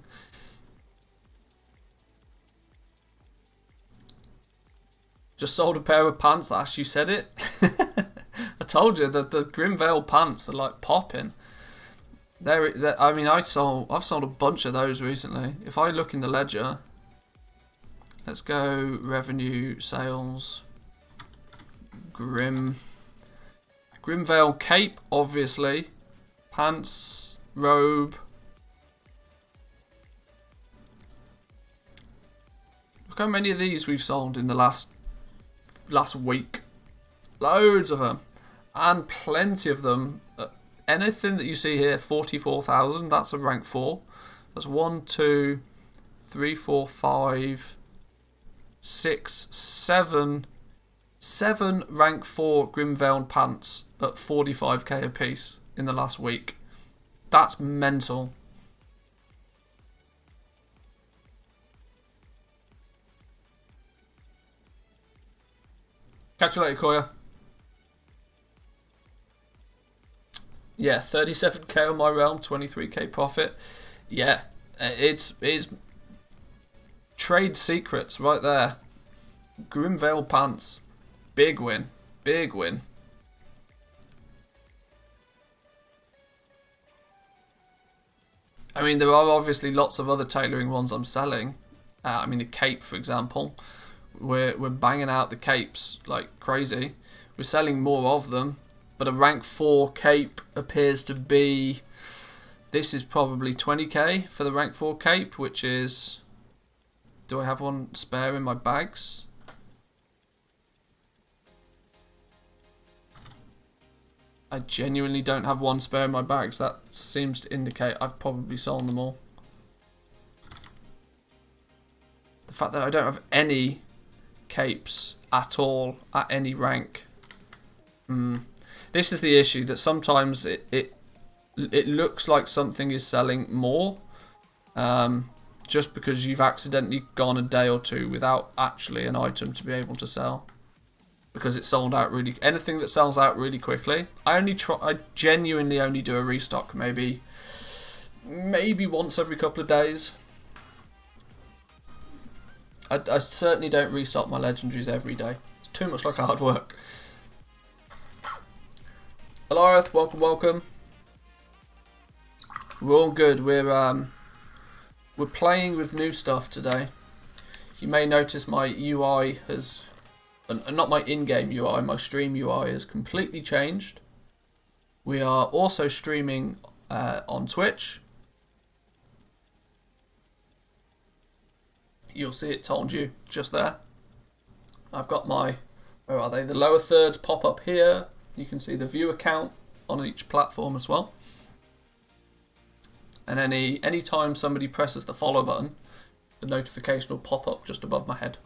Speaker 1: Just sold a pair of pants, Ash, you said it. I told you that the Grim Veiled pants are like popping. I mean, I've sold a bunch of those recently. If I look in the ledger, let's go revenue, sales, Grim Veiled cape, obviously, pants, robe. Look how many of these we've sold in the last week. Loads of them, and plenty of them. Anything that you see here, 44,000, that's a rank 4. That's 1, 2, 3, 4, 5, 6, 7 rank 4 Grim Veiled pants at 45k a piece in the last week. That's mental. Catch you later, Koya. Yeah, 37k on my realm, 23k profit. Yeah, it's trade secrets right there. Grimvale Pants. Big win. Big win. I mean, there are obviously lots of other tailoring ones I'm selling. I mean, the cape, for example. We're banging out the capes like crazy. We're selling more of them. But a rank 4 cape appears to be... This is probably 20k for the rank 4 cape, which is... Do I have one spare in my bags? I genuinely don't have one spare in my bags. That seems to indicate I've probably sold them all. The fact that I don't have any capes at all at any rank. This is the issue, that sometimes it looks like something is selling more just because you've accidentally gone a day or two without actually an item to be able to sell. Because it sold out really... Anything that sells out really quickly. I genuinely only do a restock maybe once every couple of days. I certainly don't restock my legendaries every day. It's too much like hard work. Alarith, welcome. We're all good. We're playing with new stuff today. You may notice my UI has... not my in-game UI, my stream UI has completely changed. We are also streaming on Twitch. You'll see it told you just there. I've got my, where are they? The lower thirds pop up here. You can see the viewer count on each platform as well. And any time somebody presses the follow button, the notification will pop up just above my head.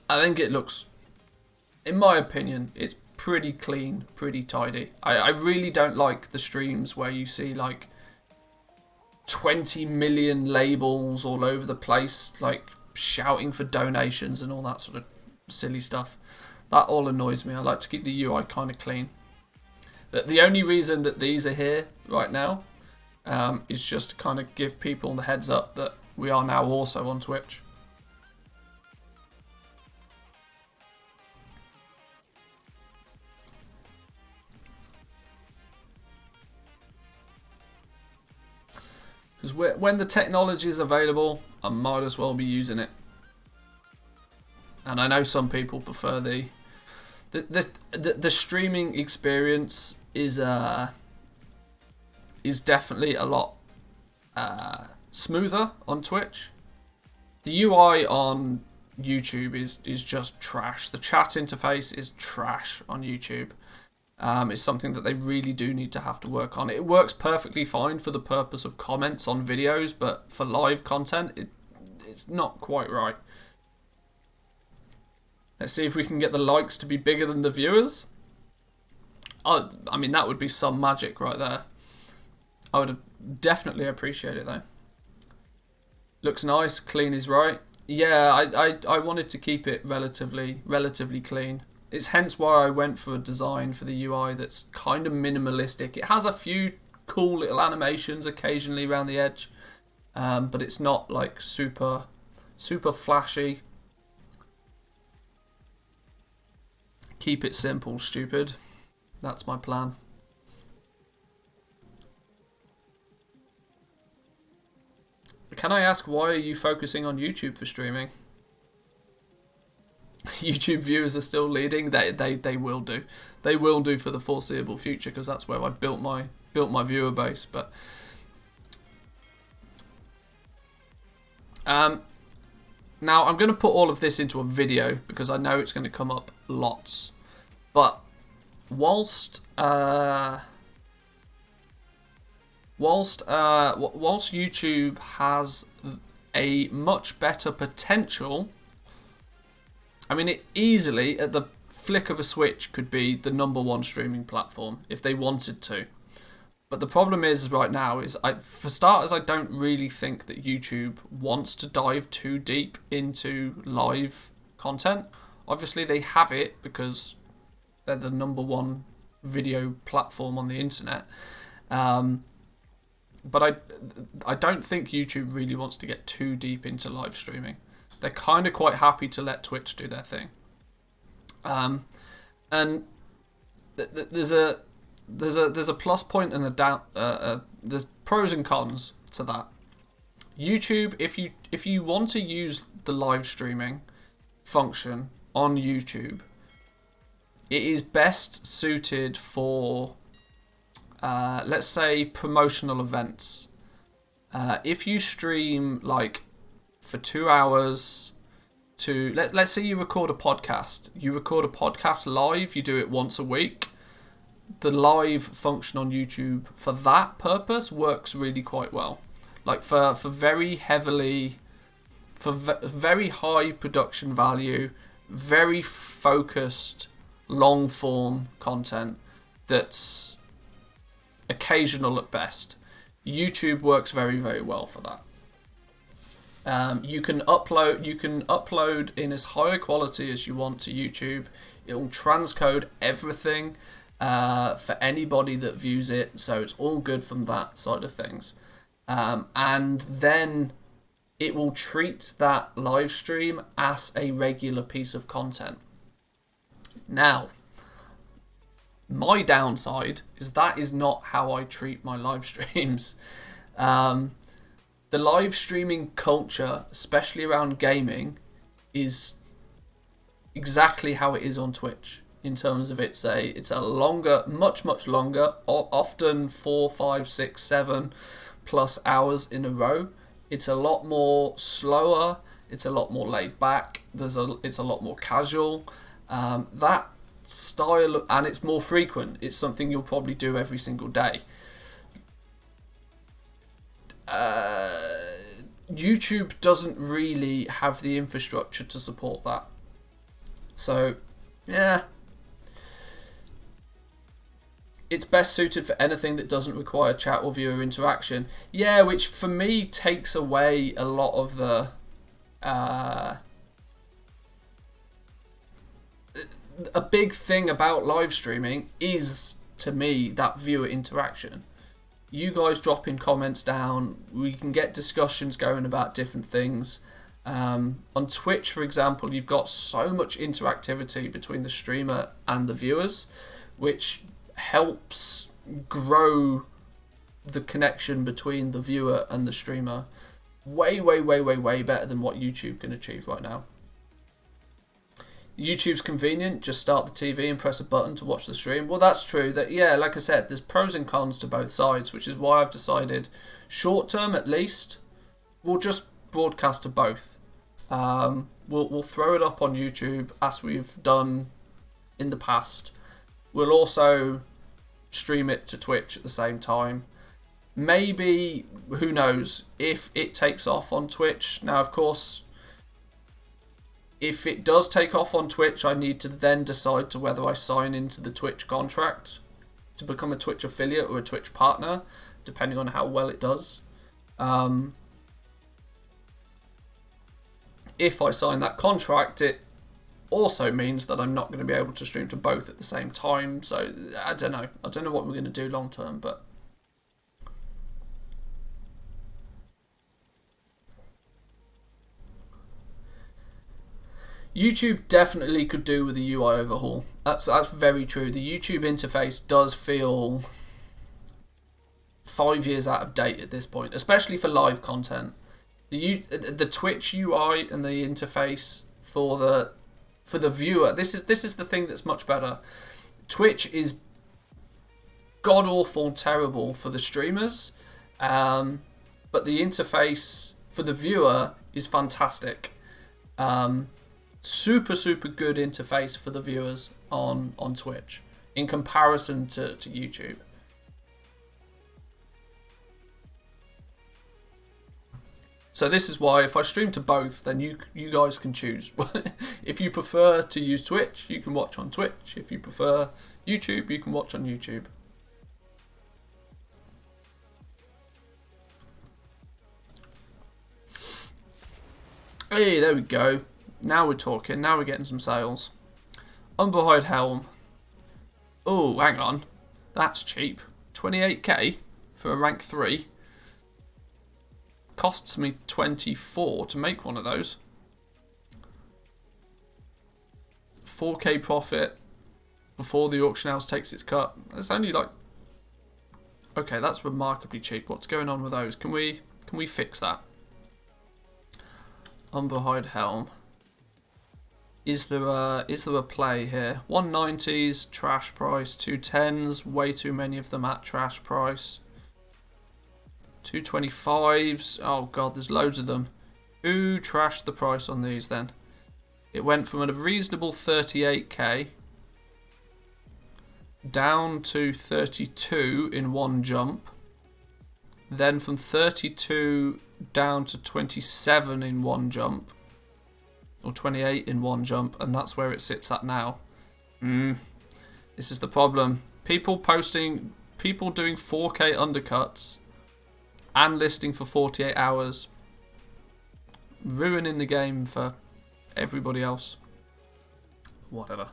Speaker 1: I think it looks, in my opinion, it's pretty clean, pretty tidy. I really don't like the streams where you see like 20 million labels all over the place, like shouting for donations and all that sort of silly stuff. That all annoys me. I like to keep the UI kind of clean. The only reason that these are here right now is just to kind of give people the heads up that we are now also on Twitch. Because when the technology is available, I might as well be using it. And I know some people prefer the streaming experience is definitely a lot smoother on Twitch. The UI on YouTube is just trash. The chat interface is trash on YouTube. It's something that they really do need to have to work on. It works perfectly fine for the purpose of comments on videos, but for live content, it's not quite right. Let's see if we can get the likes to be bigger than the viewers. I mean, that would be some magic right there. I would definitely appreciate it though. Looks nice, clean is right. Yeah, I wanted to keep it relatively clean. It's hence why I went for a design for the UI that's kind of minimalistic. It has a few cool little animations occasionally around the edge, but it's not like super flashy. Keep it simple, stupid. That's my plan. Can I ask, why are you focusing on YouTube for streaming? YouTube viewers are still leading. They will do. They will do for the foreseeable future, because that's where I built my viewer base. But now I'm going to put all of this into a video because I know it's going to come up lots. But whilst YouTube has a much better potential, I mean, it easily, at the flick of a switch, could be the #1 streaming platform if they wanted to. But the problem is right now is, for starters, I don't really think that YouTube wants to dive too deep into live content. Obviously, they have it because they're the #1 video platform on the internet. But I don't think YouTube really wants to get too deep into live streaming. They're kind of quite happy to let Twitch do their thing. And there's a plus point and a down. There's pros and cons to that. YouTube, if you want to use the live streaming function on YouTube, it is best suited for, let's say, promotional events. If you stream like for 2 hours to, let's say you record a podcast. You record a podcast live, you do it once a week. The live function on YouTube for that purpose works really quite well. Like for very heavily, for very high production value, very focused, long form content that's occasional at best. YouTube works very, very well for that. You can upload in as high a quality as you want to YouTube. It will transcode everything for anybody that views it, so it's all good from that side of things. And then it will treat that live stream as a regular piece of content. Now, my downside is that is not how I treat my live streams. The live streaming culture, especially around gaming, is exactly how it is on Twitch. In terms of it's a longer, much longer, often 4, 5, 6, 7 plus hours in a row. It's a lot more slower. It's a lot more laid back. It's a lot more casual. That style, and it's more frequent. It's something you'll probably do every single day. YouTube doesn't really have the infrastructure to support that. So, yeah. It's best suited for anything that doesn't require chat or viewer interaction. Yeah, which for me takes away a lot of the... a big thing about live streaming is, to me, that viewer interaction. You guys dropping comments down, we can get discussions going about different things. On Twitch, for example, you've got so much interactivity between the streamer and the viewers, which helps grow the connection between the viewer and the streamer way better than what YouTube can achieve right now. YouTube's convenient, just start the TV and press a button to watch the stream. Well, that's true. That, yeah, like I said, there's pros and cons to both sides, which is why I've decided, short term at least, we'll just broadcast to both. We'll throw it up on YouTube as we've done in the past. We'll also stream it to Twitch at the same time. Maybe, who knows, if it takes off on Twitch. Now, of course, if it does take off on Twitch, I need to then decide to whether I sign into the Twitch contract to become a Twitch affiliate or a Twitch partner, depending on how well it does. If I sign that contract, it also means that I'm not going to be able to stream to both at the same time. So I don't know. I don't know what we're going to do long term, but YouTube definitely could do with a UI overhaul. That's very true. The YouTube interface does feel 5 years out of date at this point, especially for live content. The Twitch UI and the interface for the viewer, this is the thing that's much better. Twitch is god awful terrible for the streamers, but the interface for the viewer is fantastic. Super good interface for the viewers on Twitch in comparison to YouTube. So this is why if I stream to both, then you guys can choose. If you prefer to use Twitch, you can watch on Twitch. If you prefer YouTube, you can watch on YouTube. Hey, there we go. Now we're talking. Now we're getting some sales. Unbehind Helm. Oh, hang on. That's cheap. 28k for a rank 3. Costs me 24 to make one of those. 4k profit before the auction house takes its cut. It's only like, okay, that's remarkably cheap. What's going on with those? Can we fix that? Umberhide Helm. Is there a play here? 190s, trash price. 210s, way too many of them at trash price. 225s, oh god, there's loads of them. Who trashed the price on these then? It went from a reasonable 38k down to 32 in one jump. Then from 32 down to 27 in one jump. Or 28 in one jump, and that's where it sits at now. This is the problem. People doing 4k undercuts and listing for 48 hours, ruining the game for everybody else. Whatever.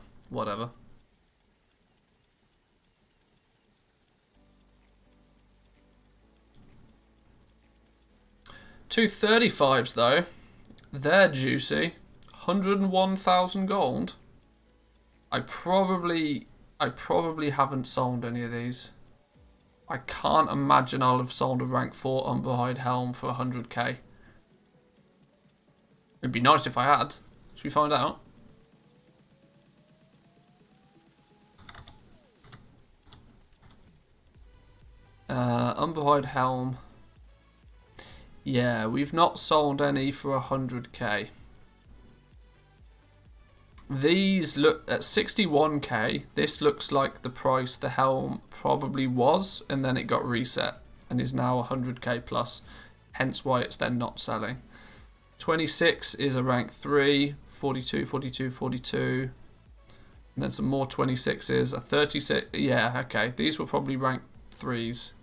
Speaker 1: 235s though, they're juicy. 101,000 gold. I probably haven't sold any of these. I can't imagine I'll have sold a rank 4 Umberhide Helm for 100k. It'd be nice if I had. Should we find out? Umberhide Helm. Yeah, we've not sold any for 100k. These look at 61k. This looks like the price the helm probably was, and then it got reset and is now 100k plus, hence why it's then not selling. 26 is a rank 3, 42, 42, 42, and then some more 26s, a 36. Yeah, okay, these were probably rank 3s.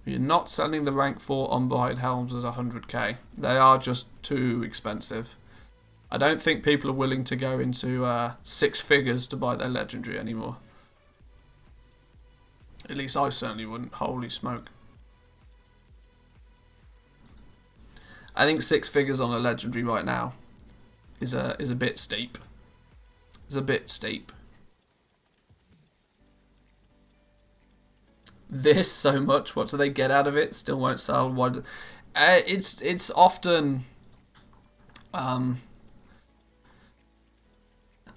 Speaker 1: You're not selling the rank 4 Umberhide Helms as 100k. They are just too expensive. I don't think people are willing to go into 6 figures to buy their legendary anymore. At least I certainly wouldn't. Holy smoke. I think 6 figures on a legendary right now is a bit steep. It's a bit steep. This so much. What do they get out of it? Still won't sell. Why? It's often.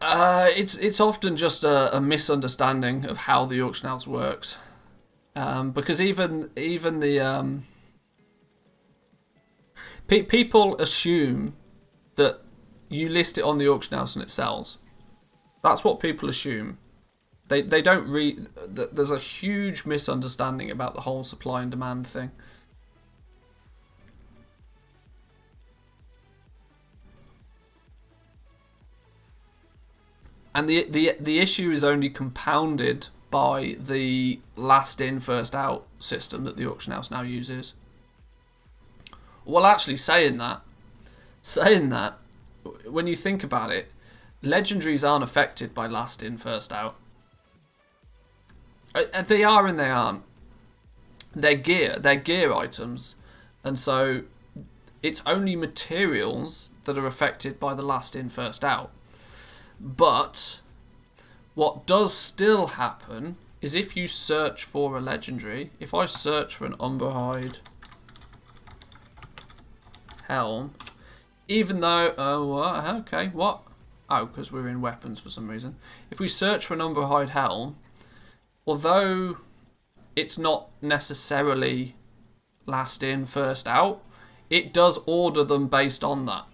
Speaker 1: It's often just a misunderstanding of how the auction house works, because even the people assume that you list it on the auction house and it sells. That's what people assume. They don't read. There's a huge misunderstanding about the whole supply and demand thing. And the issue is only compounded by the last in, first out system that the auction house now uses. Well, actually, saying that, when you think about it, legendaries aren't affected by last in, first out. They are and they aren't. They're gear items, and so it's only materials that are affected by the last in, first out. But what does still happen is if you search for a legendary, if I search for an Umberhide Helm, even though, okay, what? Oh, because we're in weapons for some reason. If we search for an Umberhide Helm, although it's not necessarily last in, first out, it does order them based on that.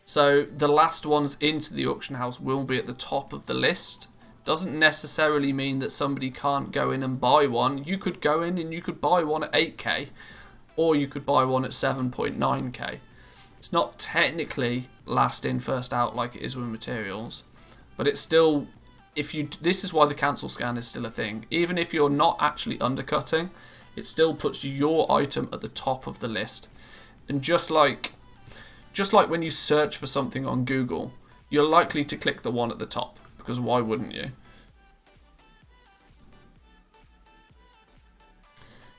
Speaker 1: So the last ones into the auction house will be at the top of the list. Doesn't necessarily mean that somebody can't go in and buy one. You could go in and you could buy one at 8k, or you could buy one at 7.9k. It's not technically last in, first out like it is with materials, but it's still, this is why the cancel scan is still a thing. Even if you're not actually undercutting, it still puts your item at the top of the list. And just like when you search for something on Google, you're likely to click the one at the top, because why wouldn't you?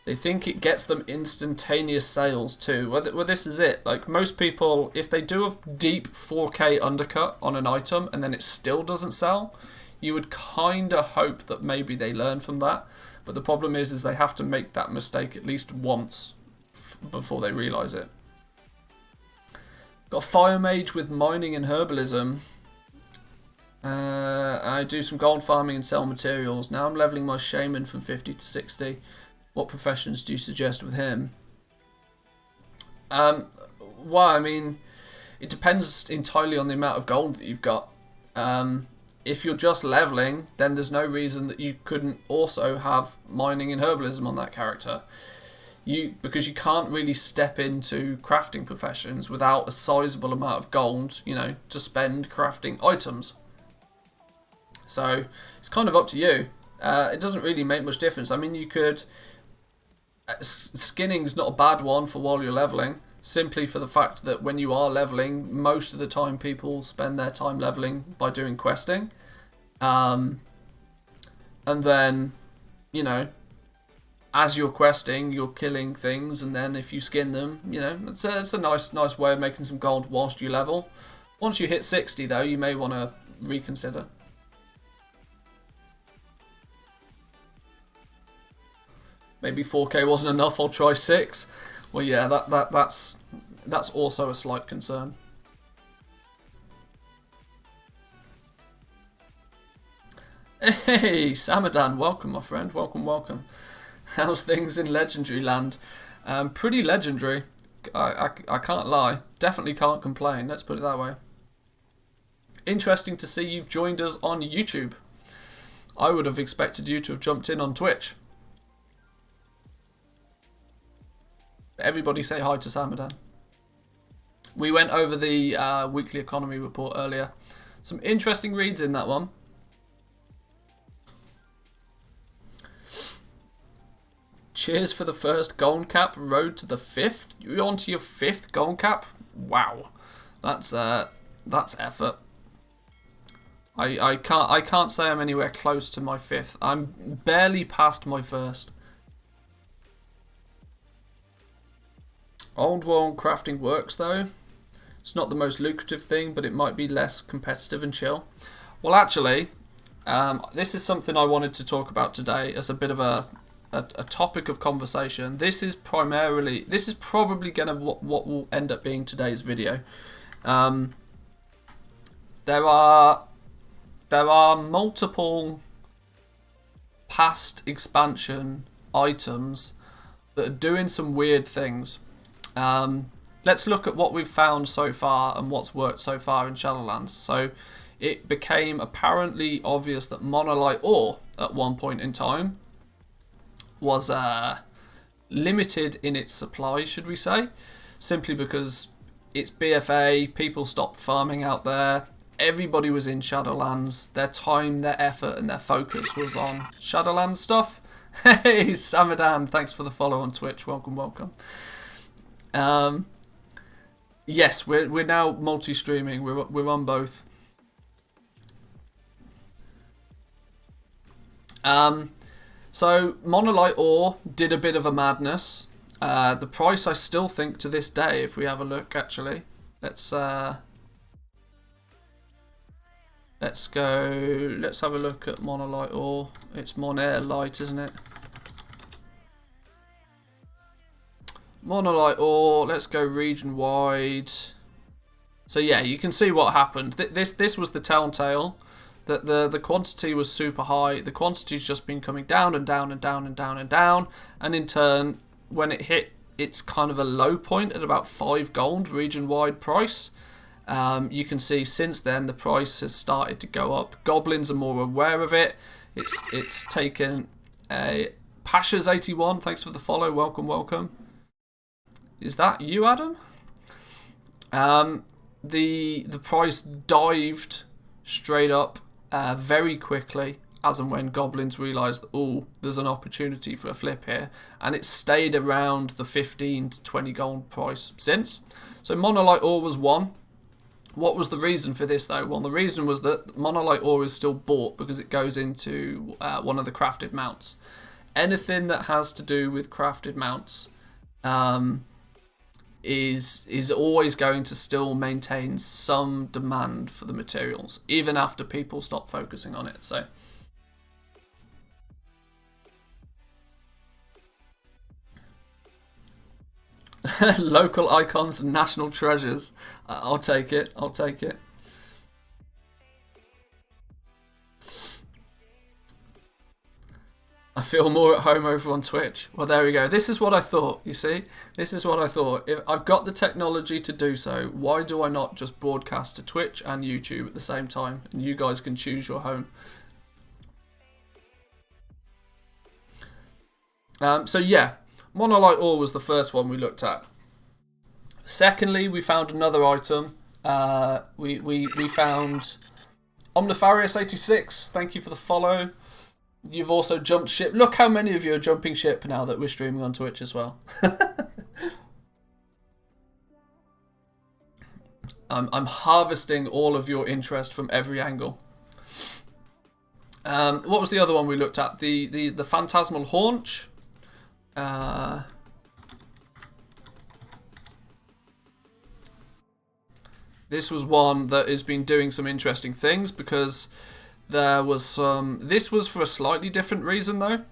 Speaker 1: They think it gets them instantaneous sales too. Well, this is it. Like, most people, if they do a deep 4K undercut on an item and then it still doesn't sell, you would kind of hope that maybe they learn from that. But the problem is they have to make that mistake at least once before they realise it. Got a Fire Mage with mining and herbalism. I do some gold farming and sell materials. Now I'm leveling my shaman from 50 to 60. What professions do you suggest with him? Well, I mean, it depends entirely on the amount of gold that you've got. If you're just leveling, then there's no reason that you couldn't also have mining and herbalism on that character. Because you can't really step into crafting professions without a sizable amount of gold, you know, to spend crafting items. So it's kind of up to you. It doesn't really make much difference. I mean, you could... Skinning's not a bad one for while you're leveling, simply for the fact that when you are leveling, most of the time people spend their time leveling by doing questing. And then, you know, as you're questing, you're killing things, and then if you skin them, you know, it's a nice way of making some gold whilst you level. Once you hit 60 though, you may want to reconsider. Maybe 4K wasn't enough, I'll try 6. Well, yeah, that's also a slight concern. Hey, Samadan, welcome, my friend. Welcome. How's things in Legendary Land? Pretty legendary. I can't lie. Definitely can't complain, let's put it that way. Interesting to see you've joined us on YouTube. I would have expected you to have jumped in on Twitch. Everybody say hi to Samadan. We went over the weekly economy report earlier. Some interesting reads in that one. Cheers for the first gold cap. Road to the 5th. You're on to your 5th gold cap. Wow, that's effort. I can't say I'm anywhere close to my 5th. I'm barely past my 1st. Old world crafting works though. It's not the most lucrative thing, but it might be less competitive and chill. Well, actually, this is something I wanted to talk about today as a bit of a topic of conversation. This is probably gonna what will end up being today's video. There are multiple past expansion items that are doing some weird things. Let's look at what we've found so far and what's worked so far in Shadowlands. So it became apparently obvious that monolite ore at one point in time was limited in its supply, should we say, simply because it's BFA, people stopped farming out there, everybody was in Shadowlands, their time, their effort and their focus was on Shadowlands stuff. Hey Samadan, thanks for the follow on Twitch, welcome. Yes, we're now multi-streaming. We're on both. So monolite ore did a bit of a madness. The price, I still think to this day, if we have a look, actually, let's have a look at monolite ore. It's Monair light, isn't it? Monolite ore, let's go region wide. So yeah, you can see what happened. This was the telltale, that the quantity was super high. The quantity's just been coming down and down and down and down and down, and in turn, when it hit its kind of a low point at about 5 gold region wide price, you can see since then the price has started to go up. Goblins are more aware of it. It's taken a Pasha's 81. Thanks for the follow. Welcome. Is that you, Adam? The price dived straight up very quickly as and when goblins realised, oh, there's an opportunity for a flip here, and it's stayed around the 15 to 20 gold price since. So monolite ore was one. What was the reason for this though? Well, the reason was that monolite ore is still bought because it goes into one of the crafted mounts. anything that has to do with crafted mounts is always going to still maintain some demand for the materials, even after people stop focusing on it. So local icons and national treasures. I'll take it. I'll take it. I feel more at home over on Twitch. Well, there we go. This is what I thought, you see? This is what I thought. If I've got the technology to do so, why do I not just broadcast to Twitch and YouTube at the same time? And you guys can choose your home. So yeah, monolite ore was the first one we looked at. Secondly, we found another item. We found Omnifarious86. Thank you for the follow. You've also jumped ship. Look how many of you are jumping ship now that we're streaming on Twitch as well. I'm harvesting all of your interest from every angle. What was the other one we looked at? The Phantasmal Haunch. This was one that has been doing some interesting things because there was some... This was for a slightly different reason though.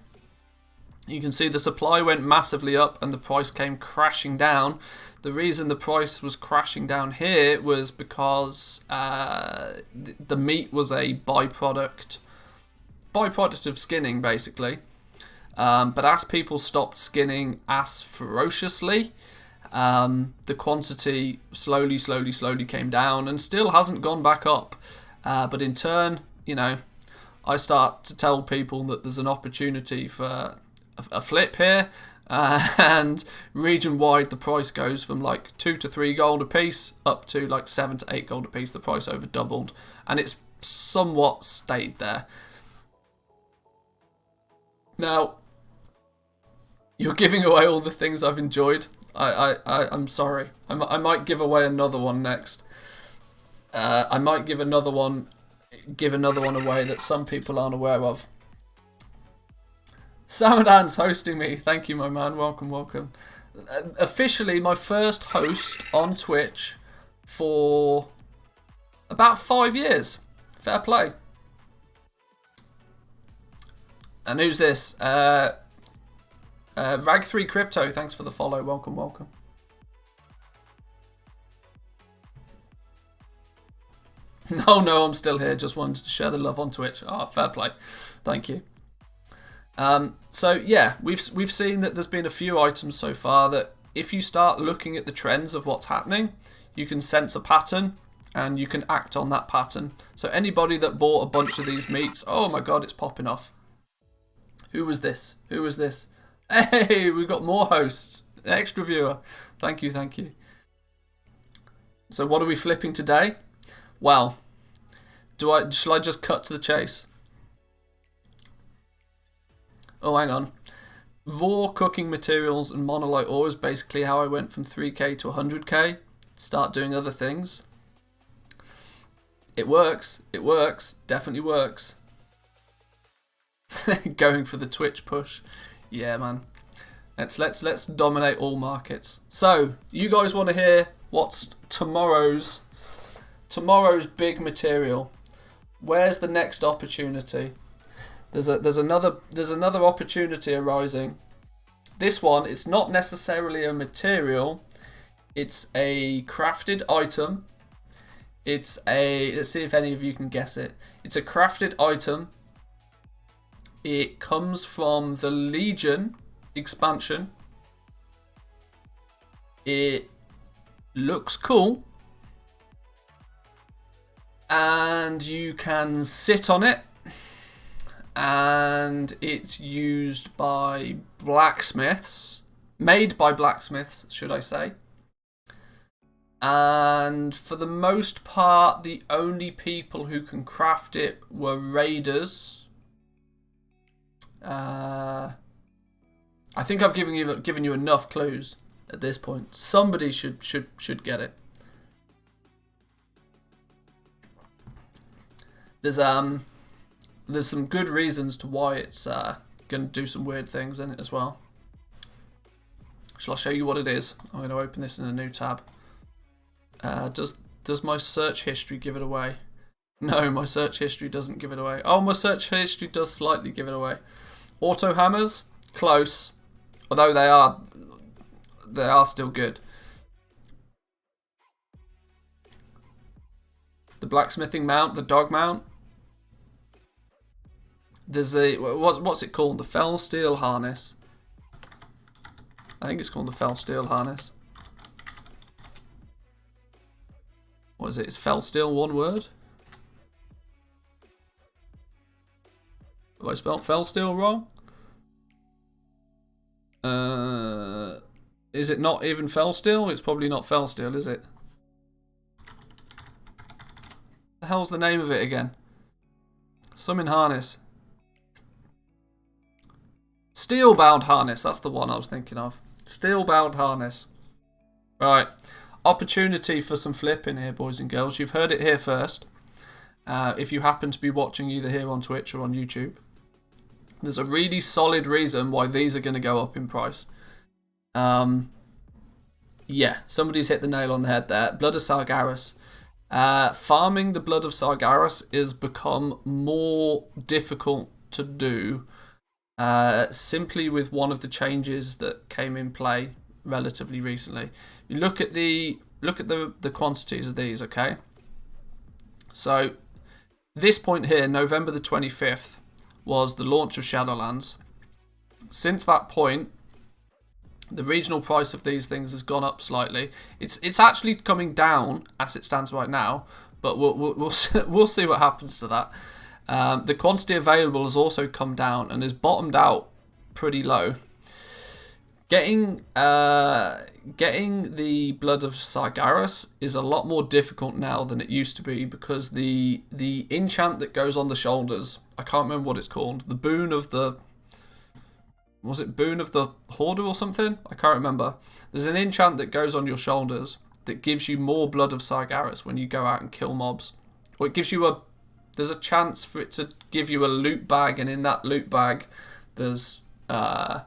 Speaker 1: You can see the supply went massively up and the price came crashing down. The reason the price was crashing down here was because the meat was a byproduct of skinning basically. But as people stopped skinning as ferociously, the quantity slowly came down and still hasn't gone back up. But in turn, you know, I start to tell people that there's an opportunity for a flip here, and region-wide the price goes from like 2 to 3 gold a piece up to like 7 to 8 gold a piece. The price over doubled, and it's somewhat stayed there. Now, you're giving away all the things I've enjoyed. I'm sorry. I might give away another one next. I might give another one away that some people aren't aware of. Samadan's hosting me. Thank you, my man. Welcome, welcome. Officially, my first host on Twitch for about 5 years. Fair play. And who's this? Rag3 Crypto. Thanks for the follow. Welcome, welcome. No, I'm still here. Just wanted to share the love on Twitch. Fair play. Thank you. So yeah, we've seen that there's been a few items so far that if you start looking at the trends of what's happening, you can sense a pattern and you can act on that pattern. So anybody that bought a bunch of these meats, oh my god, it's popping off. Who was this? Who was this? Hey, we've got more hosts. An extra viewer. Thank you, thank you. So what are we flipping today? Well, shall I just cut to the chase? Oh, hang on. Raw cooking materials and monolite ore is basically how I went from 3k to 100k. Start doing other things. It works. It works. Definitely works. Going for the Twitch push. Yeah, man. Let's dominate all markets. So, you guys want to hear what's tomorrow's big material? Where's the next opportunity? There's another opportunity arising. This one, it's not necessarily a material. It's a crafted item. Let's see if any of you can guess it. It's a crafted item. It comes from the Legion expansion. It looks cool. And you can sit on it. And it's used by blacksmiths. Made by blacksmiths, should I say. And for the most part, the only people who can craft it were raiders. I think I've given you enough clues at this point. Somebody should get it. There's some good reasons to why it's going to do some weird things in it as well. Shall I show you what it is? I'm going to open this in a new tab. Does my search history give it away? No, my search history doesn't give it away. Oh, my search history does slightly give it away. Auto hammers, close. Although they are still good. The blacksmithing mount, the dog mount. There's a what's it called? The fell steel harness. I think it's called the fell steel harness. What is it? Is fell steel one word? Have I spelled fell steel wrong? Is it not even fell steel? It's probably not fell steel, is it? The hell's the name of it again? Summon harness. Steel bound harness. That's the one I was thinking of. Steel bound harness. Right. Opportunity for some flipping here, boys and girls. You've heard it here first. If you happen to be watching either here on Twitch or on YouTube, there's a really solid reason why these are going to go up in price. Yeah, somebody's hit the nail on the head there. Blood of Sargeras. Farming the Blood of Sargeras has become more difficult to do simply with one of the changes that came in play relatively recently. You look at the quantities of these, okay? So this point here, November the 25th, was the launch of Shadowlands. Since that point, the regional price of these things has gone up slightly. It's actually coming down as it stands right now, but we'll see what happens to that. The quantity available has also come down and has bottomed out pretty low. Getting the Blood of Sargeras is a lot more difficult now than it used to be, because the enchant that goes on the shoulders, I can't remember what it's called, the boon of the... Was it Boon of the Hoarder or something? I can't remember. There's an enchant that goes on your shoulders that gives you more Blood of Sargeras when you go out and kill mobs. Or it gives you there's a chance for it to give you a loot bag, and in that loot bag there's Blood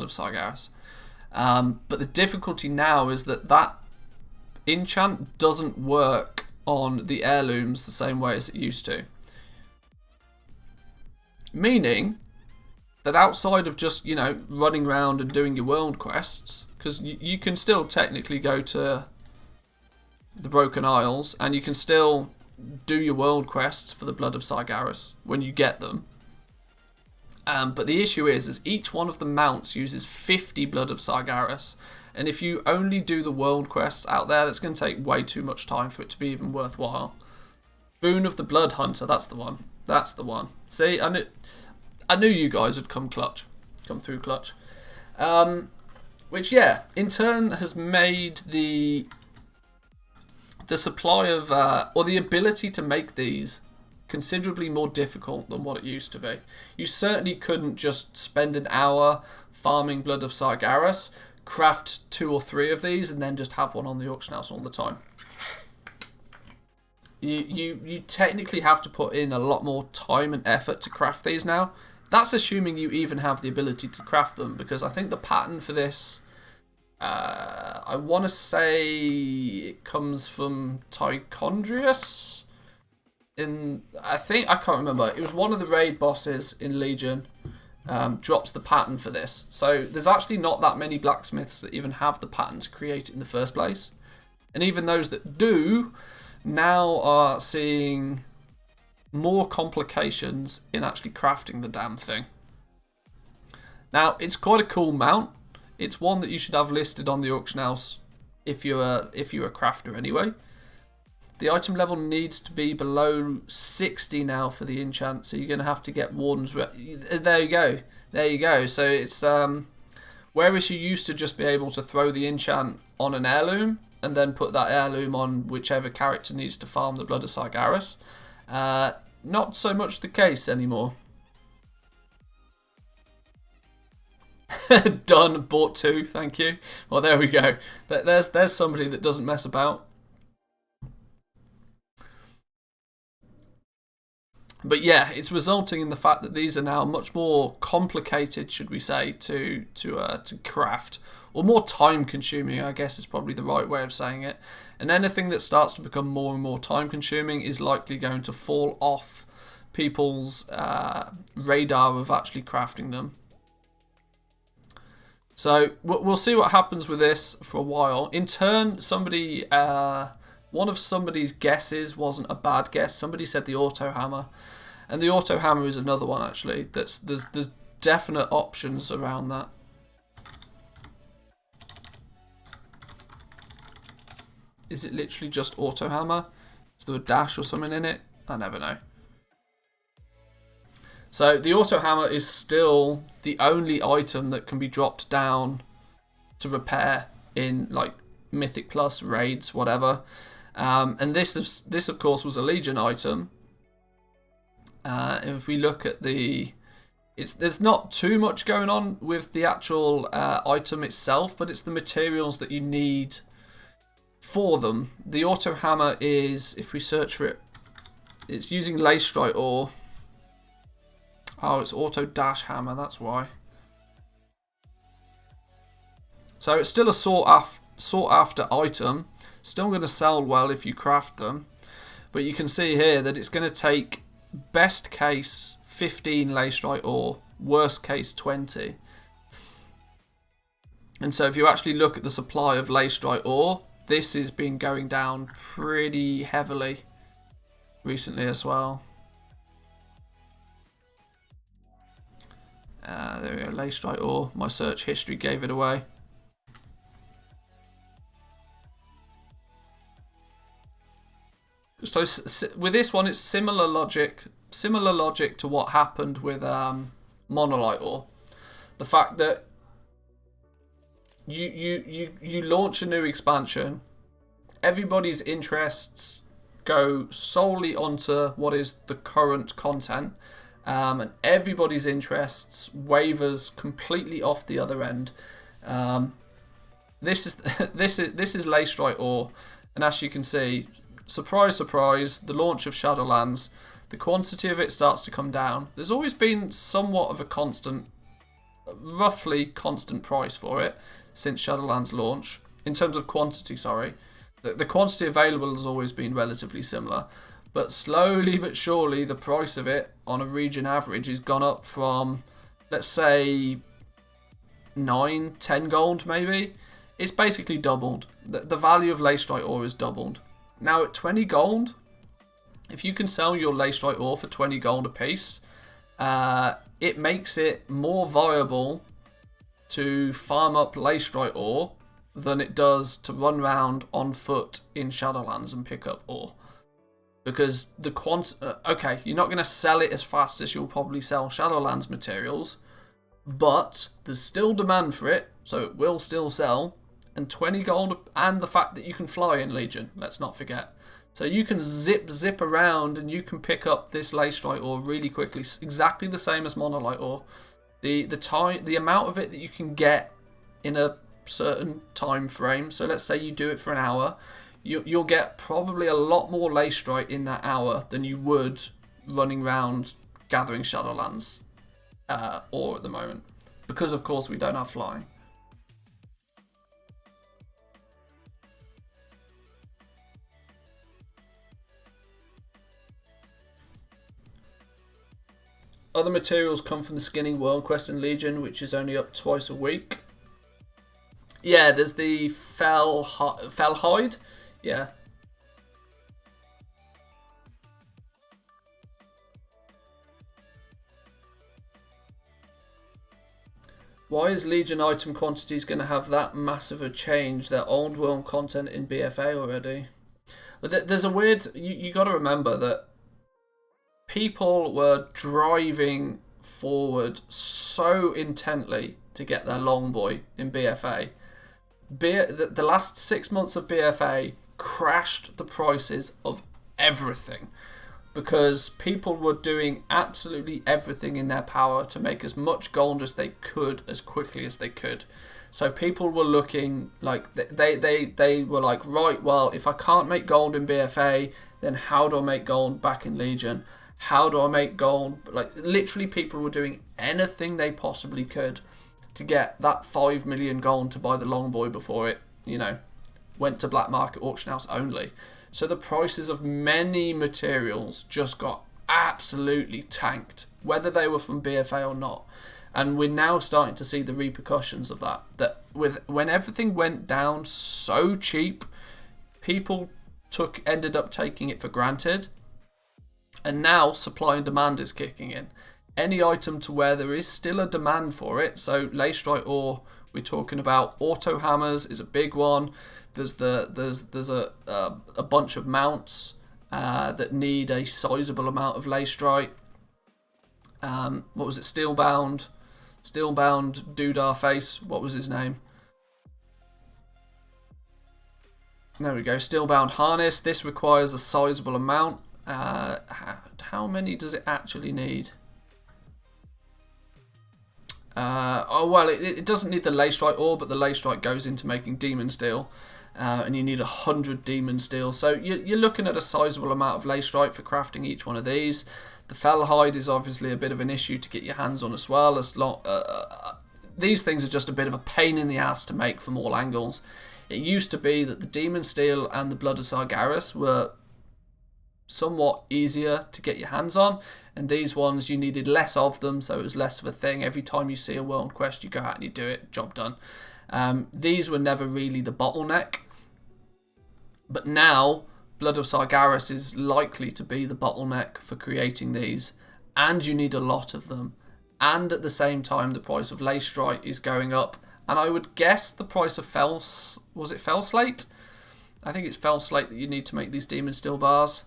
Speaker 1: of Sargeras. But the difficulty now is that enchant doesn't work on the heirlooms the same way as it used to. Meaning that outside of just, running around and doing your world quests, because you can still technically go to the Broken Isles and you can still do your world quests for the Blood of Sargeras when you get them. But the issue is each one of the mounts uses 50 Blood of Sargeras, and if you only do the world quests out there, that's going to take way too much time for it to be even worthwhile. Boon of the Blood Hunter, that's the one. That's the one. See, I knew you guys would come through clutch. Which, yeah, in turn has made the supply of, or the ability to make these considerably more difficult than what it used to be. You certainly couldn't just spend an hour farming Blood of Sargeras, craft 2 or 3 of these, and then just have one on the auction house all the time. You technically have to put in a lot more time and effort to craft these now. That's assuming you even have the ability to craft them, because I think the pattern for this, I want to say it comes from Tychondrius. I can't remember. It was one of the raid bosses in Legion. Drops the pattern for this. So there's actually not that many blacksmiths that even have the pattern to create it in the first place. And even those that do now are seeing more complications in actually crafting the damn thing. Now, it's quite a cool mount. It's one that you should have listed on the auction house if you're a crafter anyway. The item level needs to be below 60 now for the enchant, so you're going to have to get Warden's... There you go. There you go. So it's... whereas you used to just be able to throw the enchant on an heirloom and then put that heirloom on whichever character needs to farm the Blood of Sargeras, not so much the case anymore. Done, bought 2, thank you. Well, there we go. There's somebody that doesn't mess about. But yeah, it's resulting in the fact that these are now much more complicated, should we say, to craft, or more time consuming, I guess is probably the right way of saying it. And anything that starts to become more and more time consuming is likely going to fall off people's radar of actually crafting them. So we'll see what happens with this for a while. In turn, one of somebody's guesses wasn't a bad guess. Somebody said the auto hammer. And the auto hammer is another one, actually. There's definite options around that. Is it literally just auto hammer? Is there a dash or something in it? I never know. So the auto hammer is still the only item that can be dropped down to repair in like Mythic Plus, raids, whatever. And this of course was a Legion item. If we look at there's not too much going on with the actual item itself, but it's the materials that you need for them. The auto hammer is, if we search for it, it's using lacestrite ore. Oh, it's auto dash hammer, that's why. So it's still a sought after item. Still going to sell well if you craft them. But you can see here that it's going to take best case 15 lacestrite ore, worst case 20. And so if you actually look at the supply of lacestrite ore, this has been going down pretty heavily recently as well. There we go, lacestrite ore. My search history gave it away. So with this one, it's similar logic to what happened with monolite ore. The fact that you launch a new expansion, everybody's interests go solely onto what is the current content, and everybody's interests wavers completely off the other end. This is lacestrite ore, and as you can see, surprise, surprise, the launch of Shadowlands, the quantity of it starts to come down. There's always been somewhat of a roughly constant price for it since Shadowlands launch. In terms of quantity, sorry. The quantity available has always been relatively similar. But slowly but surely, the price of it on a region average has gone up from, let's say, 9, 10 gold maybe. It's basically doubled. The value of lacestrite ore is doubled. Now at 20 gold, if you can sell your lacestrite ore for 20 gold a piece, it makes it more viable to farm up lacestrite ore than it does to run around on foot in Shadowlands and pick up ore. Because okay, you're not going to sell it as fast as you'll probably sell Shadowlands materials, but there's still demand for it, so it will still sell. And 20 gold, and the fact that you can fly in Legion, let's not forget. So you can zip around and you can pick up this lacestrite ore really quickly, exactly the same as monolite ore. The amount of it that you can get in a certain time frame, so let's say you do it for an hour, you'll get probably a lot more lacestrite in that hour than you would running around gathering Shadowlands ore at the moment. Because of course we don't have flying. Other materials come from the skinning World Quest in Legion, which is only up twice a week. Yeah, there's the fell hide. Yeah. Why is Legion item quantities going to have that massive a change? They're old world content in BFA already. But there's a weird... You got to remember that people were driving forward so intently to get their Longboy in BFA. The last 6 months of BFA crashed the prices of everything because people were doing absolutely everything in their power to make as much gold as they could as quickly as they could. So people were looking like they were like, right, well, if I can't make gold in BFA, then how do I make gold back in Legion? how do I make gold? Like, literally people were doing anything they possibly could to get that 5 million gold to buy the Longboy before it, you know, went to black market auction house only. So the prices of many materials just got absolutely tanked, whether they were from BFA or not. And we're now starting to see the repercussions of that. That when everything went down so cheap, people ended up taking it for granted. And now supply and demand is kicking in. Any item to where there is still a demand for it. So lacerite ore, we're talking about auto hammers is a big one. There's a bunch of mounts that need a sizable amount of lacerite. What was it? Steelbound Doodah face. What was his name? There we go. Steelbound harness. This requires a sizable amount. How many does it actually need? Well, it doesn't need the lacerite ore, but the lacerite goes into making demon steel. And you need 100 demon steel. So you're looking at a sizable amount of lacerite for crafting each one of these. The fellhide is obviously a bit of an issue to get your hands on as well. These things are just a bit of a pain in the ass to make from all angles. It used to be that the demon steel and the blood of Sargeras were somewhat easier to get your hands on, and these ones you needed less of them, so it was less of a thing. Every time you see a world quest, you go out and you do it, job done. These were never really the bottleneck, but now Blood of Sargeras is likely to be the bottleneck for creating these, and you need a lot of them. And at the same time, the price of lacerite is going up, and I would guess the price of fell slate? I think it's fell slate that you need to make these demon steel bars.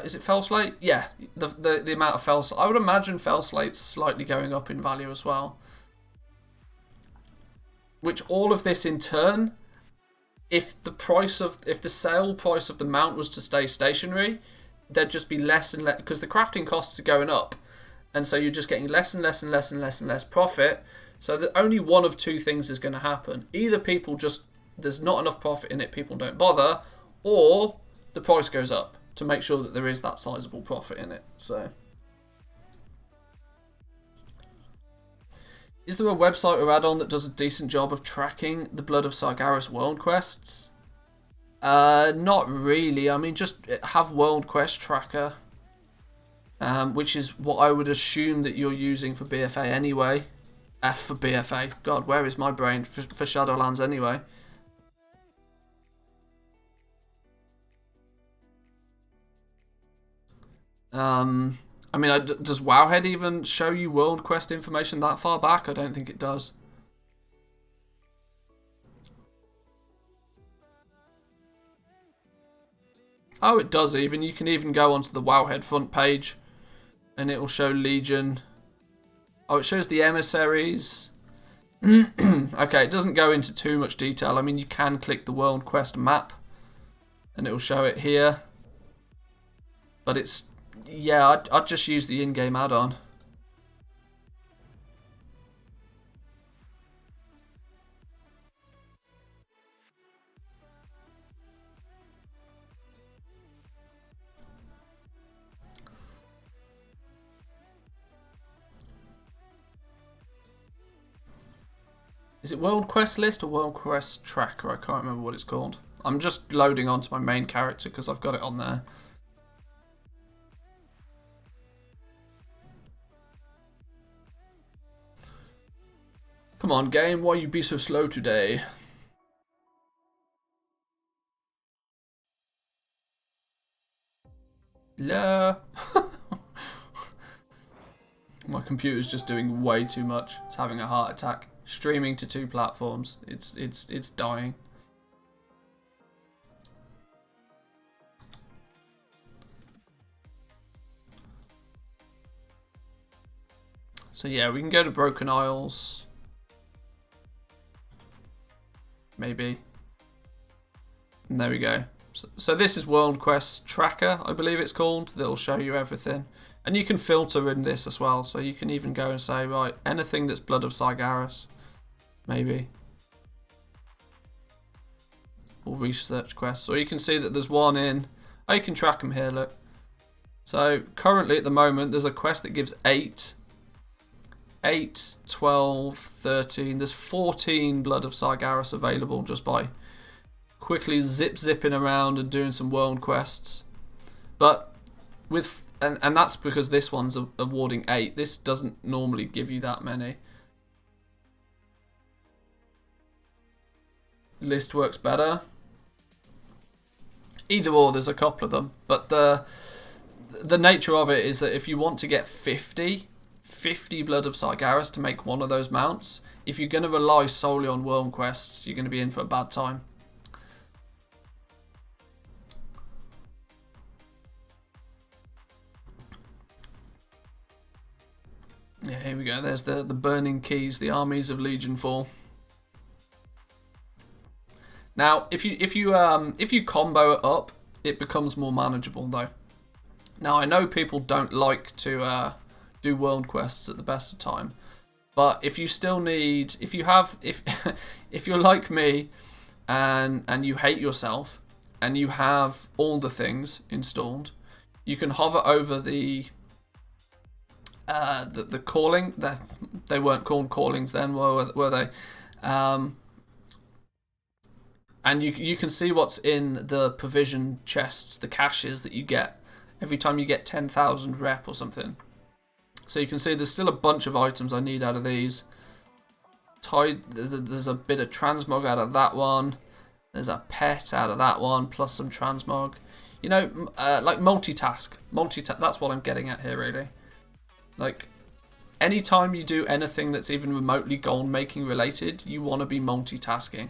Speaker 1: Is it fell slate? Yeah, the amount of fell slate. I would imagine fell slate's slightly going up in value as well. Which all of this in turn, if the sale price of the mount was to stay stationary, there'd just be less and less, because the crafting costs are going up, and so you're just getting less and less and less and less and less profit. So that only one of two things is going to happen: either there's not enough profit in it, people don't bother, or the price goes up to make sure that there is that sizable profit in it. So, is there a website or add-on that does a decent job of tracking the Blood of Sargeras world quests? Not really. I mean, just have World Quest Tracker, which is what I would assume that you're using for BFA anyway. F for BFA. God, where is my brain for Shadowlands anyway? I mean, does Wowhead even show you World Quest information that far back? I don't think it does. Oh, it does even. You can even go onto the Wowhead front page and it will show Legion. Oh, it shows the emissaries. Okay, it doesn't go into too much detail. I mean, you can click the World Quest map and it will show it here. But it's... yeah, I'd just use the in-game add-on. Is it World Quest List or World Quest Tracker? I can't remember what it's called. I'm just loading onto my main character because I've got it on there. Come on, game, why you be so slow today? La. My computer's just doing way too much. It's having a heart attack. Streaming to 2 platforms. It's dying. So yeah, we can go to Broken Isles. Maybe. And there we go. So this is World Quest Tracker, I believe it's called. That'll show you everything. And you can filter in this as well. So you can even go and say, right, anything that's Blood of Sargeras. Maybe. Or research quests. Or you can see that there's one in... oh, you can track them here, look. So currently at the moment there's a quest that gives 8, 12, 13. There's 14 Blood of Sargeras available just by quickly zipping around and doing some world quests. But with and that's because this one's awarding 8. This doesn't normally give you that many. List works better. Either or, there's a couple of them. But the nature of it is that if you want to get 50 Blood of Sargeras to make one of those mounts, if you're going to rely solely on world quests, you're going to be in for a bad time. Yeah, here we go. There's the burning keys, the armies of Legion 4. Now, if you combo it up, it becomes more manageable though. Now, I know people don't like to do world quests at the best of time, but if you still need, if you're like me, and you hate yourself, and you have all the things installed, you can hover over the calling. They weren't called callings then, were they? And you can see what's in the provision chests, the caches that you get every time you get 10,000 rep or something. So you can see there's still a bunch of items I need out of these. There's a bit of transmog out of that one. There's a pet out of that one, plus some transmog. You know, like multitask. That's what I'm getting at here, really. Like, anytime you do anything that's even remotely gold making related, you want to be multitasking.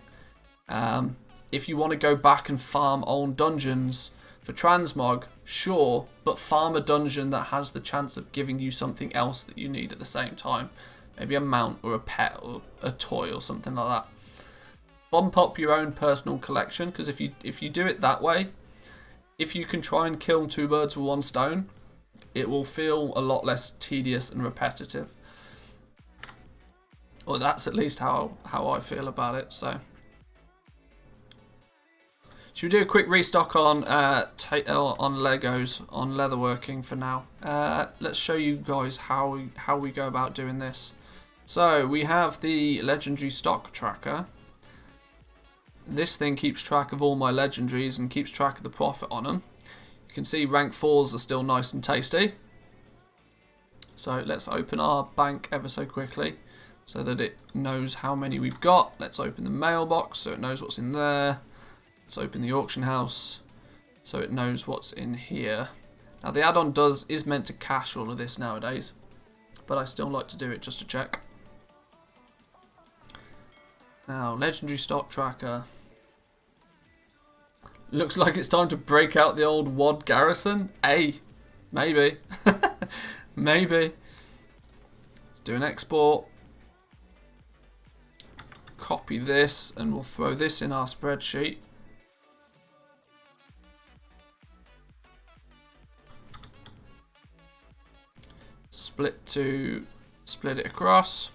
Speaker 1: If you want to go back and farm old dungeons for transmog, sure, but farm a dungeon that has the chance of giving you something else that you need at the same time. Maybe a mount or a pet or a toy or something like that. Bump up your own personal collection, because if you do it that way, if you can try and kill 2 birds with 1 stone, it will feel a lot less tedious and repetitive. Or that's at least how I feel about it. So, should we do a quick restock on Legos, on leatherworking for now? Let's show you guys how we go about doing this. So we have the legendary stock tracker. This thing keeps track of all my legendaries and keeps track of the profit on them. You can see rank 4s are still nice and tasty. So let's open our bank ever so quickly so that it knows how many we've got. Let's open the mailbox so it knows what's in there. Let's open the auction house so it knows what's in here. Now the add-on is meant to cache all of this nowadays, but I still like to do it just to check. Now, legendary stock tracker. Looks like it's time to break out the old WOD garrison. Hey, maybe. Maybe. Let's do an export. Copy this and we'll throw this in our spreadsheet. Split it across.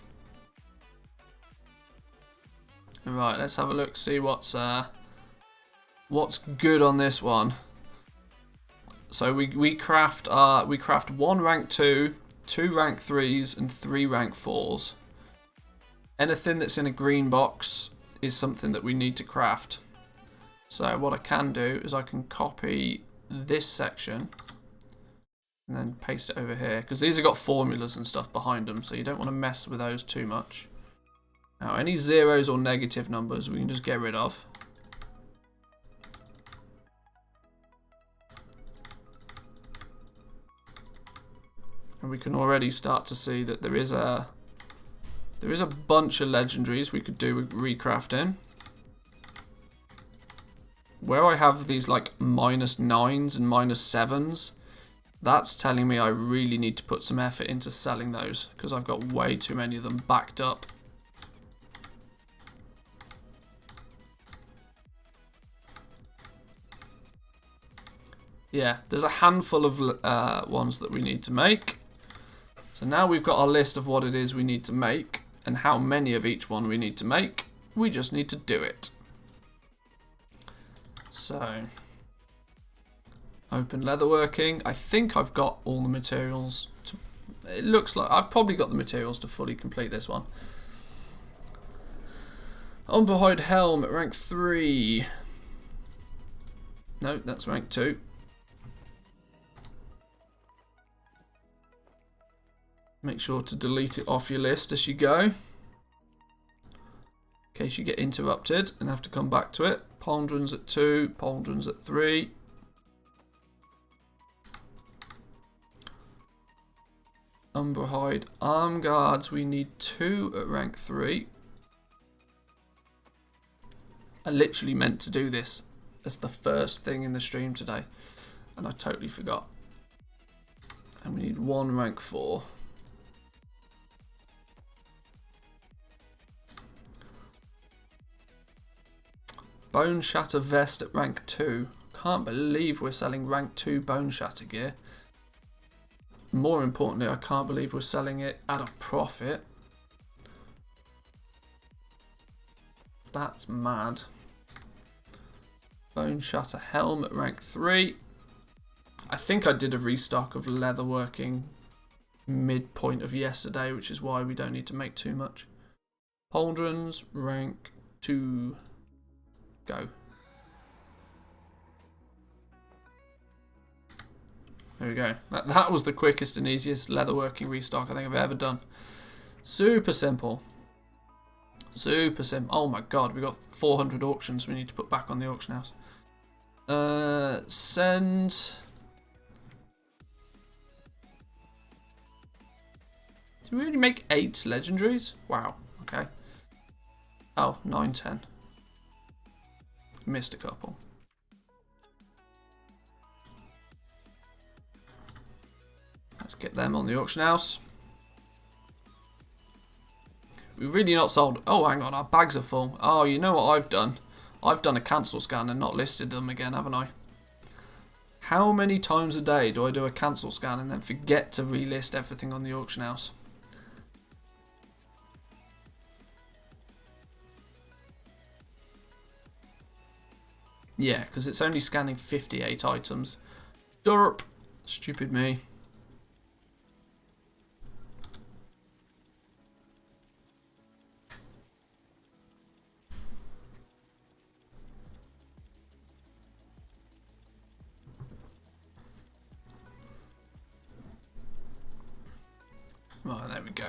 Speaker 1: Right, let's have a look, see what's good on this one. So we craft 1 rank 2, 2 rank 3s, and 3 rank 4s. Anything that's in a green box is something that we need to craft. So what I can do is I can copy this section and then paste it over here, because these have got formulas and stuff behind them, so you don't want to mess with those too much. Now, any zeros or negative numbers we can just get rid of. And we can already start to see that there is a bunch of legendaries we could do with recrafting. Where I have these like -9s and -7s, that's telling me I really need to put some effort into selling those, because I've got way too many of them backed up. Yeah, there's a handful of ones that we need to make. So now we've got our list of what it is we need to make and how many of each one we need to make. We just need to do it. So, Open leatherworking. I think I've got all the materials. It looks like I've probably got the materials to fully complete this one. Umberhide helm at rank 3. No, that's rank 2. Make sure to delete it off your list as you go, in case you get interrupted and have to come back to it. Pauldrons at 2, pauldrons at 3. Umberhide arm guards, we need 2 at rank 3. I literally meant to do this as the first thing in the stream today, and I totally forgot. And we need 1 rank 4. Bone Shatter vest at rank 2. Can't believe we're selling rank 2 Bone Shatter gear. More importantly, I can't believe we're selling it at a profit. That's mad. Bone Shatter helm at rank 3. I think I did a restock of leatherworking midpoint of yesterday, which is why we don't need to make too much. Pauldrons, rank 2. Go. There we go. That was the quickest and easiest leatherworking restock I think I've ever done. Super simple. Super simple. Oh my god, we got 400 auctions we need to put back on the auction house. Send. Did we already make 8 legendaries? Wow. Okay. Oh, 9, 10. Missed a couple. Let's get them on the auction house. We've really not sold. Oh, hang on, our bags are full. Oh, you know what I've done? I've done a cancel scan and not listed them again, haven't I? How many times a day do I do a cancel scan and then forget to relist everything on the auction house? Yeah, because it's only scanning 58 items. Derp. Stupid me. Right, there we go.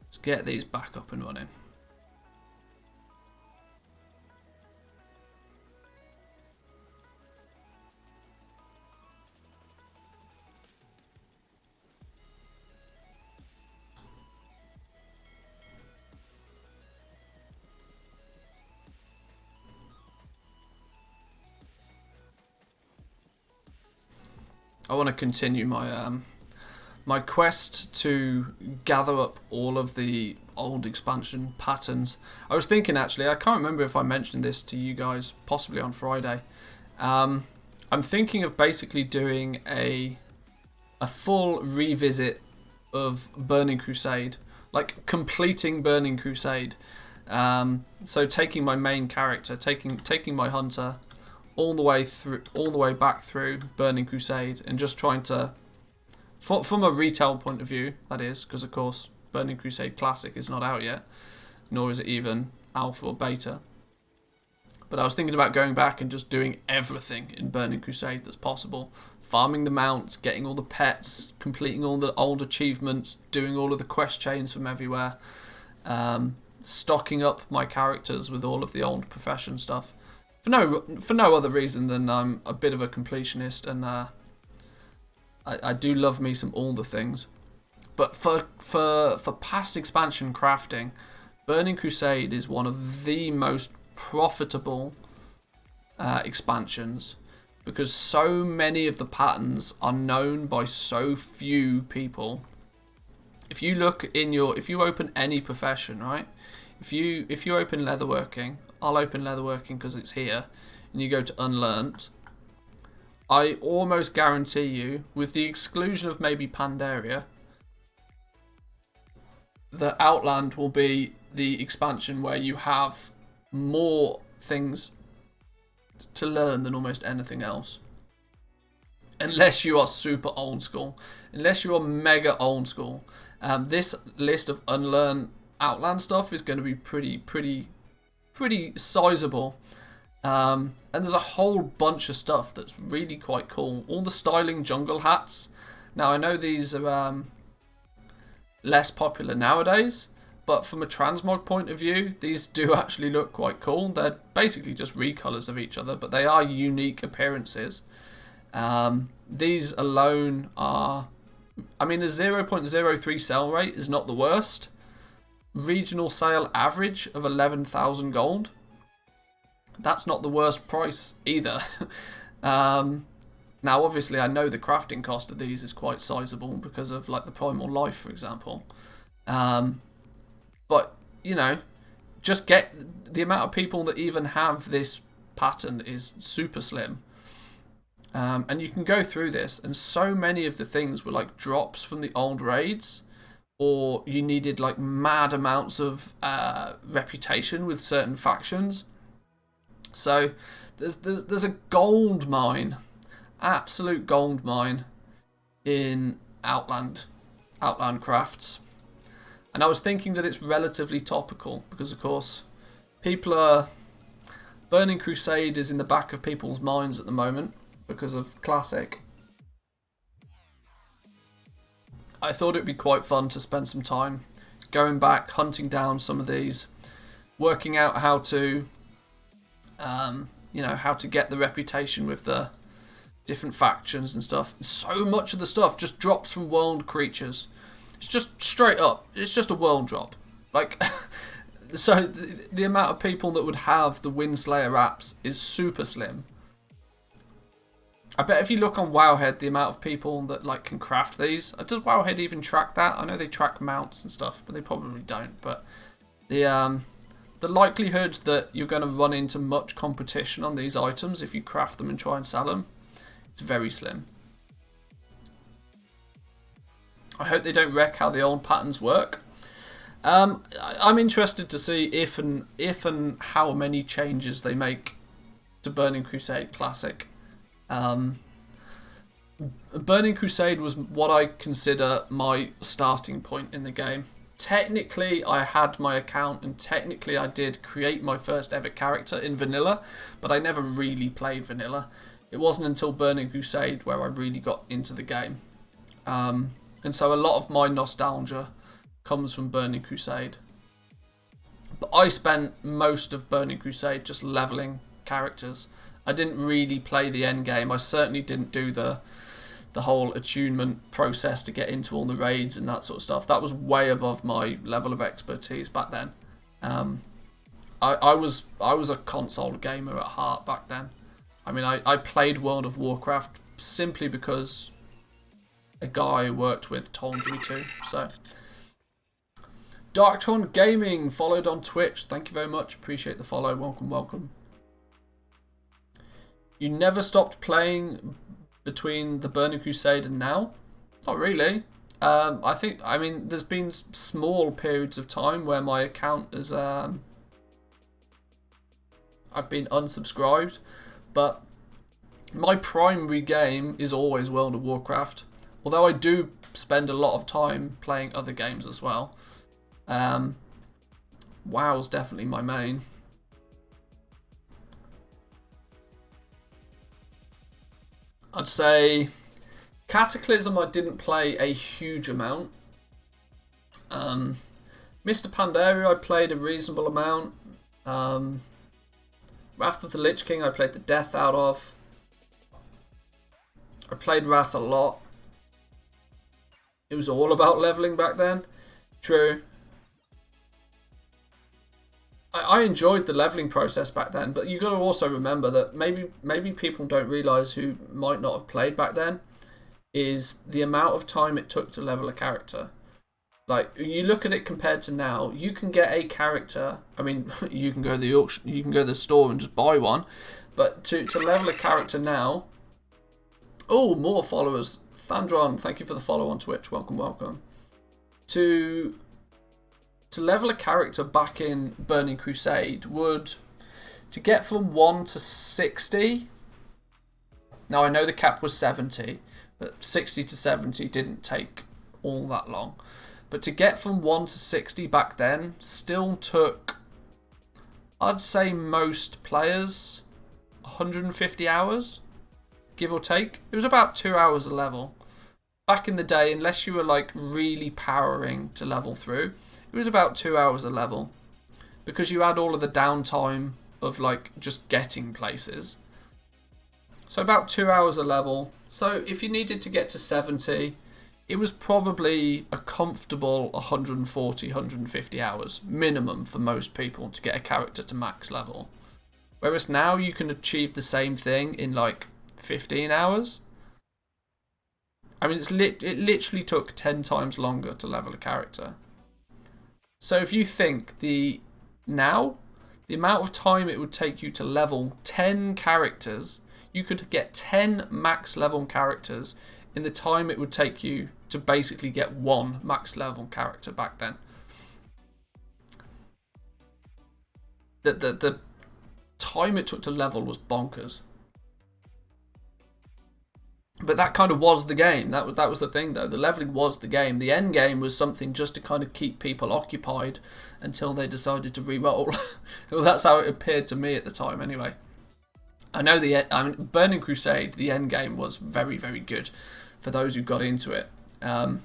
Speaker 1: Let's get these back up and running. I want to continue my my quest to gather up all of the old expansion patterns. I was thinking, actually, I can't remember if I mentioned this to you guys, possibly on Friday. I'm thinking of basically doing a full revisit of Burning Crusade, like completing Burning Crusade. So taking my main character, taking my hunter all the way back through Burning Crusade, and just trying to, from a retail point of view, that is, because of course Burning Crusade Classic is not out yet, nor is it even alpha or beta. But I was thinking about going back and just doing everything in Burning Crusade that's possible. Farming the mounts, getting all the pets, completing all the old achievements, doing all of the quest chains from everywhere, stocking up my characters with all of the old profession stuff. For no other reason than I'm a bit of a completionist, and I do love me some all the things. But for past expansion crafting, Burning Crusade is one of the most profitable expansions, because so many of the patterns are known by so few people. If you open any profession, right? If you open leatherworking, I'll open leatherworking because it's here, and you go to Unlearned, I almost guarantee you, with the exclusion of maybe Pandaria, the Outland will be the expansion where you have more things to learn than almost anything else. unless you are super old school. Unless you are mega old school. This list of unlearn Outland stuff is going to be pretty sizable. And there's a whole bunch of stuff that's really quite cool. All the styling jungle hats. Now I know these are less popular nowadays, but from a transmog point of view, these do actually look quite cool. They're basically just recolors of each other, but they are unique appearances. These alone are, I mean, a 0.03 sell rate is not the worst. Regional sale average of 11,000 gold. That's not the worst price either. Now, obviously, I know the crafting cost of these is quite sizable because of like the Primal Life, for example. But, you know, just get the amount of people that even have this pattern is super slim. And you can go through this, and so many of the things were like drops from the old raids, or you needed like mad amounts of reputation with certain factions. So there's a gold mine, absolute gold mine in Outland crafts. And I was thinking that it's relatively topical because, of course, people are... Burning Crusade is in the back of people's minds at the moment because of Classic. I thought it'd be quite fun to spend some time going back, hunting down some of these, working out how to, how to get the reputation with the different factions and stuff. So much of the stuff just drops from world creatures. It's just straight up. It's just a world drop. Like, so the amount of people that would have the Windslayer apps is super slim. I bet if you look on Wowhead, the amount of people that like can craft these. Does Wowhead even track that? I know they track mounts and stuff, but they probably don't. But the likelihood that you're going to run into much competition on these items if you craft them and try and sell them, it's very slim. I hope they don't wreck how the old patterns work. I'm interested to see if and how many changes they make to Burning Crusade Classic. Burning Crusade was what I consider my starting point in the game. Technically, I had my account, and technically I did create my first ever character in vanilla, but I never really played vanilla. It wasn't until Burning Crusade where I really got into the game. And so a lot of my nostalgia comes from Burning Crusade. But I spent most of Burning Crusade just leveling characters. I didn't really play the end game. I certainly didn't do the whole attunement process to get into all the raids and that sort of stuff. That was way above my level of expertise back then. I was a console gamer at heart back then. I mean, I played World of Warcraft simply because a guy I worked with told me to. So, Darktron Gaming followed on Twitch. Thank you very much. Appreciate the follow. Welcome. You never stopped playing between the Burning Crusade and now? Not really. I mean, there's been small periods of time where my account is, I've been unsubscribed, but my primary game is always World of Warcraft. Although I do spend a lot of time playing other games as well. WoW's definitely my main. I'd say Cataclysm I didn't play a huge amount. Mr. Pandaria I played a reasonable amount. Wrath of the Lich King I played the death out of. I played Wrath a lot. It was all about leveling back then. True. I enjoyed the leveling process back then, but you got to also remember that maybe people don't realise who might not have played back then is the amount of time it took to level a character. Like, you look at it compared to now, you can get a character. I mean, you can go to the auction, you can go to the store and just buy one, but to level a character now. Oh, more followers. Thandron, thank you for the follow on Twitch. Welcome. To level a character back in Burning Crusade to get from 1 to 60, Now I know the cap was 70, but 60 to 70 didn't take all that long. But to get from 1 to 60 back then still took, I'd say most players, 150 hours, give or take. It was about 2 hours a level. Back in the day, unless you were like really powering to level through, it was about 2 hours a level. Because you had all of the downtime of like just getting places. So about 2 hours a level. So if you needed to get to 70, it was probably a comfortable 140, 150 hours minimum for most people to get a character to max level. Whereas now you can achieve the same thing in like 15 hours. I mean, it literally took 10 times longer to level a character. So if you think the amount of time it would take you to level 10 characters, you could get 10 max level characters in the time it would take you to basically get one max level character back then. The time it took to level was bonkers. But that kind of was the game. That was the thing, though. The leveling was the game. The end game was something just to kind of keep people occupied until they decided to re-roll. Well, that's how it appeared to me at the time, anyway. I know Burning Crusade, the end game was very, very good for those who got into it. I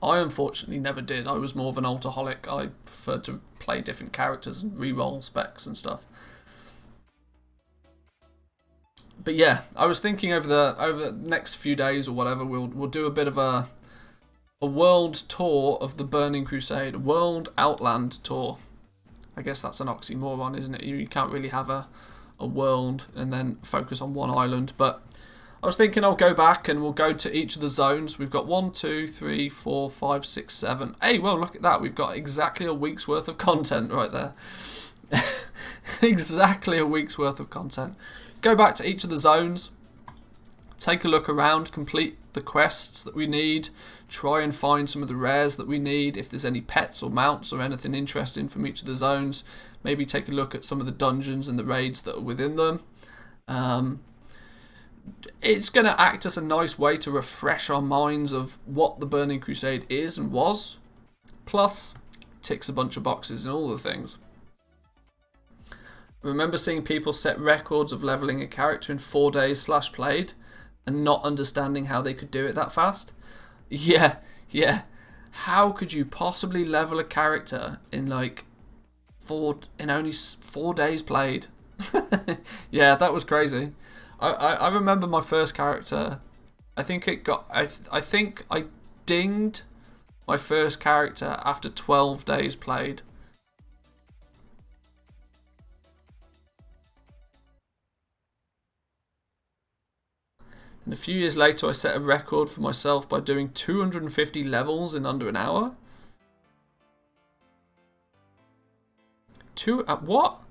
Speaker 1: unfortunately never did. I was more of an alcoholic. I preferred to play different characters and re-roll specs and stuff. But yeah, I was thinking over the next few days or whatever, we'll do a bit of a world tour of the Burning Crusade, a world Outland tour. I guess that's an oxymoron, isn't it? You can't really have a world and then focus on one island. But I was thinking I'll go back and we'll go to each of the zones. We've got 1, 2, 3, 4, 5, 6, 7. Hey, well, look at that. We've got exactly a week's worth of content right there. Exactly a week's worth of content. Go back to each of the zones, take a look around, complete the quests that we need, try and find some of the rares that we need, if there's any pets or mounts or anything interesting from each of the zones. Maybe take a look at some of the dungeons and the raids that are within them. It's going to act as a nice way to refresh our minds of what the Burning Crusade is and was, plus ticks a bunch of boxes and all the things. I remember seeing people set records of leveling a character in 4 days /played and not understanding how they could do it that fast. Yeah. How could you possibly level a character in only 4 days played? Yeah, that was crazy. I remember my first character. I think I dinged my first character after 12 days played. And a few years later, I set a record for myself by doing 250 levels in under an hour. What?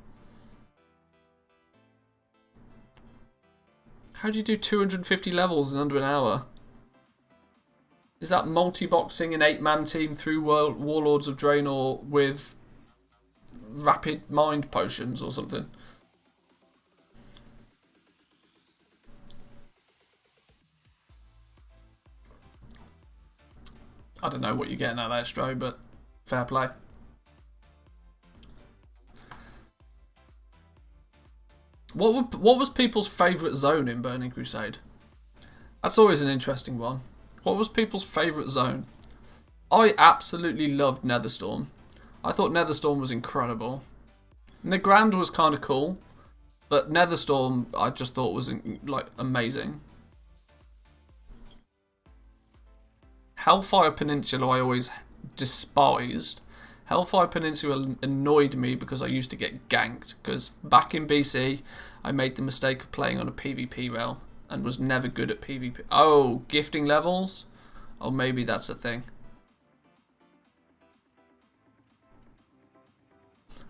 Speaker 1: How do you do 250 levels in under an hour? Is that multi-boxing an 8-man team through Warlords of Draenor with rapid mind potions or something? I don't know what you're getting at there, Stro, but fair play. What was people's favourite zone in Burning Crusade? That's always an interesting one. What was people's favourite zone? I absolutely loved Netherstorm. I thought Netherstorm was incredible. Nagrand was kind of cool, but Netherstorm I just thought was like amazing. Hellfire Peninsula I always despised. Hellfire Peninsula annoyed me because I used to get ganked, because back in BC I made the mistake of playing on a PvP rail and was never good at PvP. Oh, gifting levels? Oh, maybe that's a thing.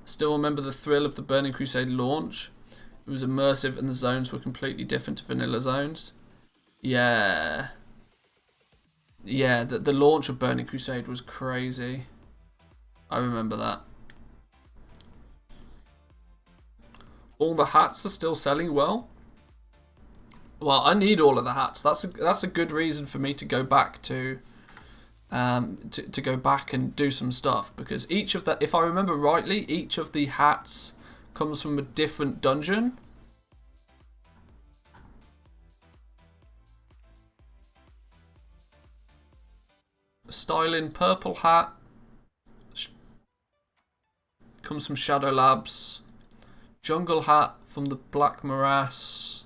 Speaker 1: Still remember the thrill of the Burning Crusade launch. It was immersive and the zones were completely different to vanilla zones. Yeah. Yeah, the launch of Burning Crusade was crazy. I remember that. All the hats are still selling well. Well, I need all of the hats. That's a good reason for me to go back to go back and do some stuff, because each of the, if I remember rightly, each of the hats comes from a different dungeon. Styling purple hat comes from Shadow Labs. Jungle hat from the Black Morass.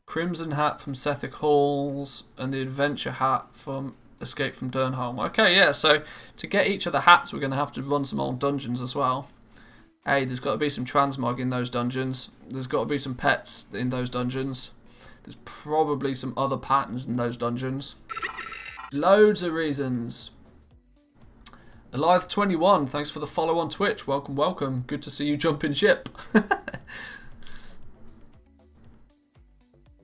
Speaker 1: Crimson hat from Sethic Halls, and the Adventure hat from Escape from Durnholm. Okay, yeah, so to get each of the hats, we're going to have to run some old dungeons as well. Hey, there's got to be some transmog in those dungeons. There's got to be some pets in those dungeons. There's probably some other patterns in those dungeons. Loads of reasons. Alive21, thanks for the follow on Twitch. Welcome, welcome. Good to see you jumping ship.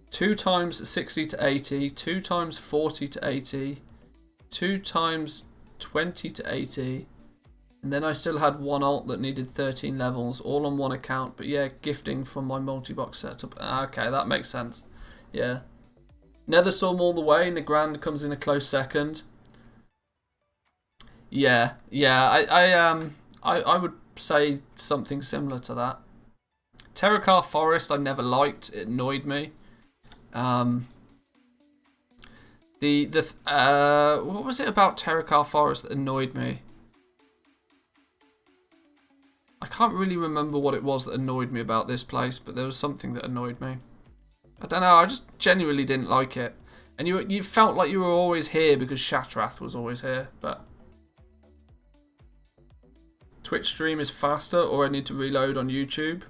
Speaker 1: 2 times 60 to 80, 2 times 40 to 80, 2 times 20 to 80, and then I still had one alt that needed 13 levels, all on one account. But yeah, gifting from my multi-box setup. Okay, that makes sense. Yeah. Netherstorm all the way, Nagrand comes in a close second. Yeah, I would say something similar to that. Terracar Forest I never liked, it annoyed me. What was it about Terracar Forest that annoyed me? I can't really remember what it was that annoyed me about this place, but there was something that annoyed me. I don't know, I just genuinely didn't like it. And you felt like you were always here because Shatrath was always here, but... Twitch stream is faster, or I need to reload on YouTube?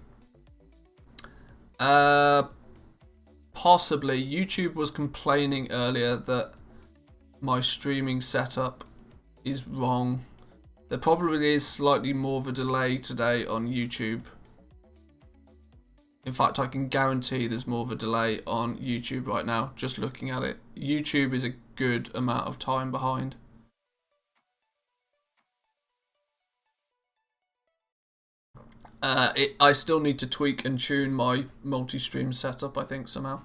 Speaker 1: Possibly. YouTube was complaining earlier that my streaming setup is wrong. There probably is slightly more of a delay today on YouTube. In fact, I can guarantee there's more of a delay on YouTube right now, just looking at it. YouTube is a good amount of time behind. I still need to tweak and tune my multi-stream setup, I think, somehow.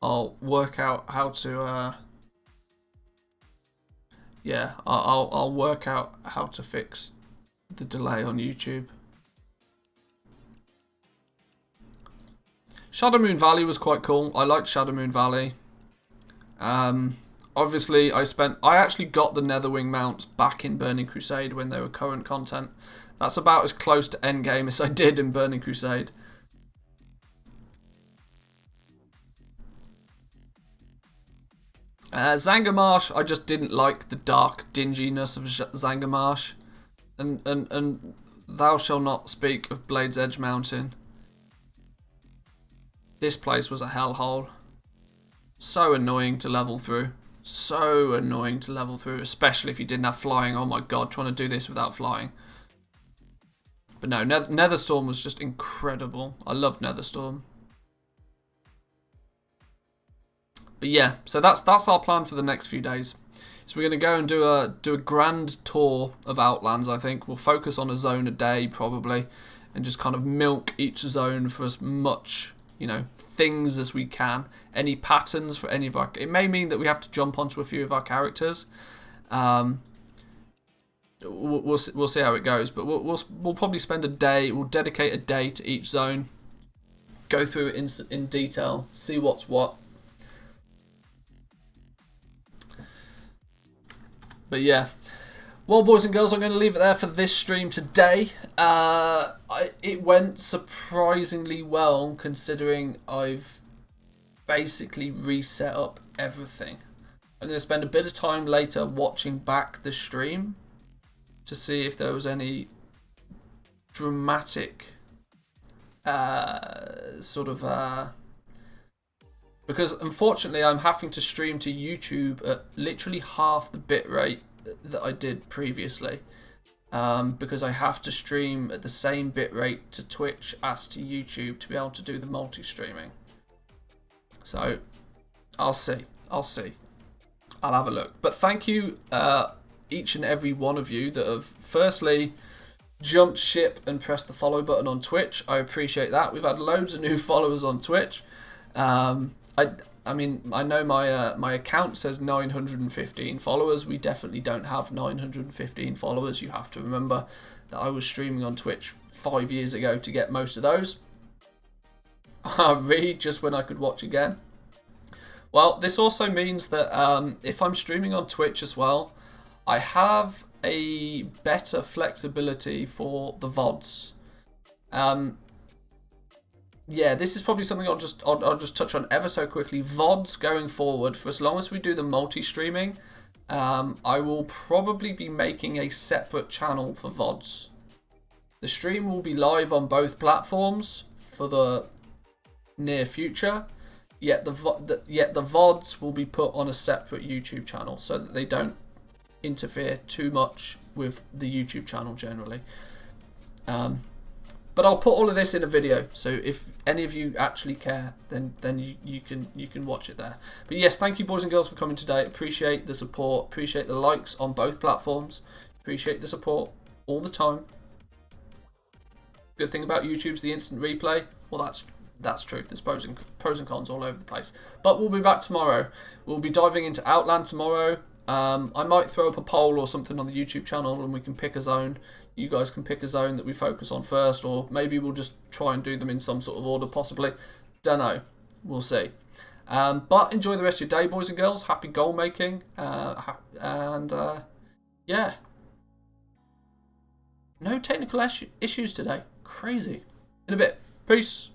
Speaker 1: I'll work out how to... yeah, I'll work out how to fix the delay on YouTube. Shadow Moon Valley was quite cool. I liked Shadow Moon Valley. Obviously, I actually got the Netherwing mounts back in Burning Crusade when they were current content. That's about as close to endgame as I did in Burning Crusade. Zangarmarsh, I just didn't like the dark dinginess of Zangarmarsh. And thou shalt not speak of Blade's Edge Mountain. This place was a hellhole. So annoying to level through. So annoying to level through, especially if you didn't have flying. Oh my god, trying to do this without flying. But no, Netherstorm was just incredible. I loved Netherstorm. But yeah, so that's our plan for the next few days. So we're going to go and do a grand tour of Outlands, I think. We'll focus on a zone a day, probably, and just kind of milk each zone for as much, you know, things as we can. Any patterns for any of our... It may mean that we have to jump onto a few of our characters. We'll see how it goes, but we'll probably spend a day. We'll dedicate a day to each zone, go through it in detail, see what's what. But yeah, well, boys and girls, I'm going to leave it there for this stream today. It went surprisingly well, considering I've basically reset up everything. I'm going to spend a bit of time later watching back the stream to see if there was any dramatic because unfortunately I'm having to stream to YouTube at literally half the bitrate that I did previously, because I have to stream at the same bitrate to Twitch as to YouTube to be able to do the multi-streaming. So I'll see. I'll have a look. But thank you each and every one of you that have firstly jumped ship and pressed the follow button on Twitch. I appreciate that. We've had loads of new followers on Twitch. I mean, I know my account says 915 followers. We definitely don't have 915 followers. You have to remember that I was streaming on Twitch 5 years ago to get most of those. I read just when I could watch again. Well, this also means that if I'm streaming on Twitch as well, I have a better flexibility for the VODs. Yeah, this is probably something I'll just touch on ever so quickly. VODs going forward, for as long as we do the multi-streaming, I will probably be making a separate channel for VODs. The stream will be live on both platforms for the near future, yet the VODs will be put on a separate YouTube channel so that they don't interfere too much with the YouTube channel generally. But I'll put all of this in a video, so if any of you actually care, then you can watch it there. But yes, thank you boys and girls for coming today. Appreciate the support, appreciate the likes on both platforms, appreciate the support all the time. Good thing about YouTube's the instant replay. Well, that's true. There's pros and cons all over the place. But we'll be back tomorrow. We'll be diving into Outland tomorrow. I might throw up a poll or something on the YouTube channel and we can pick a zone. You guys can pick a zone that we focus on first, or maybe we'll just try and do them in some sort of order, possibly. Don't know. We'll see. But enjoy the rest of your day, boys and girls. Happy goal making. Yeah. No technical issues today. Crazy. In a bit. Peace.